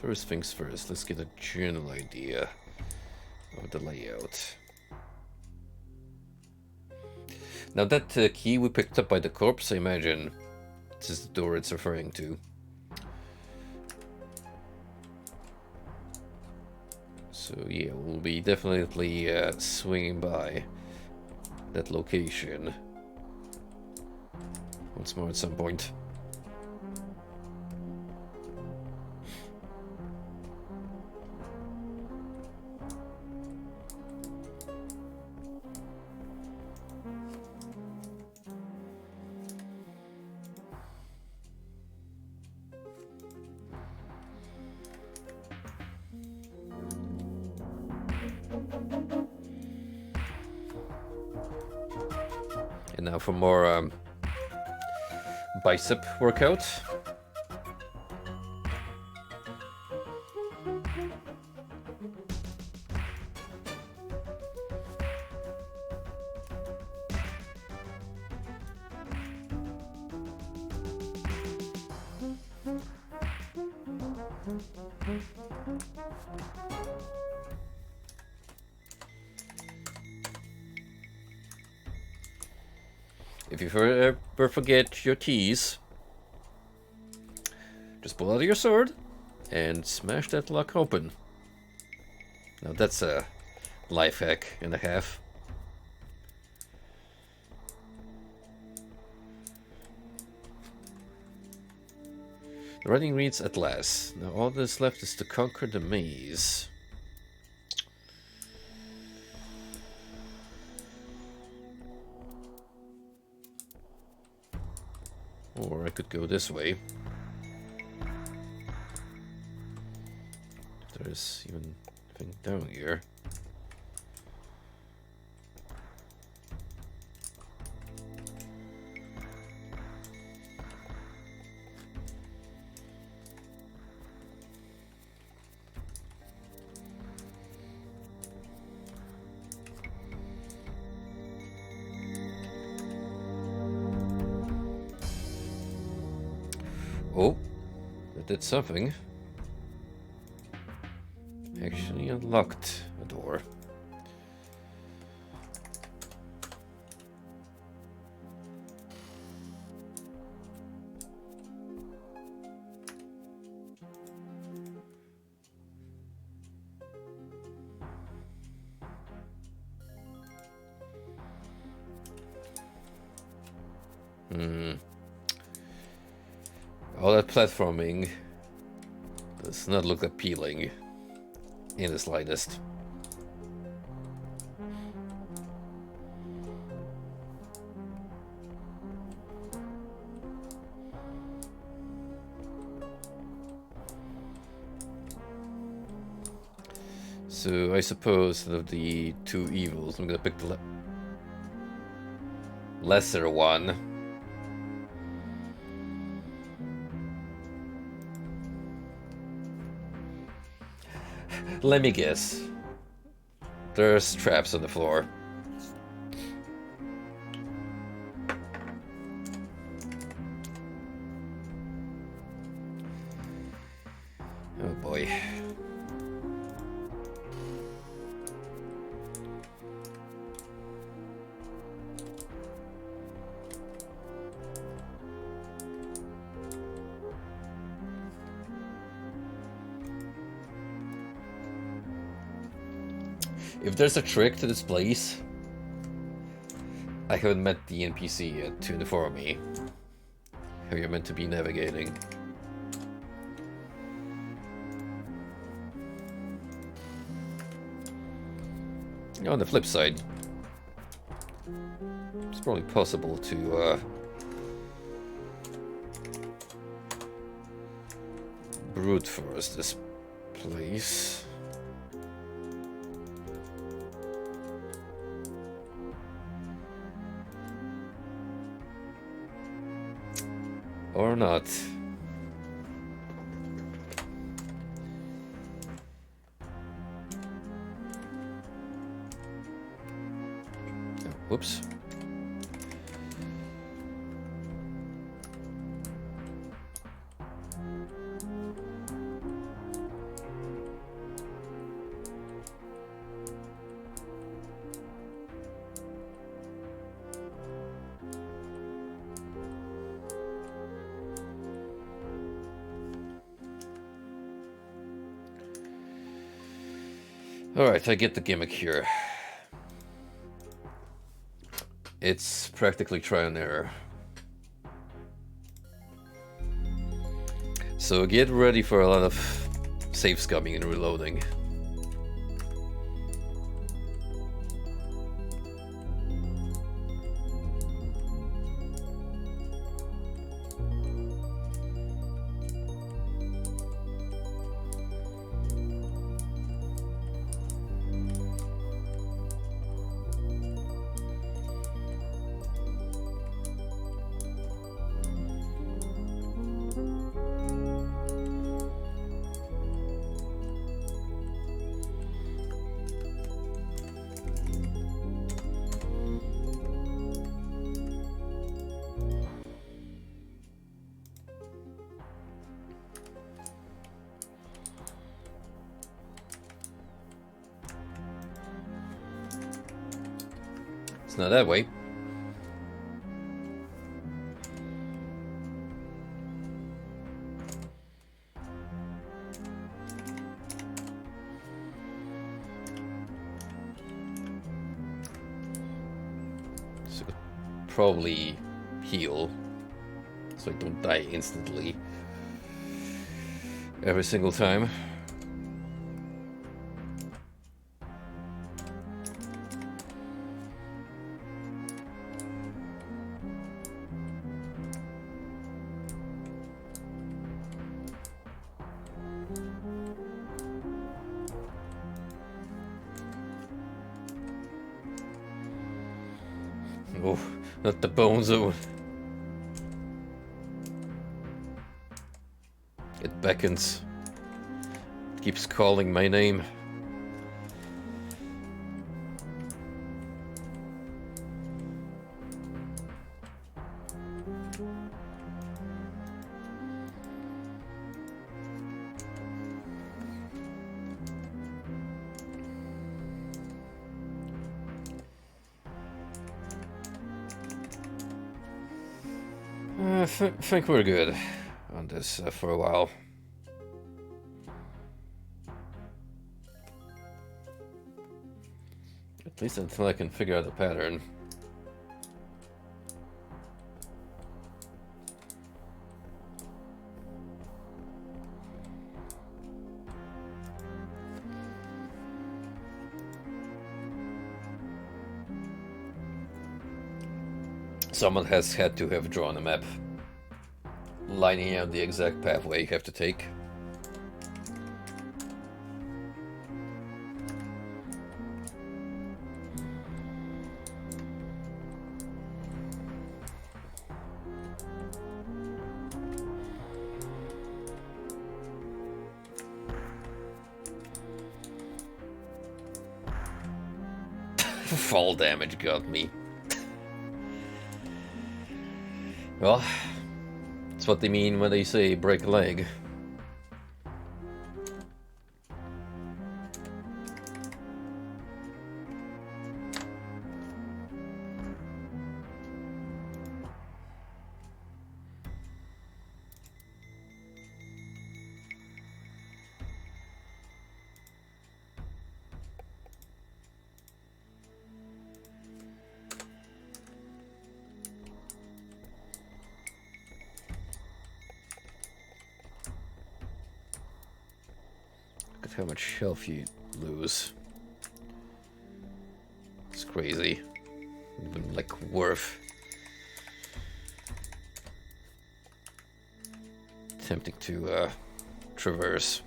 First things first, let's get a general idea of the layout. Now that key we picked up by the corpse, I imagine this is the door it's referring to. So yeah, we'll be definitely swinging by that location once more at some point. And now for more bicep workout. If you ever forget your keys, just pull out your sword and smash that lock open. Now that's a life hack and a half. The writing reads, "At last. Now all that's left is to conquer the maze." Or I could go this way. If there's even anything down here. Oh, that did something. Actually unlocked a door. All that platforming does not look appealing. in the slightest. So I suppose of the two evils, I'm gonna pick the lesser one. Let me guess. There's traps on the floor. Oh boy. If there's a trick to this place, I haven't met the NPC yet to inform me how you're meant to be navigating. On the flip side, it's probably possible to brute force this place. Or not. Oh, whoops. Alright, I get the gimmick here. It's practically trial and error. So get ready for a lot of save scumming and reloading. It's not that way. So probably heal so I don't die instantly every single time. Oh, not the bone zone. It beckons. It keeps calling my name. I think we're good on this for a while. At least until I can figure out a pattern. Someone has had to have drawn a map, lining out the exact pathway you have to take. Fall damage got me. Well, that's what they mean when they say break a leg. Look at how much health you lose. It's crazy. Even like worth attempting to traverse.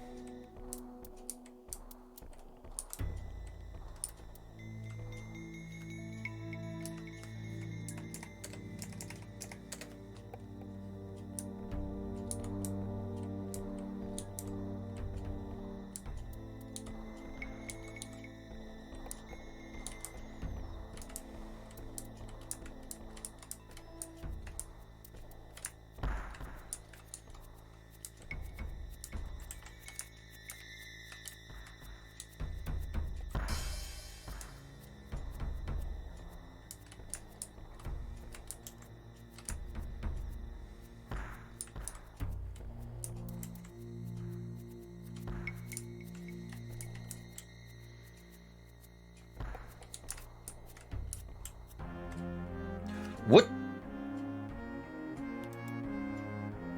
What?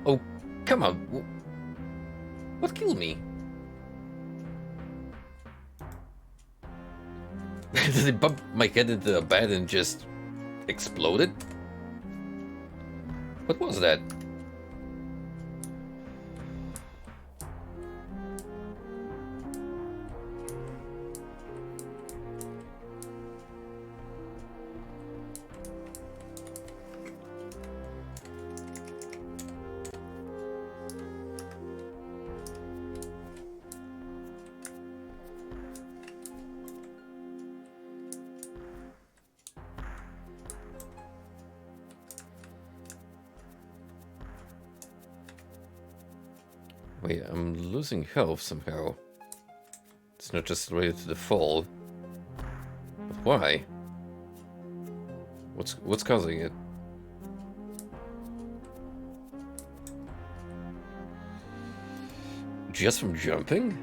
Oh, come on. What killed me? Did it bump my head into the bed and just exploded? What was that? Wait, I'm losing health somehow. It's not just related to the fall. But why? What's causing it? Just from jumping?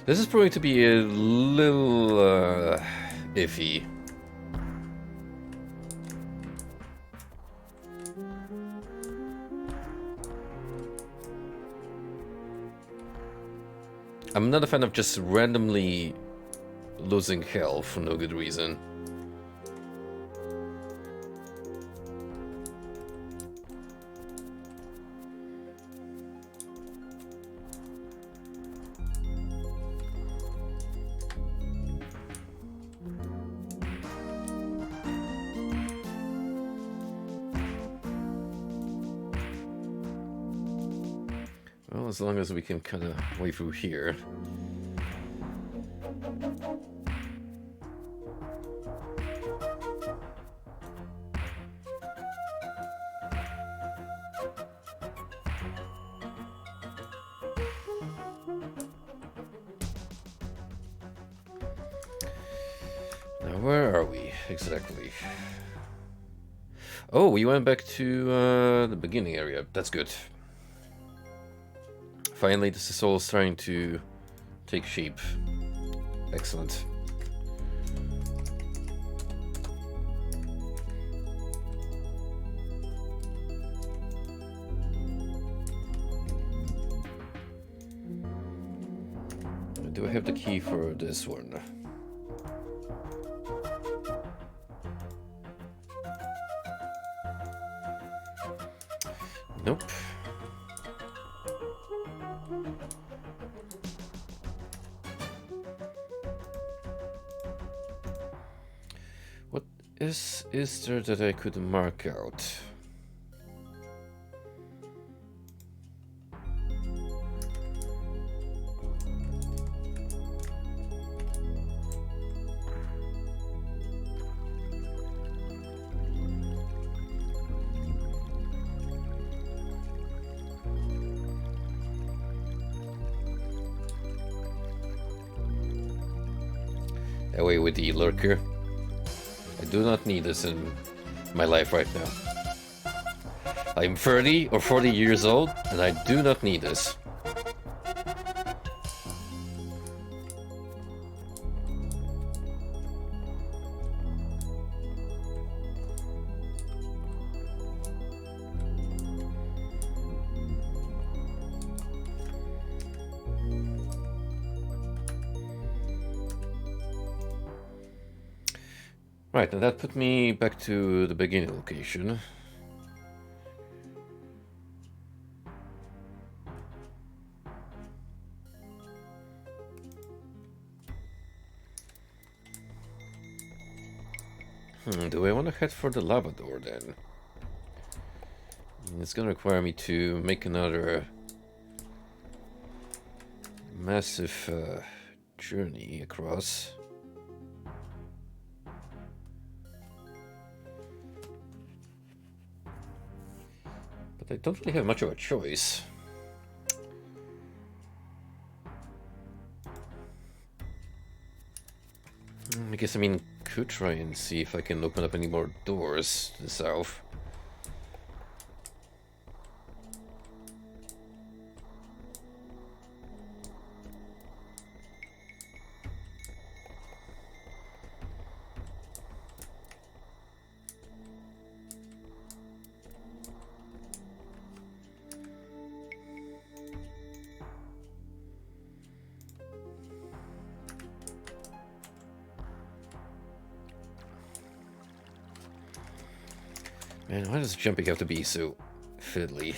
This is proving to be a little iffy. I'm not a fan of just randomly losing health for no good reason. Well, as long as we can kind of way through here. Now, where are we exactly? Oh, we went back to the beginning area. That's good. Finally, this is all starting to take shape. Excellent. I have the key for this one? Nope. What is there that I could mark out? Away with the lurker. I do not need this in my life right now. I'm 30 or 40 years old, and I do not need this. Right, and that put me back to the beginning location. Do I want to head for the lava door then? It's gonna require me to make another massive journey across. I don't really have much of a choice. I guess, could try and see if I can open up any more doors to the south. Man, why does jumping have to be so fiddly?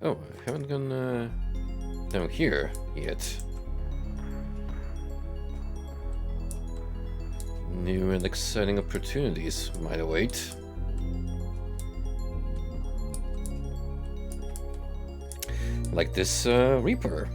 Oh, I haven't gone down here yet. New and exciting opportunities might await. Like this Reaper.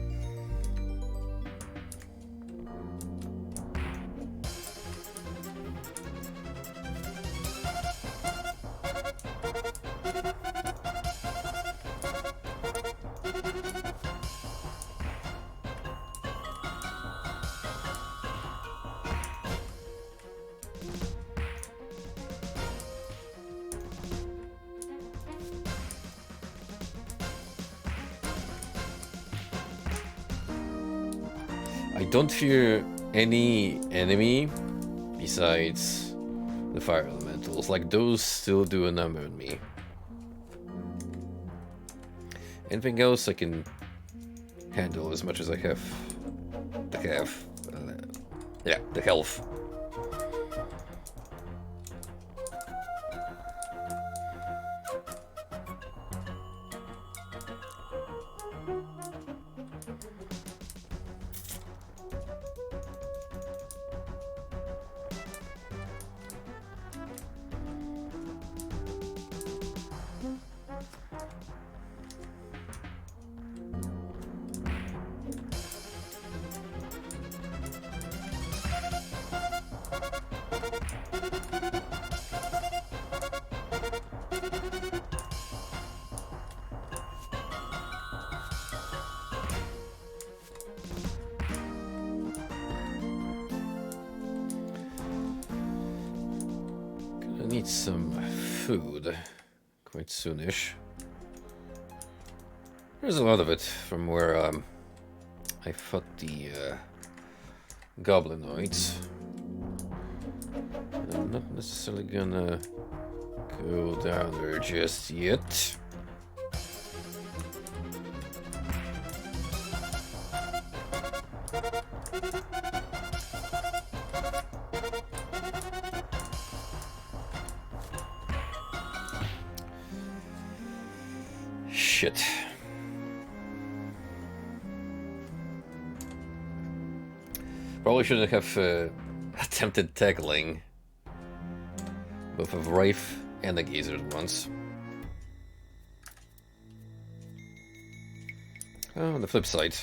I don't fear any enemy besides the fire elementals. Like, those still do a number on me. Anything else I can handle as much as I have the health. Need some food quite soonish. There's a lot of it from where I fought the goblinoids. not necessarily gonna go down there just yet. Shit. Probably shouldn't have attempted tackling both of Wraith and the Gazer at once. Oh, on the flip side,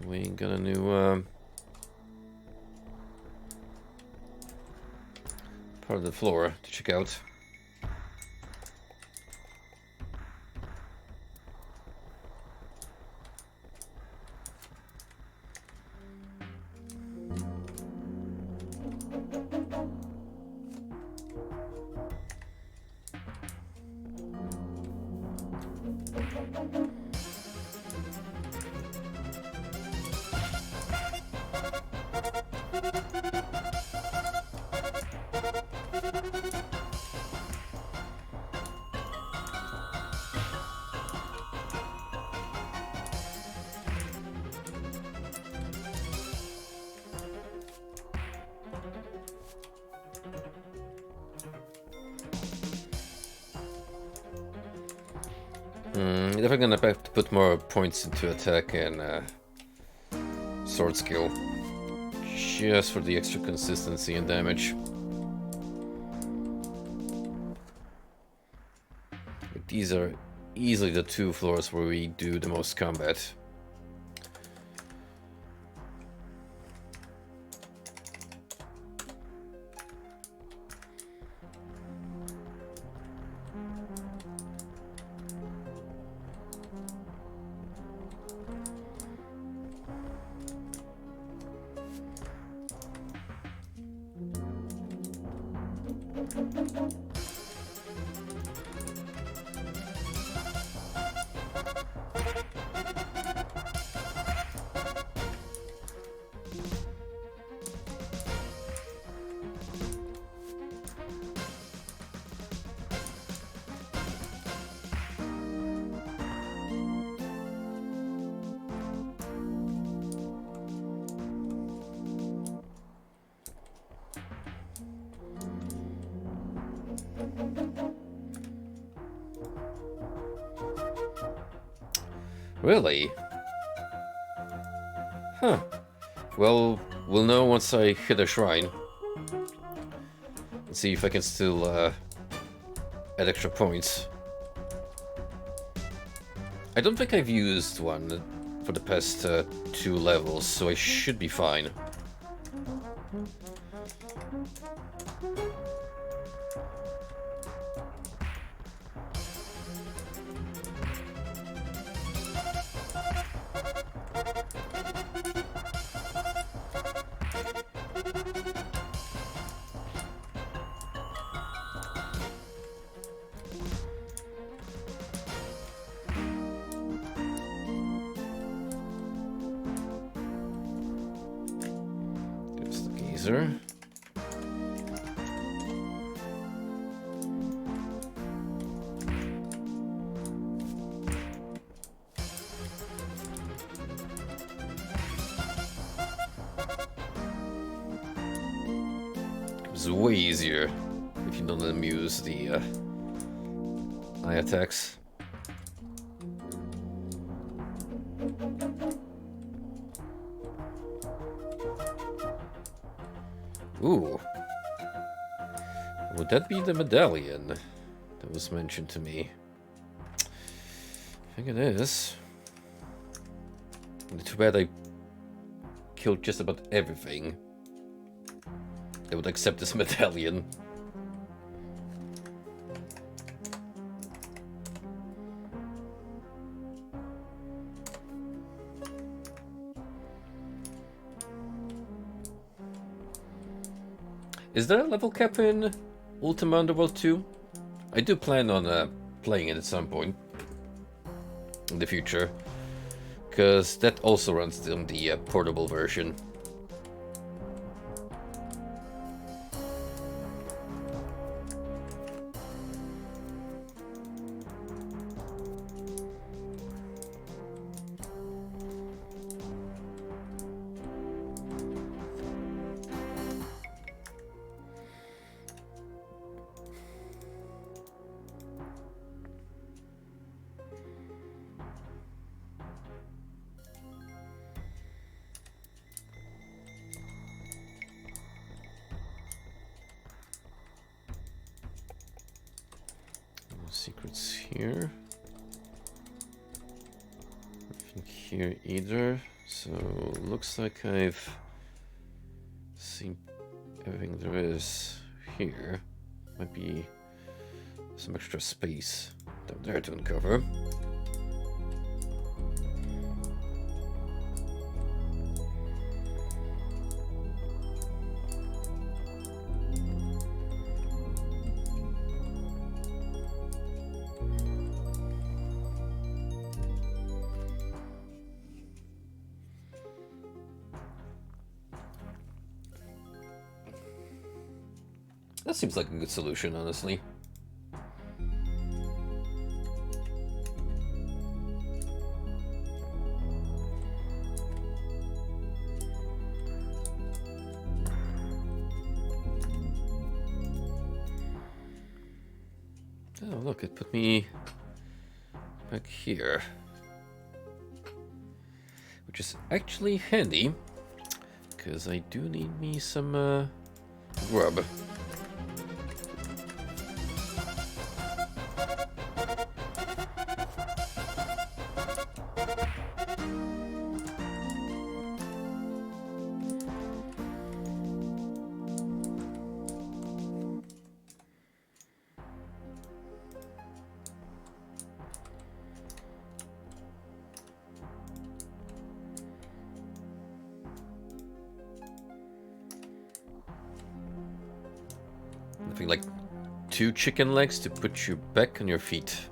we got a new part of the floor to check out. Definitely gonna have to put more points into attack and sword skill, just for the extra consistency and damage. These are easily the two floors where we do the most combat. Really? Huh. Well, we'll know once I hit a shrine. And see if I can still add extra points. I don't think I've used one for the past 2 levels, so I should be fine. It's way easier if you don't let them use the eye attacks. Ooh. Would that be the medallion that was mentioned to me? I think it is. Too bad I killed just about everything that would accept this medallion. Is there a level cap in Ultima Underworld 2? I do plan on playing it at some point in the future, because that also runs on the portable version. secrets here. Nothing here either. So looks like I've seen everything there is here. Might be some extra space down there to uncover. That seems like a good solution, honestly. Oh, look, it put me back here. Which is actually handy, because I do need me some grub. Nothing like 2 chicken legs to put you back on your feet.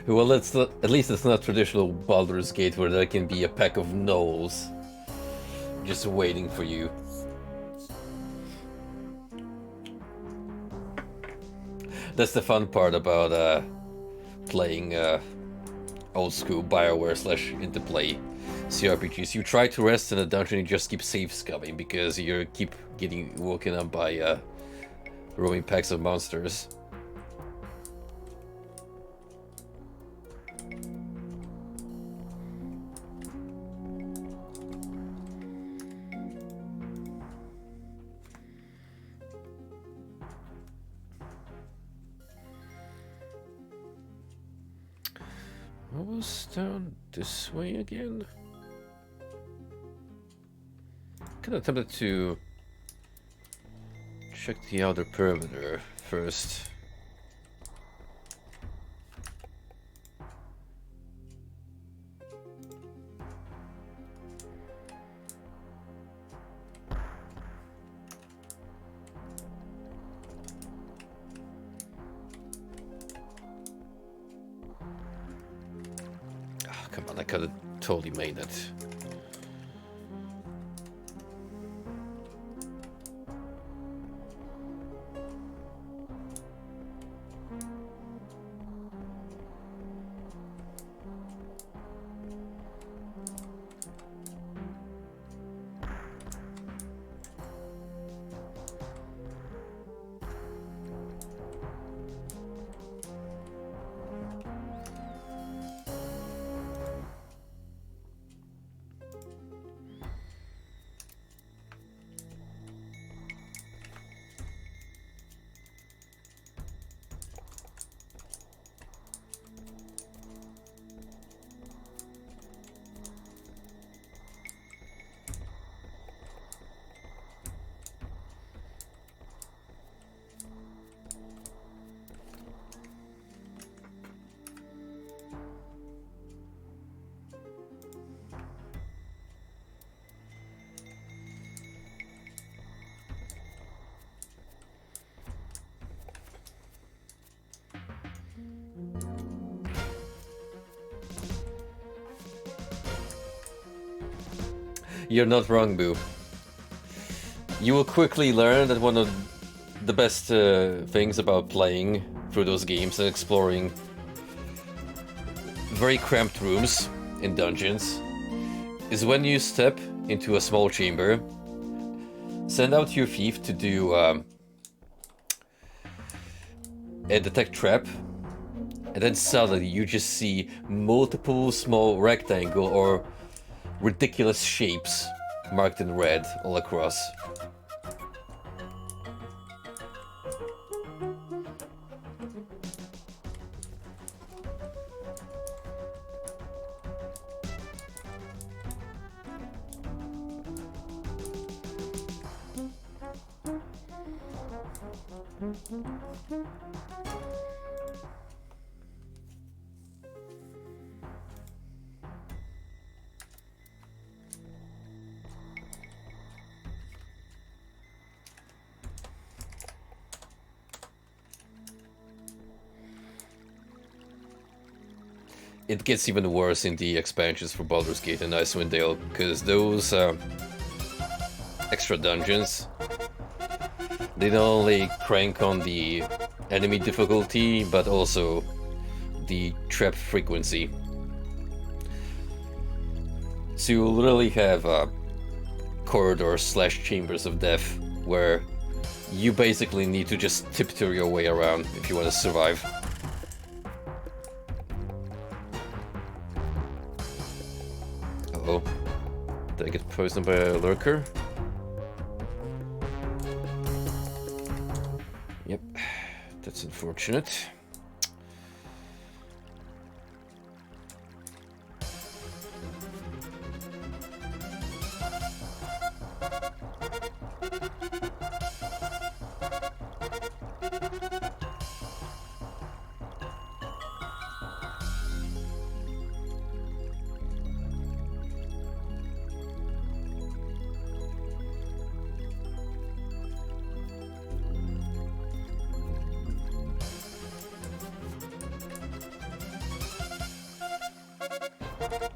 Well, it's not, at least it's not traditional Baldur's Gate where there can be a pack of gnolls just waiting for you. That's the fun part about playing old school BioWare / Interplay CRPGs. You try to rest in a dungeon, you just keep save scumming because you keep getting woken up by roaming packs of monsters. What was down this way again? Kind of tempted to check the outer perimeter first. Come on, I could have totally made it. You're not wrong, Boo. You will quickly learn that one of the best things about playing through those games and exploring very cramped rooms in dungeons is when you step into a small chamber, Send out your thief to do a detect trap, and then suddenly you just see multiple small rectangle or ridiculous shapes marked in red all across. It gets even worse in the expansions for Baldur's Gate and Icewind Dale, because those extra dungeons, they not only crank on the enemy difficulty, but also the trap frequency. So you literally have corridors slash chambers of death, where you basically need to just tiptoe your way around if you want to survive. Uh-oh. Did I get poisoned by a lurker? Yep, that's unfortunate.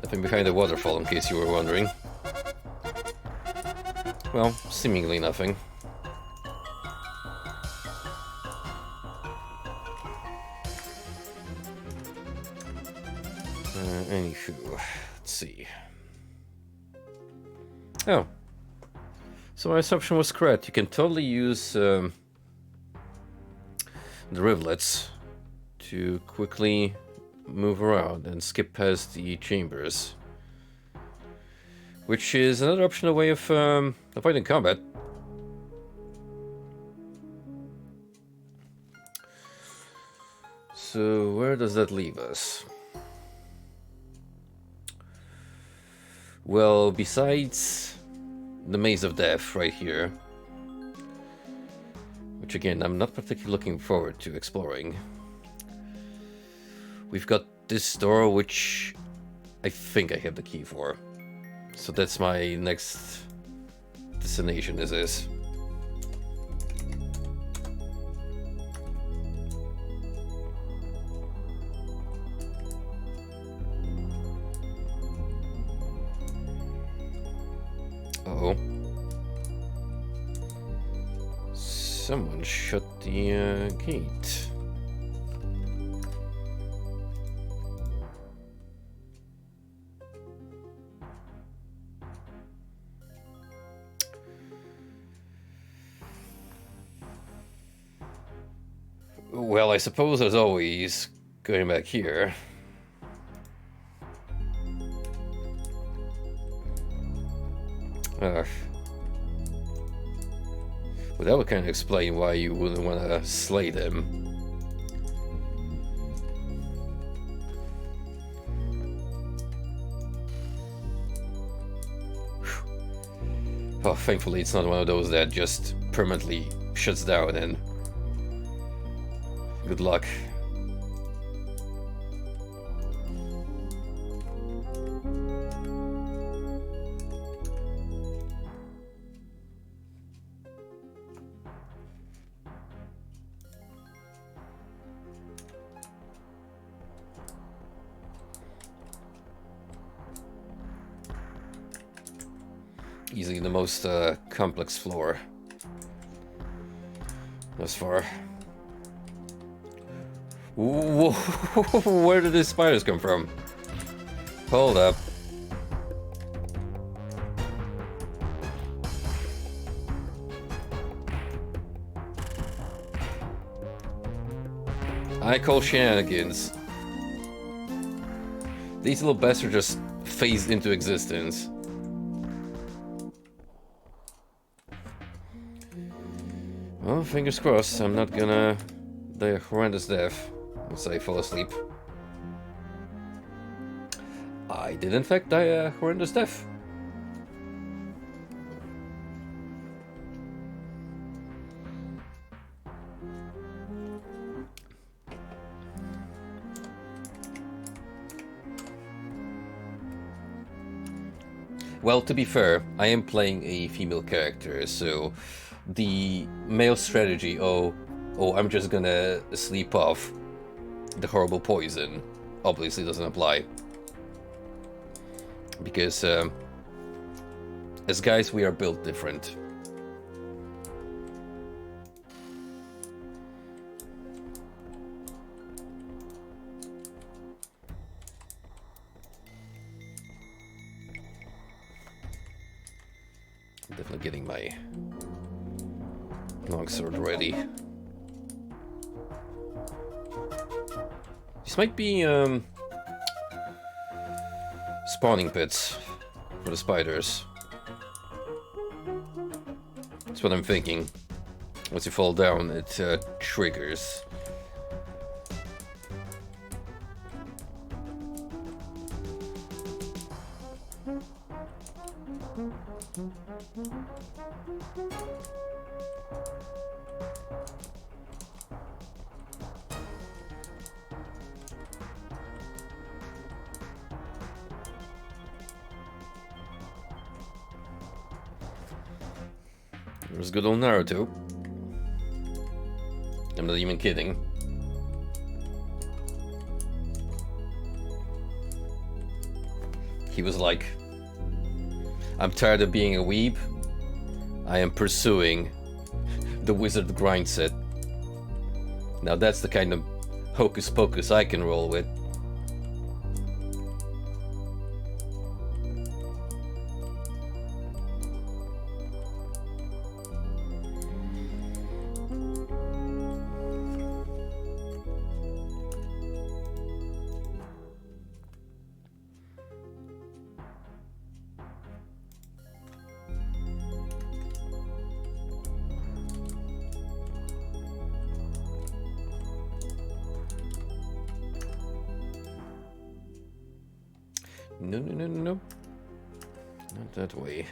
Nothing behind the waterfall, in case you were wondering. Well, seemingly nothing. Anywho, let's see. Oh. So my assumption was correct. You can totally use the rivulets to quickly move around and skip past the chambers, which is another optional way of avoiding combat. So where does that leave us? Well, besides the Maze of Death right here, which again I'm not particularly looking forward to exploring, we've got this door, which I think I have the key for. So that's my next destination, is this. Uh-oh. Someone shut the gate. Well, I suppose there's always going back here. Well, that would kind of explain why you wouldn't want to slay them. Oh, thankfully it's not one of those that just permanently shuts down and good luck. Easily the most complex floor thus far. Whoa, where did these spiders come from? Hold up. I call shenanigans. These little bastards just phased into existence. Well, fingers crossed, I'm not gonna die a horrendous death once I fall asleep. I did in fact die a horrendous death. Well, to be fair, I am playing a female character, so the male strategy, oh, I'm just gonna sleep off the horrible poison, obviously doesn't apply. Because, as guys, we are built different. Definitely getting my longsword ready. This might be spawning pits for the spiders. That's what I'm thinking. Once you fall down, it triggers. There's good old Naruto. I'm not even kidding. He was like, I'm tired of being a weeb. I am pursuing the wizard grind set. Now that's the kind of hocus pocus I can roll with. No. Not that way.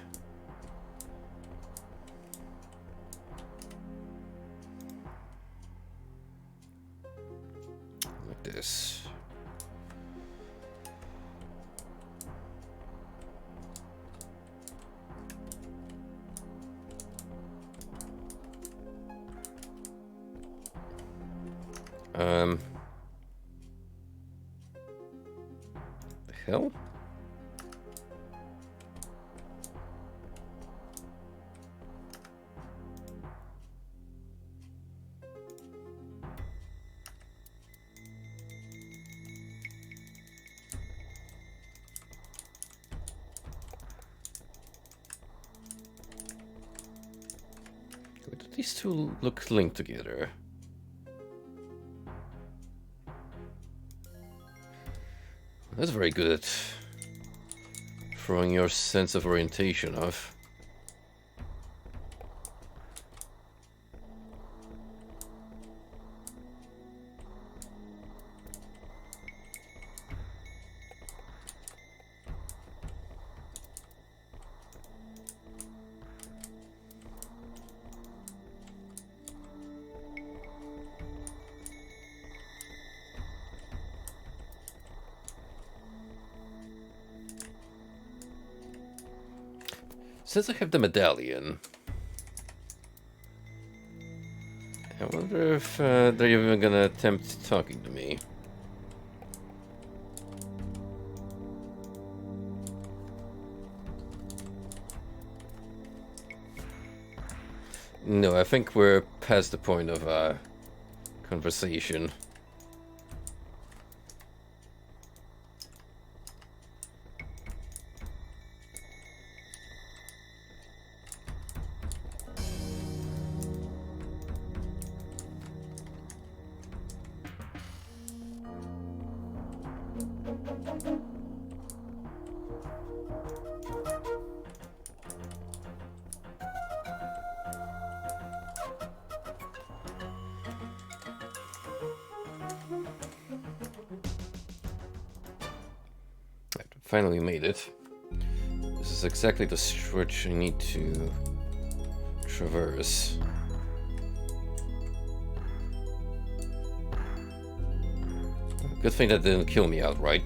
Like this. The hell? These two look linked together. That's very good at throwing your sense of orientation off. Since I have the medallion, I wonder if they're even gonna attempt talking to me. No, I think we're past the point of conversation. Finally made it. This is exactly the stretch I need to traverse. Good thing that didn't kill me outright.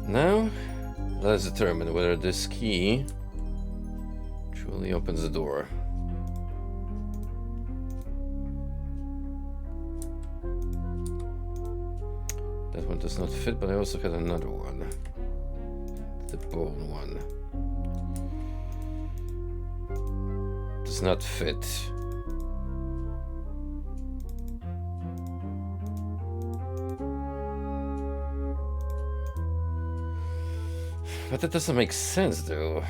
Now, let's determine whether this key truly opens the door. That one does not fit, but I also had another one. The bone one. Does not fit. But that doesn't make sense, though.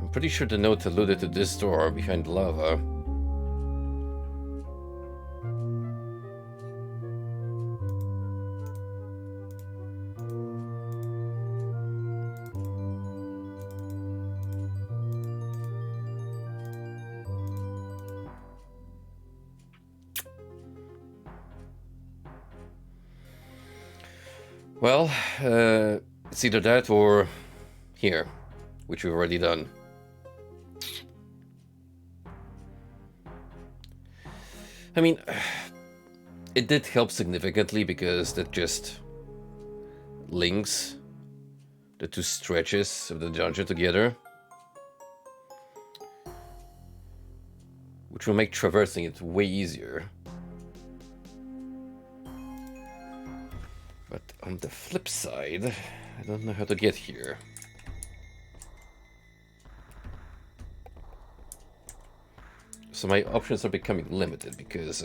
I'm pretty sure the note alluded to this door behind lava. Well, it's either that or here, which we've already done. I mean, it did help significantly because that just links the two stretches of the dungeon together, which will make traversing it way easier. But on the flip side, I don't know how to get here. So my options are becoming limited because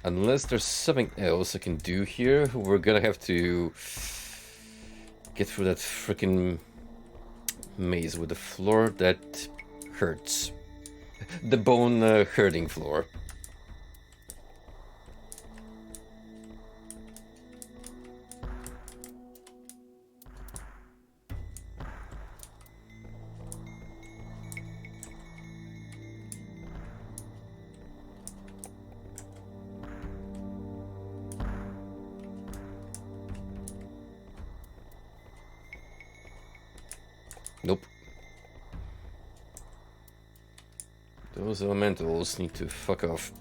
unless there's something else I can do here, we're gonna have to get through that freaking maze with the floor that hurts. The bone hurting floor. Nope. Those elementals need to fuck off.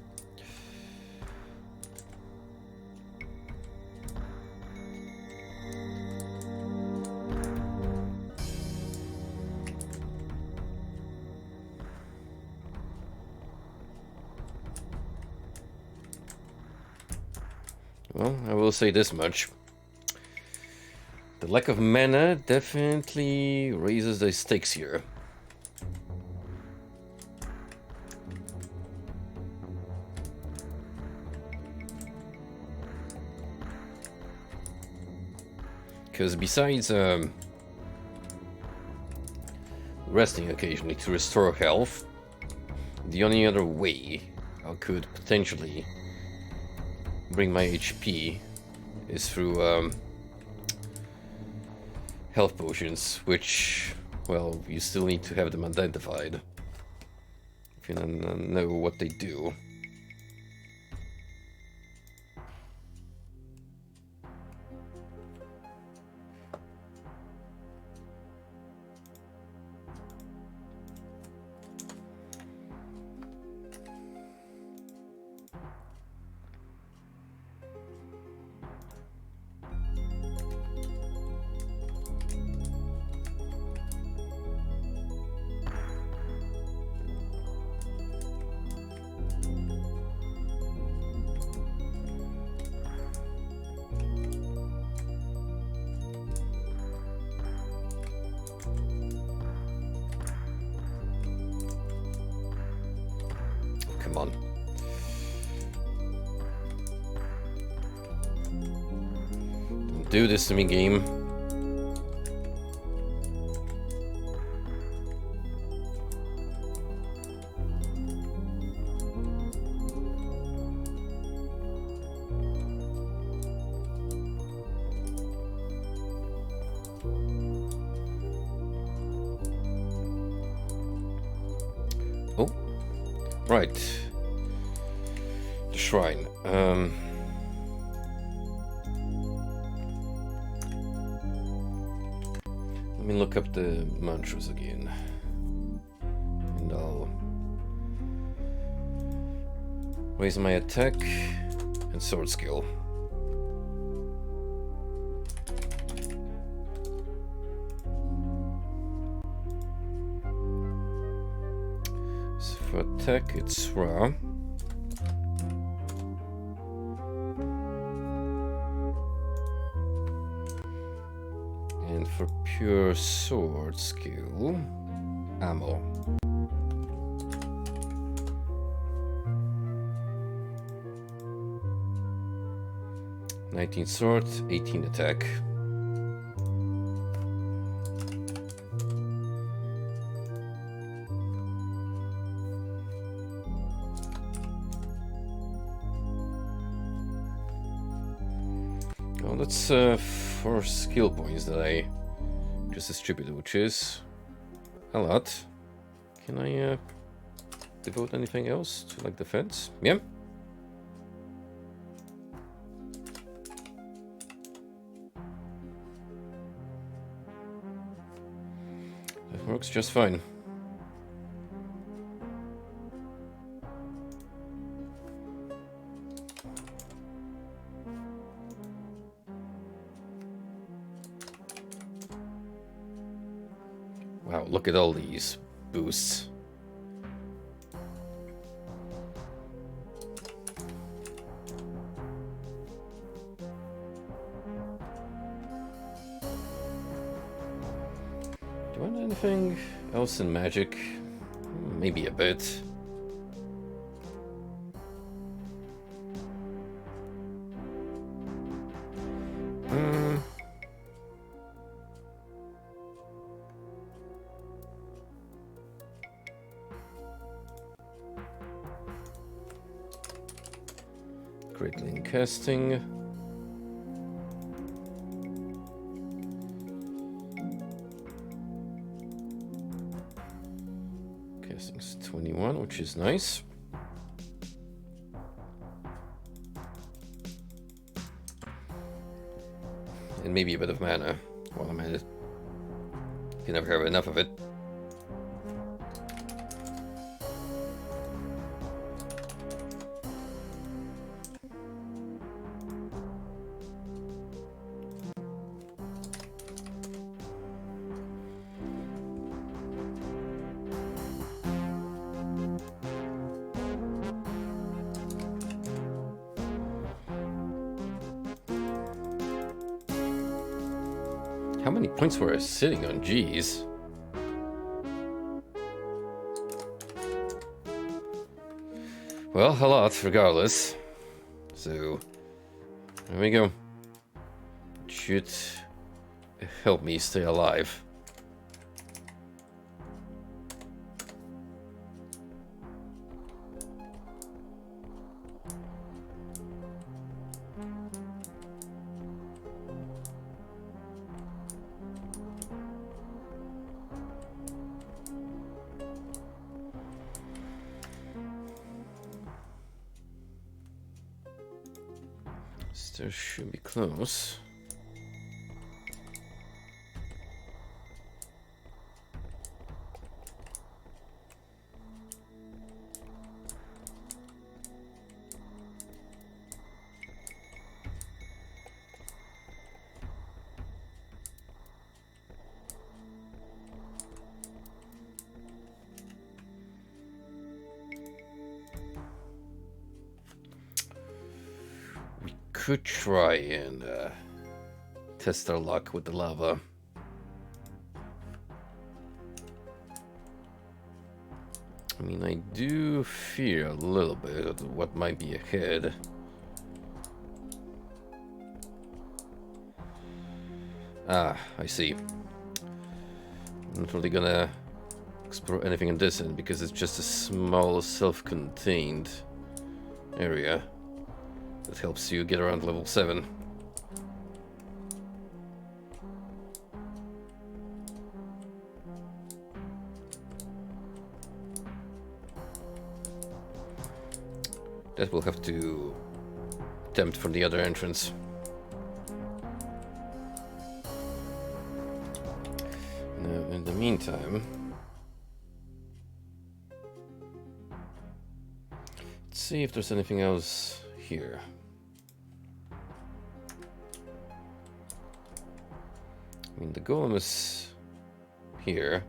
Well, I will say this much. The lack of mana definitely raises the stakes here. Because besides resting occasionally to restore health, the only other way I could potentially bring my HP is through health potions, which, well, you still need to have them identified if you don't know what they do. come on. Don't do this to me, game. Oh, right. The shrine. Let me look up the mantras again. And I'll raise my attack and sword skill. So for attack, it's Ra. And for pure sword skill, ammo. "19 sword, 18 attack." Well, that's 4 skill points that I just distributed, which is a lot. Can I devote anything else to like defense? Yeah. That works just fine. Wow, look at all these boosts. Do I want anything else in magic? Maybe a bit. Great link casting. Casting's 21, which is nice. And maybe a bit of mana while I'm at it. You can never have enough of it. How many points were I sitting on? Jeez. Well, a lot, regardless. So, there we go. It should help me stay alive. Still should be close. Could try and test our luck with the lava. I mean, I do fear a little bit of what might be ahead. Ah, I see. I'm not really gonna explore anything in this end because it's just a small, self-contained area that helps you get around level 7. That we'll have to attempt from the other entrance. Now, in the meantime, let's see if there's anything else here. I mean, the golem is here.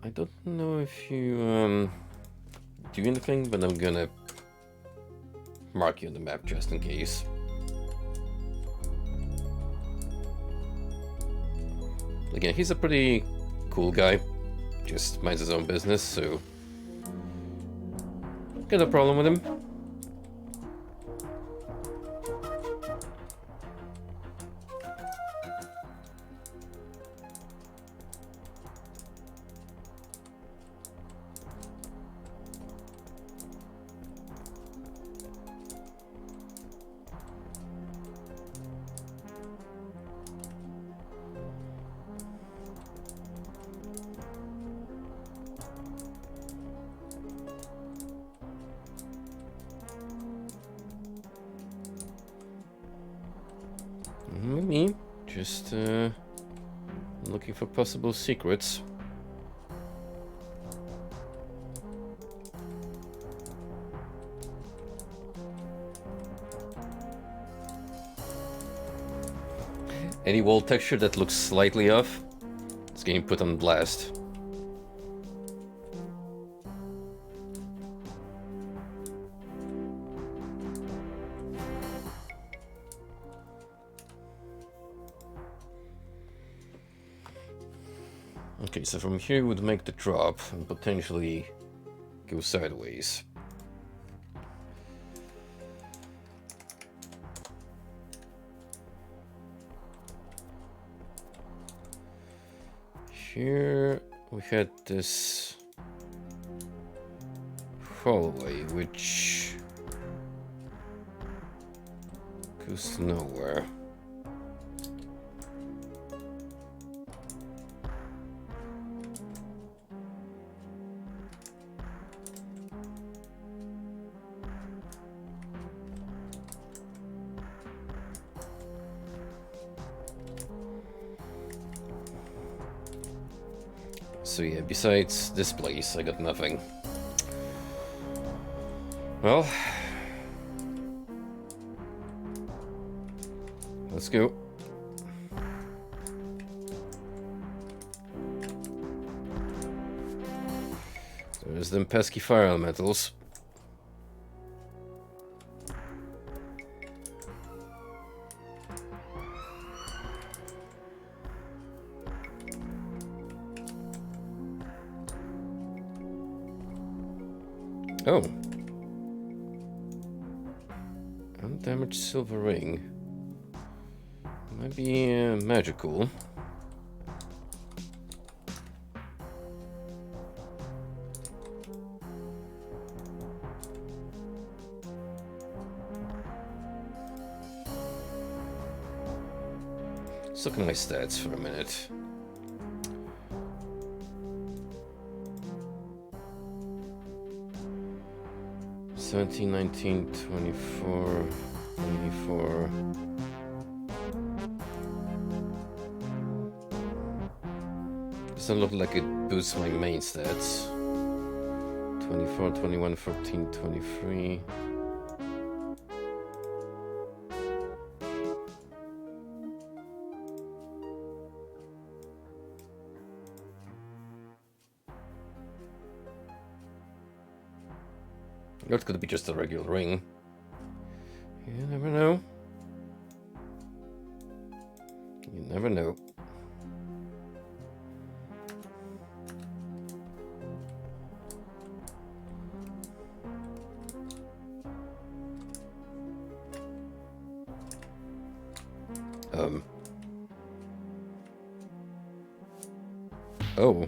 I don't know if you do anything, but I'm gonna mark you on the map just in case. Again, he's a pretty cool guy, just minds his own business, so got no problem with him. Me, just looking for possible secrets. Any wall texture that looks slightly off, it's getting put on blast. Okay, so from here we would make the drop and potentially go sideways. Here we had this hallway which goes nowhere. So yeah, besides this place, I got nothing. Well, let's go. There's them pesky fire elementals. Oh. Undamaged silver ring. Might be magical. Let's look at my stats for a minute. $17, $19, $24, $24. Doesn't look like it boosts my main stats. 24, 21, 14, 23. That could be just a regular ring. You never know. You never know. Um. Oh.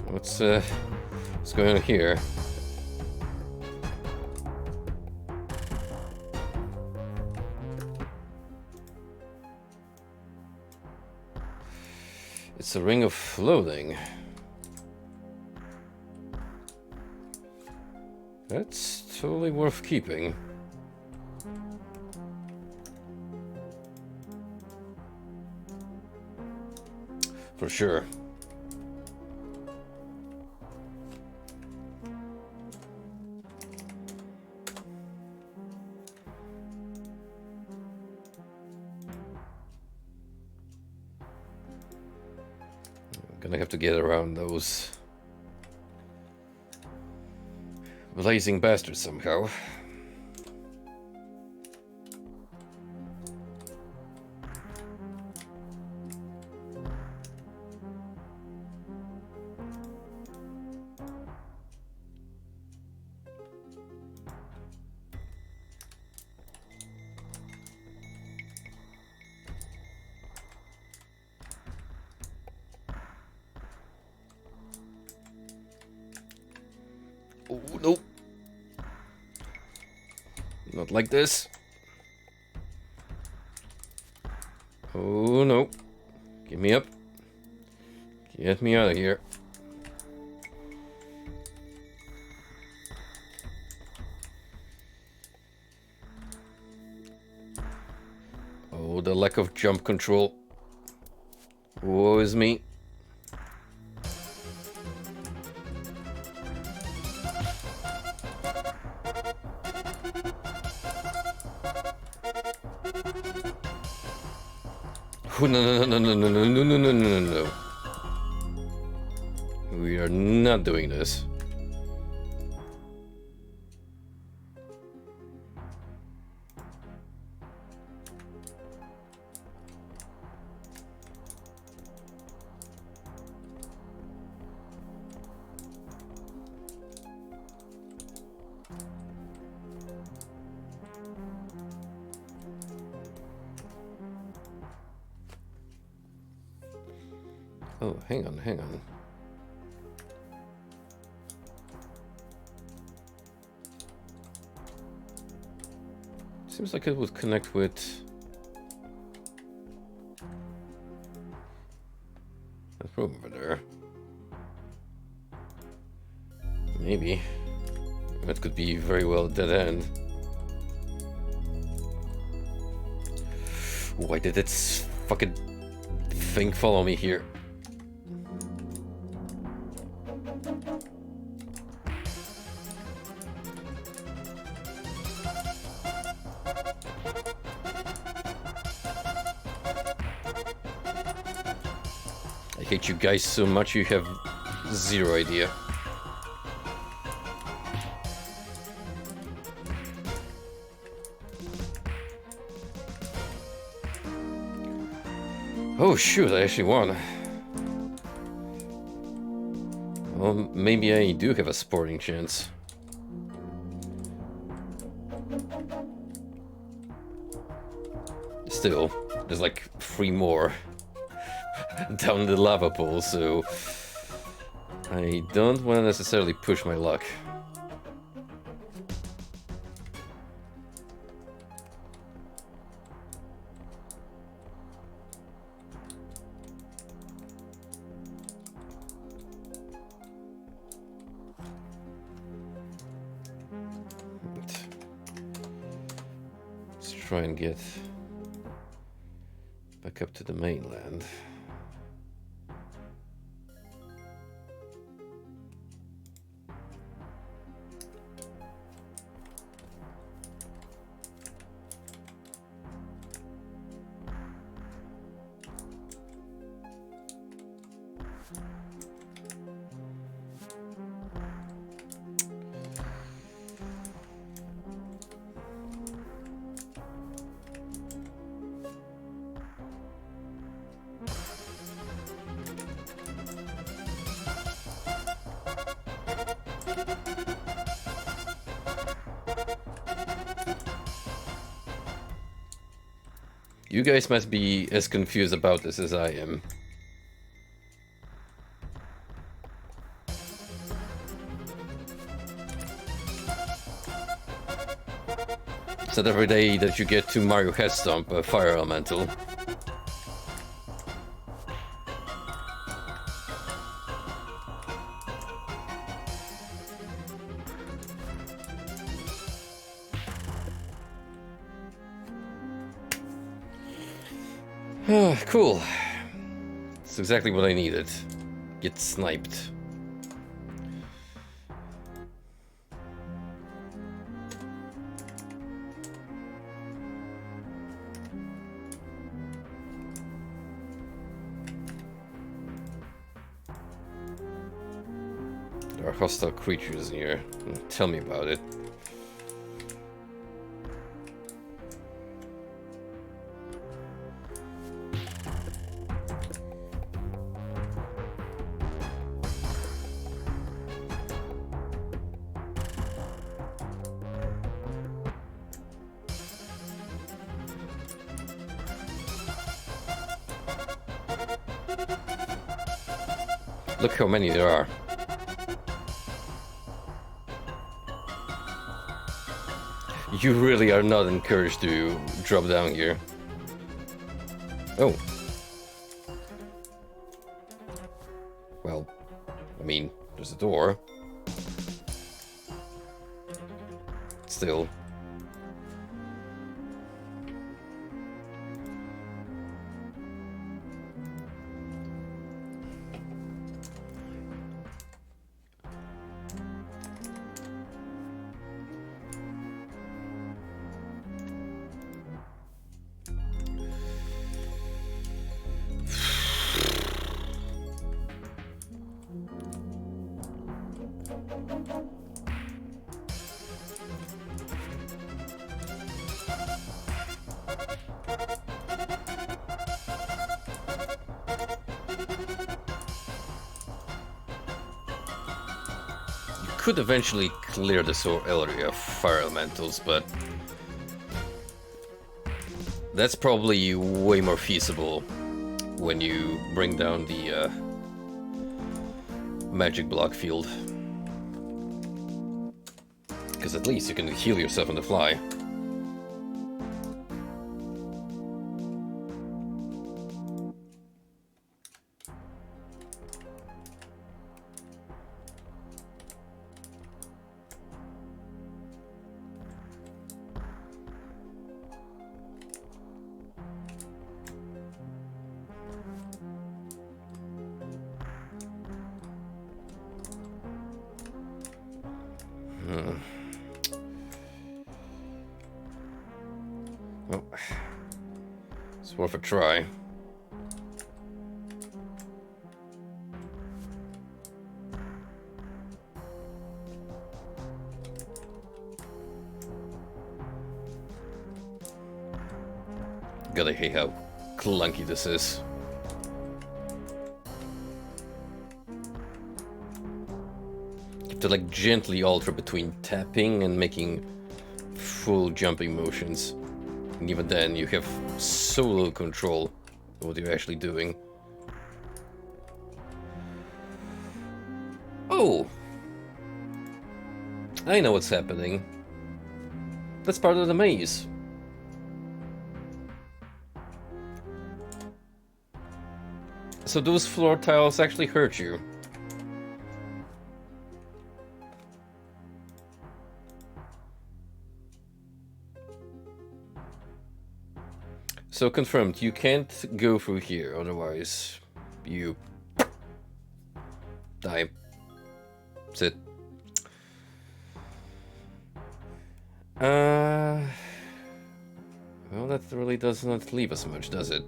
What's going on here? It's a ring of floating. That's totally worth keeping. For sure. I'm gonna have to get around those blazing bastards somehow. Oh, no. Not like this. Oh, no. Get me up. Get me out of here. Oh, the lack of jump control. Woe is me. Oh, no, no, no, no, no, no, no, no, no, no, no. We are not doing this. Oh, hang on, hang on. Seems like it would connect with... that room over there. Maybe. That could be very well a dead end. Why did this fucking thing follow me here? I hate you guys so much, you have zero idea. Oh shoot, I actually won. Well, maybe I do have a sporting chance. Still, there's like 3 more down the lava pool, so I don't want to necessarily push my luck. Let's try and get back up to the mainland. You guys must be as confused about this as I am. It's not every day that you get to Mario Head Stomp a fire elemental. Cool. That's exactly what I needed. Get sniped. There are hostile creatures here. Tell me about it. Look how many there are. You really are not encouraged to drop down here. Oh. Well, I mean, there's a door. Still. Could eventually clear this whole area of fire elementals, but that's probably way more feasible when you bring down the magic block field. Because at least you can heal yourself on the fly. Well, it's worth a try. Gotta hate how clunky this is. You have to like gently alter between tapping and making full jumping motions. And even then, you have so little control of what you're actually doing. Oh! I know what's happening. That's part of the maze. So those floor tiles actually hurt you. So confirmed, you can't go through here, otherwise you die. That's it. Well, that really does not leave us much, does it?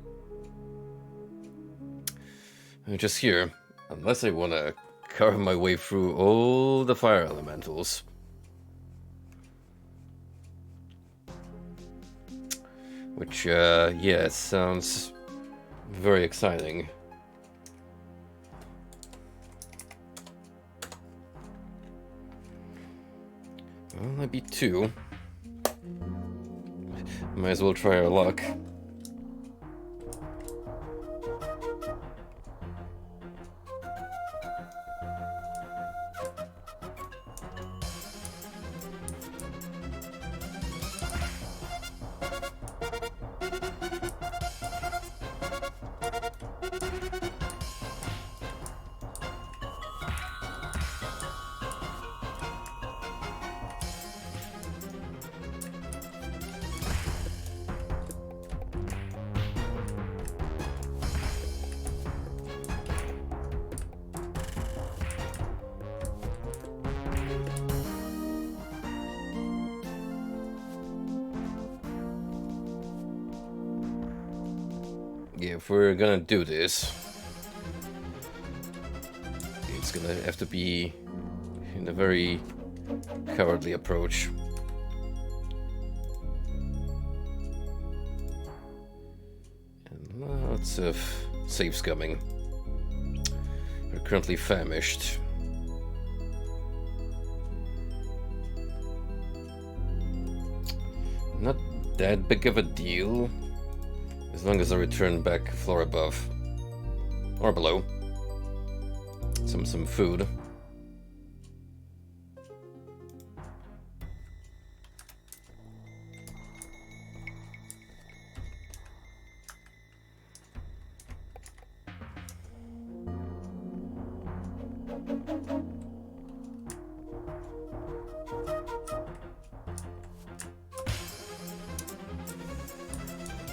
Just here, unless I want to carve my way through all the fire elementals. Which, yeah, it sounds very exciting. Well, might be two. Might as well try our luck. Yeah, if we're gonna do this, it's gonna have to be in a very cowardly approach. And lots of safes coming. We're currently famished. Not that big of a deal, as long as I return back floor above. Or below. Some food.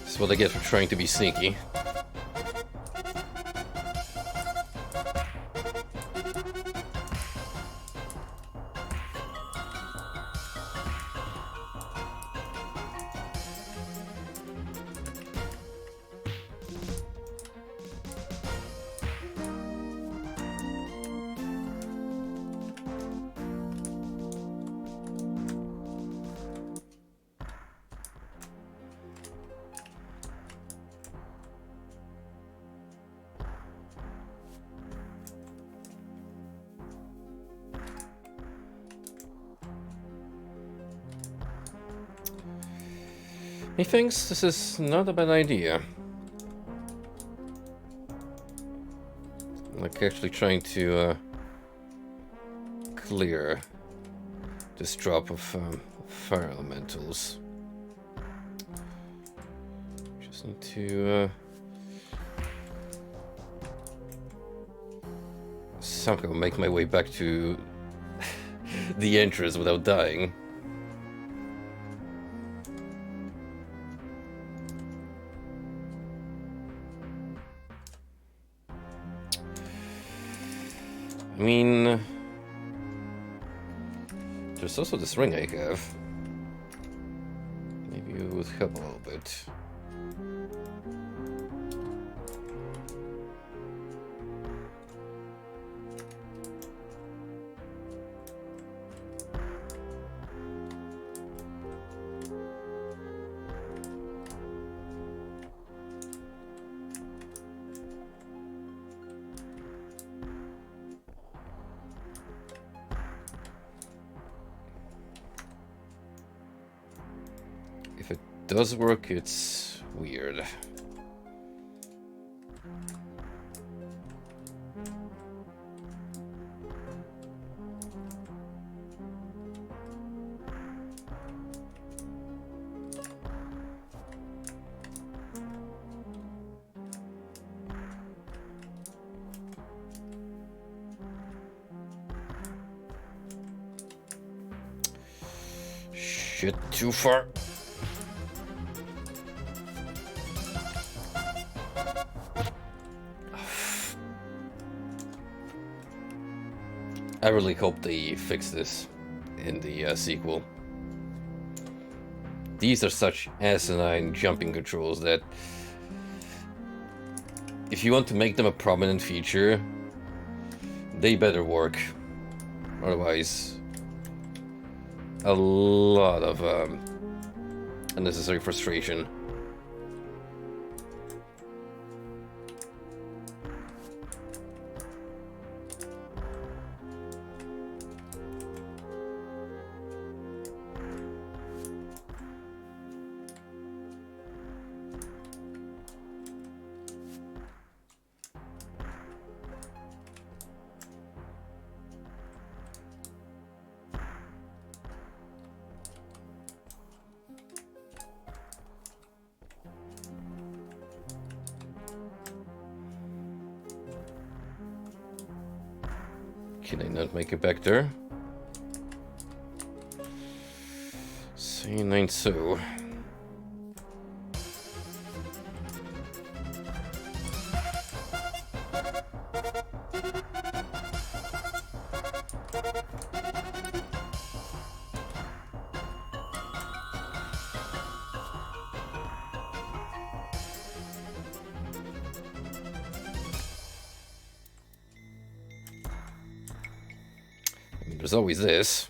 That's what I get for trying to be sneaky. He thinks this is not a bad idea. Like actually trying to clear this drop of fire elementals. Just need to somehow make my way back to the entrance without dying. I mean, there's also this ring I have. Maybe it would help a little bit. If it does work, it's weird. Shit, too far. I really hope they fix this in the sequel. These are such asinine jumping controls that if you want to make them a prominent feature, they better work. Otherwise, a lot of unnecessary frustration. Can I not make it back there? Say nine so. There's always this.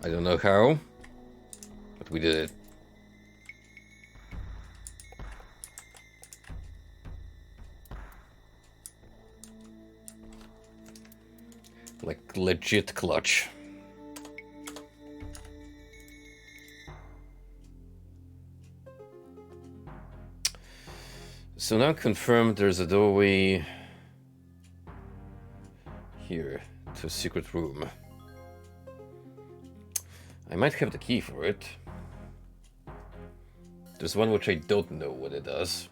I don't know how, but we did it. Like legit clutch. So now confirmed there's a doorway here to a secret room. I might have the key for it. There's one which I don't know what it does.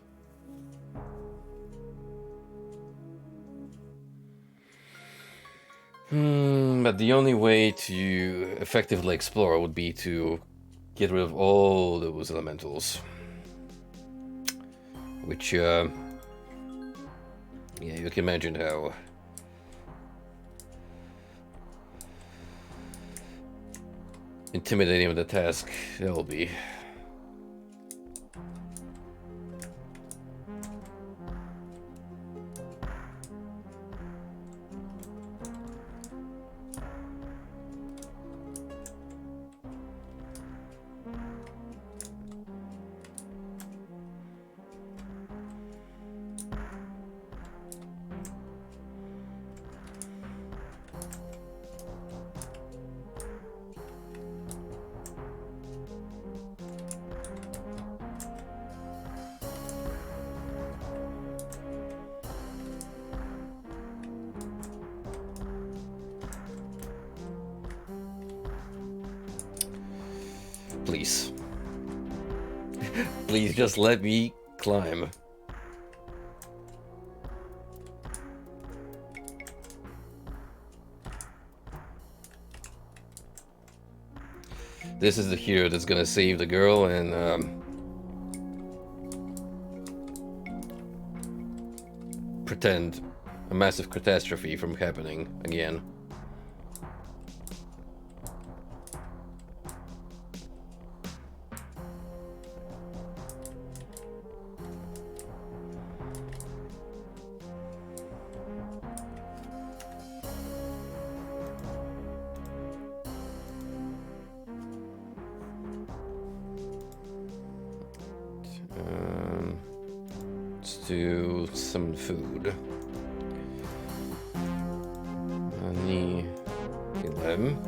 But the only way to effectively explore would be to get rid of all those elementals. Which, yeah, you can imagine how intimidating of the task it'll be. Please. Please just let me climb. This is the hero that's gonna save the girl and pretend a massive catastrophe from happening again. To some food. Honey, 11.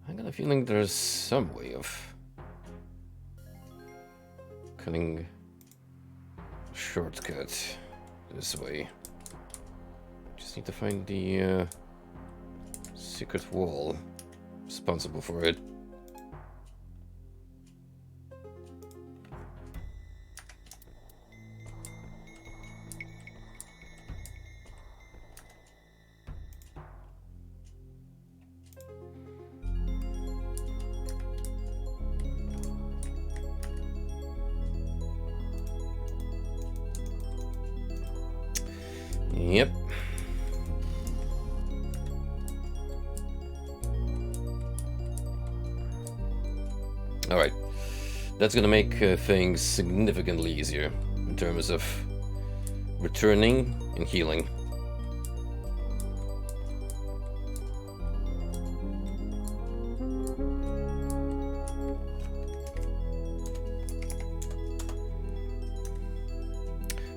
I got a feeling there's some way of cutting a shortcut this way. Just need to find the secret wall responsible for it. Yep. Alright. That's gonna make things significantly easier in terms of returning and healing.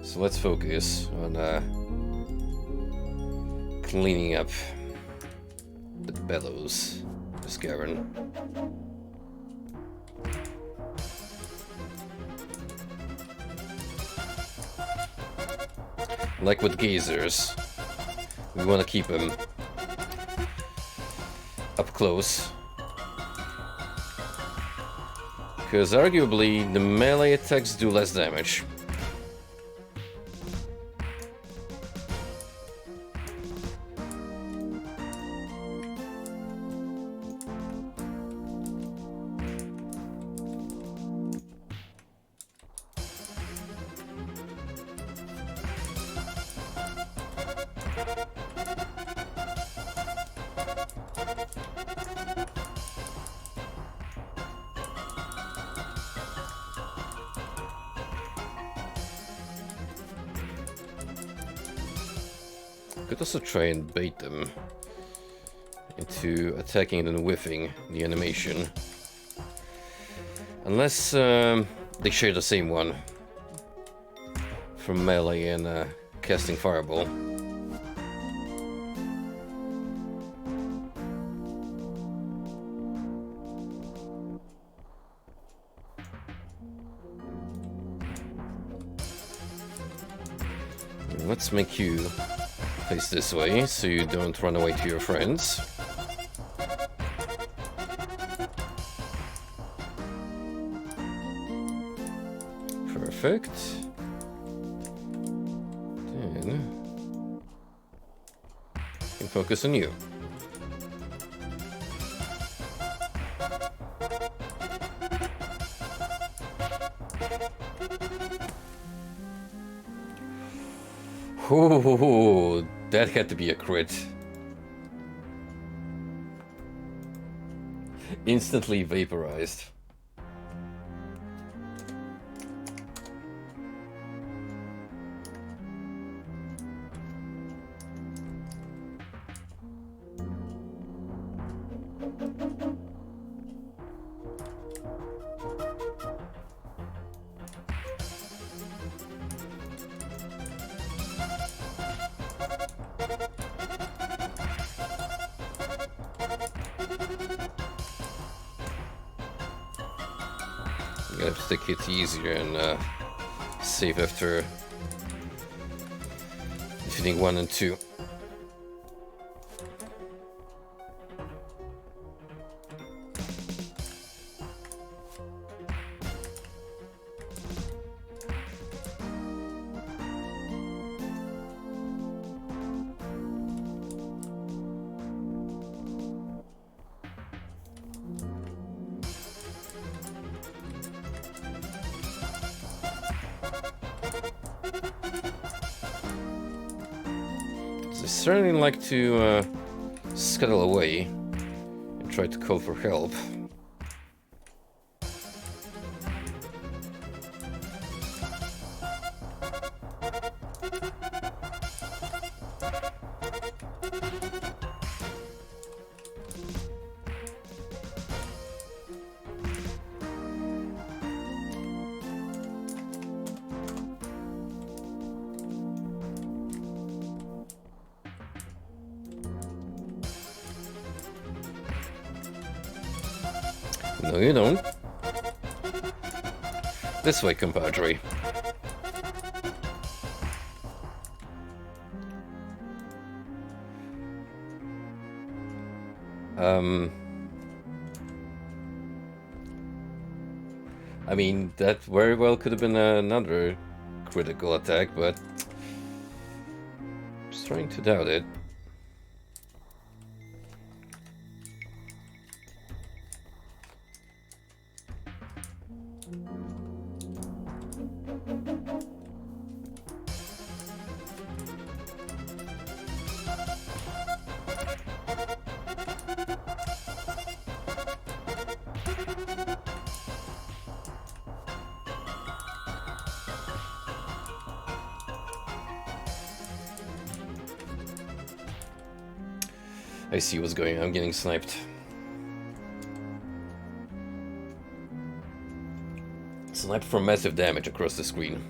So let's focus on cleaning up the bellows, Miss Garen. Like with geysers, we want to keep them up close. Because arguably the melee attacks do less damage. Could also try and bait them into attacking and then whiffing the animation. Unless they share the same one from melee and casting Fireball. Let's make you face this way so you don't run away to your friends. Perfect. Then you can focus on you. Oh, that had to be a crit. Instantly vaporized. You gotta have to take it easier and save after defeating 1 and 2. I certainly like to scuttle away and try to call for help. No, you don't. This way, compadre. I mean, that very well could have been another critical attack, but I'm starting to doubt it. I see what's going on. I'm getting sniped. Sniped for massive damage across the screen.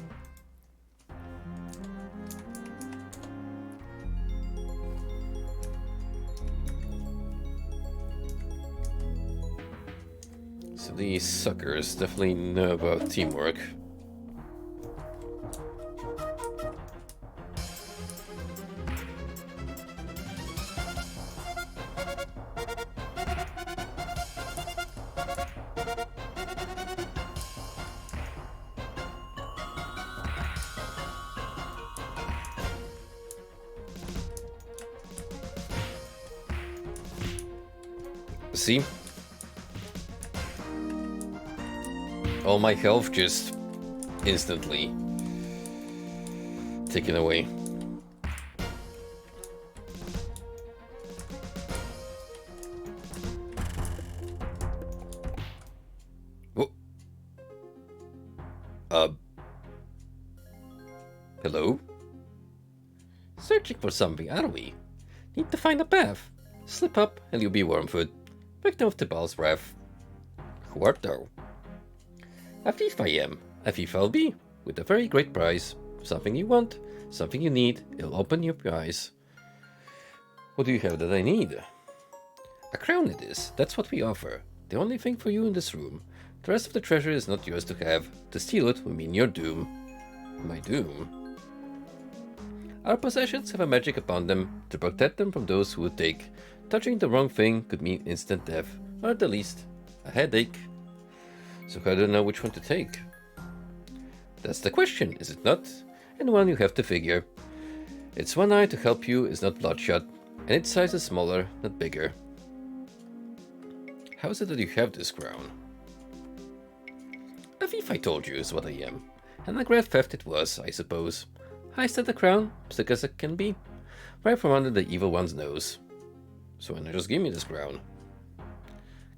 These suckers definitely know about teamwork. See? All my health just instantly taken away. Oh. Hello? Searching for something, are we? Need to find a path. Slip up and you'll be Wormfoot, victim of the Baal's wrath. Who art thou? A thief I am, a thief I'll be, with a very great prize. Something you want, something you need, it'll open your eyes. What do you have that I need? A crown it is, that's what we offer. The only thing for you in this room. The rest of the treasure is not yours to have. To steal it will mean your doom. My doom? Our possessions have a magic upon them to protect them from those who would take. Touching the wrong thing could mean instant death, or at the least, a headache. So how do you know which one to take? That's the question, is it not? And one you have to figure. Its one eye to help you is not bloodshot, and its size is smaller, not bigger. How is it that you have this crown? A thief, I told you, is what I am. And a great theft it was, I suppose. Heist at the crown, slick as it can be, right from under the evil one's nose. So why not just give me this crown?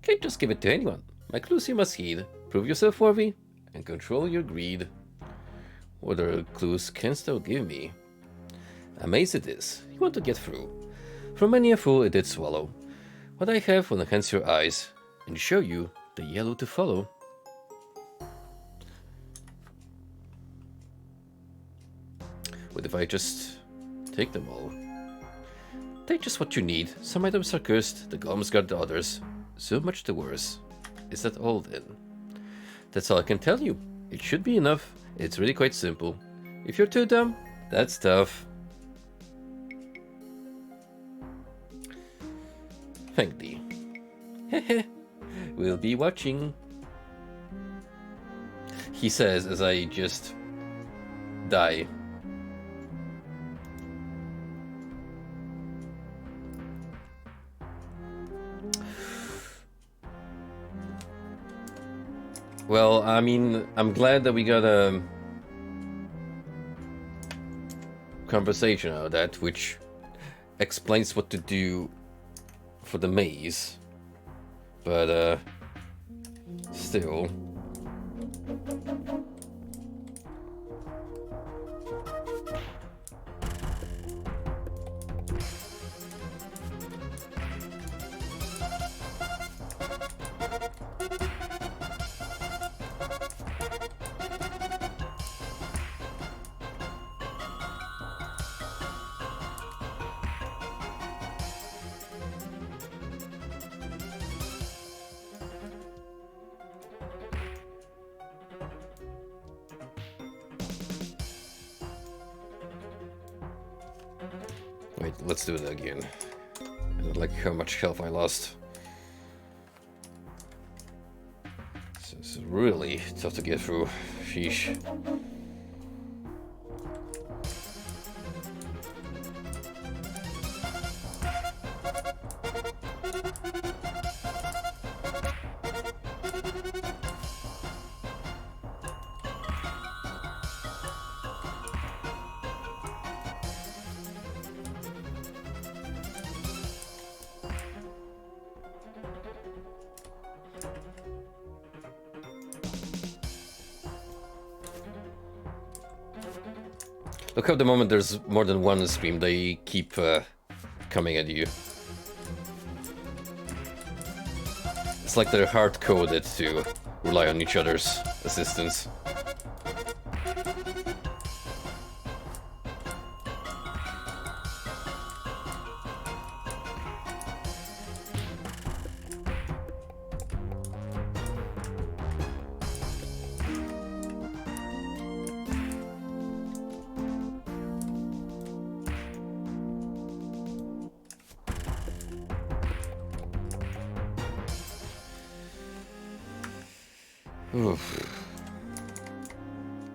Can't just give it to anyone. My clues you must heed. Prove yourself worthy, and control your greed. What other clues canst thou give me? A maze it is, you want to get through. From many a fool it did swallow. What I have will enhance your eyes, and show you the yellow to follow. What if I just take them all? Take just what you need. Some items are cursed, the golems guard the others. So much the worse. Is that all then? That's all I can tell you. It should be enough. It's really quite simple. If you're too dumb, that's tough. Thank thee. Heh. We'll be watching. He says as I just die. Well, I mean, I'm glad that we got a conversation out of that, which explains what to do for the maze. But, still. Wait, let's do it again. I don't like how much health I lost. This is really tough to get through. Sheesh. Look how the moment there's more than one stream, they keep coming at you. It's like they're hard-coded to rely on each other's assistance. Oof.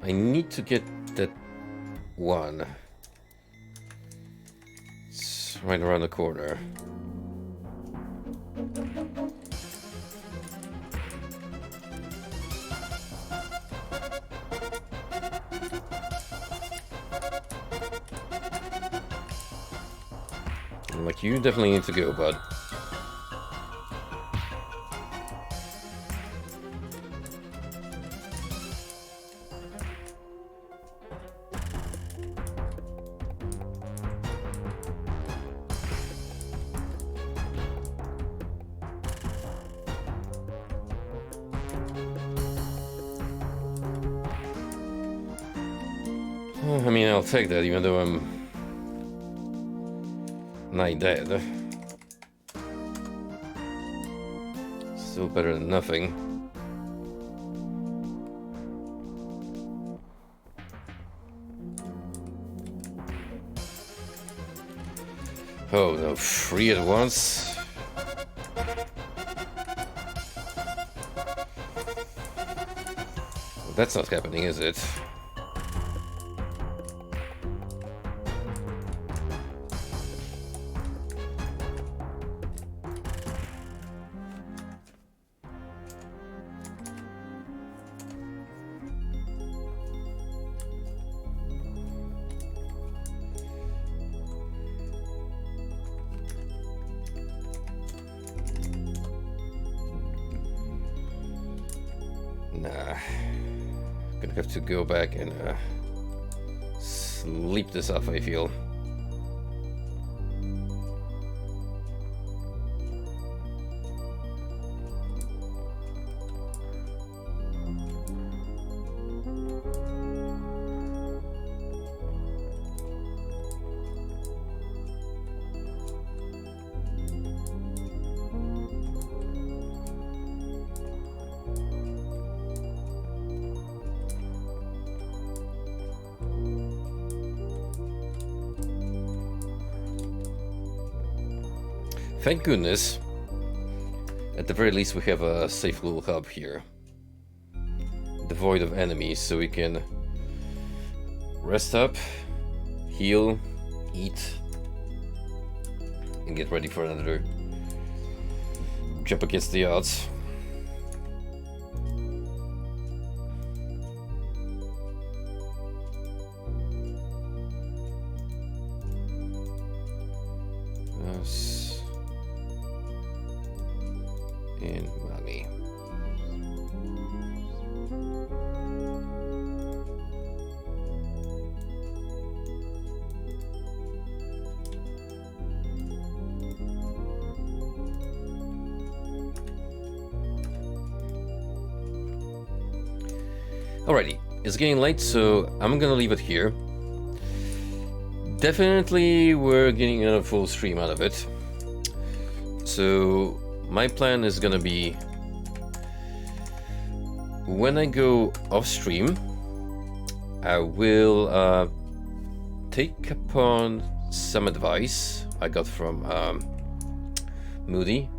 I need to get that one. It's right around the corner. I'm like, you definitely need to go, bud. I mean, I'll take that, even though I'm not dead. Still better than nothing. Oh no, 3 at once? That's not happening, is it? Nah. Gonna have to go back and sleep this off, I feel. Thank goodness. At the very least, we have a safe little hub here, devoid of enemies, so we can rest up, heal, eat, and get ready for another jump against the odds. And money. Alrighty, it's getting late, so I'm gonna leave it here. Definitely we're getting a full stream out of it. So my plan is gonna be, when I go off stream, I will take upon some advice I got from Moody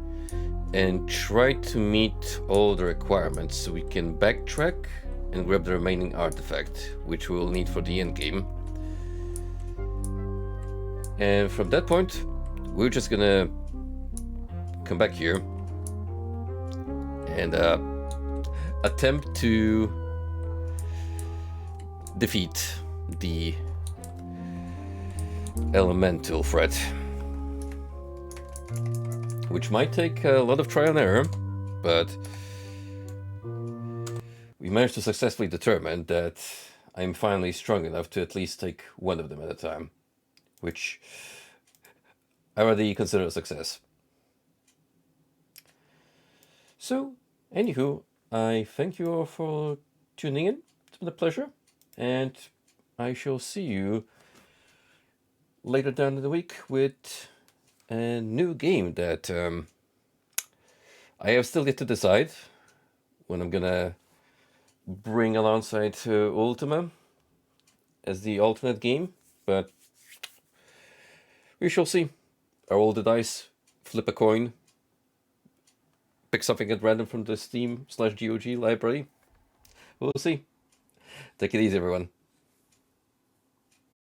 and try to meet all the requirements so we can backtrack and grab the remaining artifact, which we'll need for the end game. And from that point, we're just gonna come back here and attempt to defeat the elemental threat, which might take a lot of trial and error, but we managed to successfully determine that I'm finally strong enough to at least take one of them at a time, which I already consider a success. So, anywho, I thank you all for tuning in. It's been a pleasure, and I shall see you later down in the week with a new game that I have still yet to decide when I'm gonna bring alongside Ultima as the alternate game, but we shall see. I roll the dice, flip a coin, pick something at random from the Steam/GOG library, We'll see. Take it easy, everyone.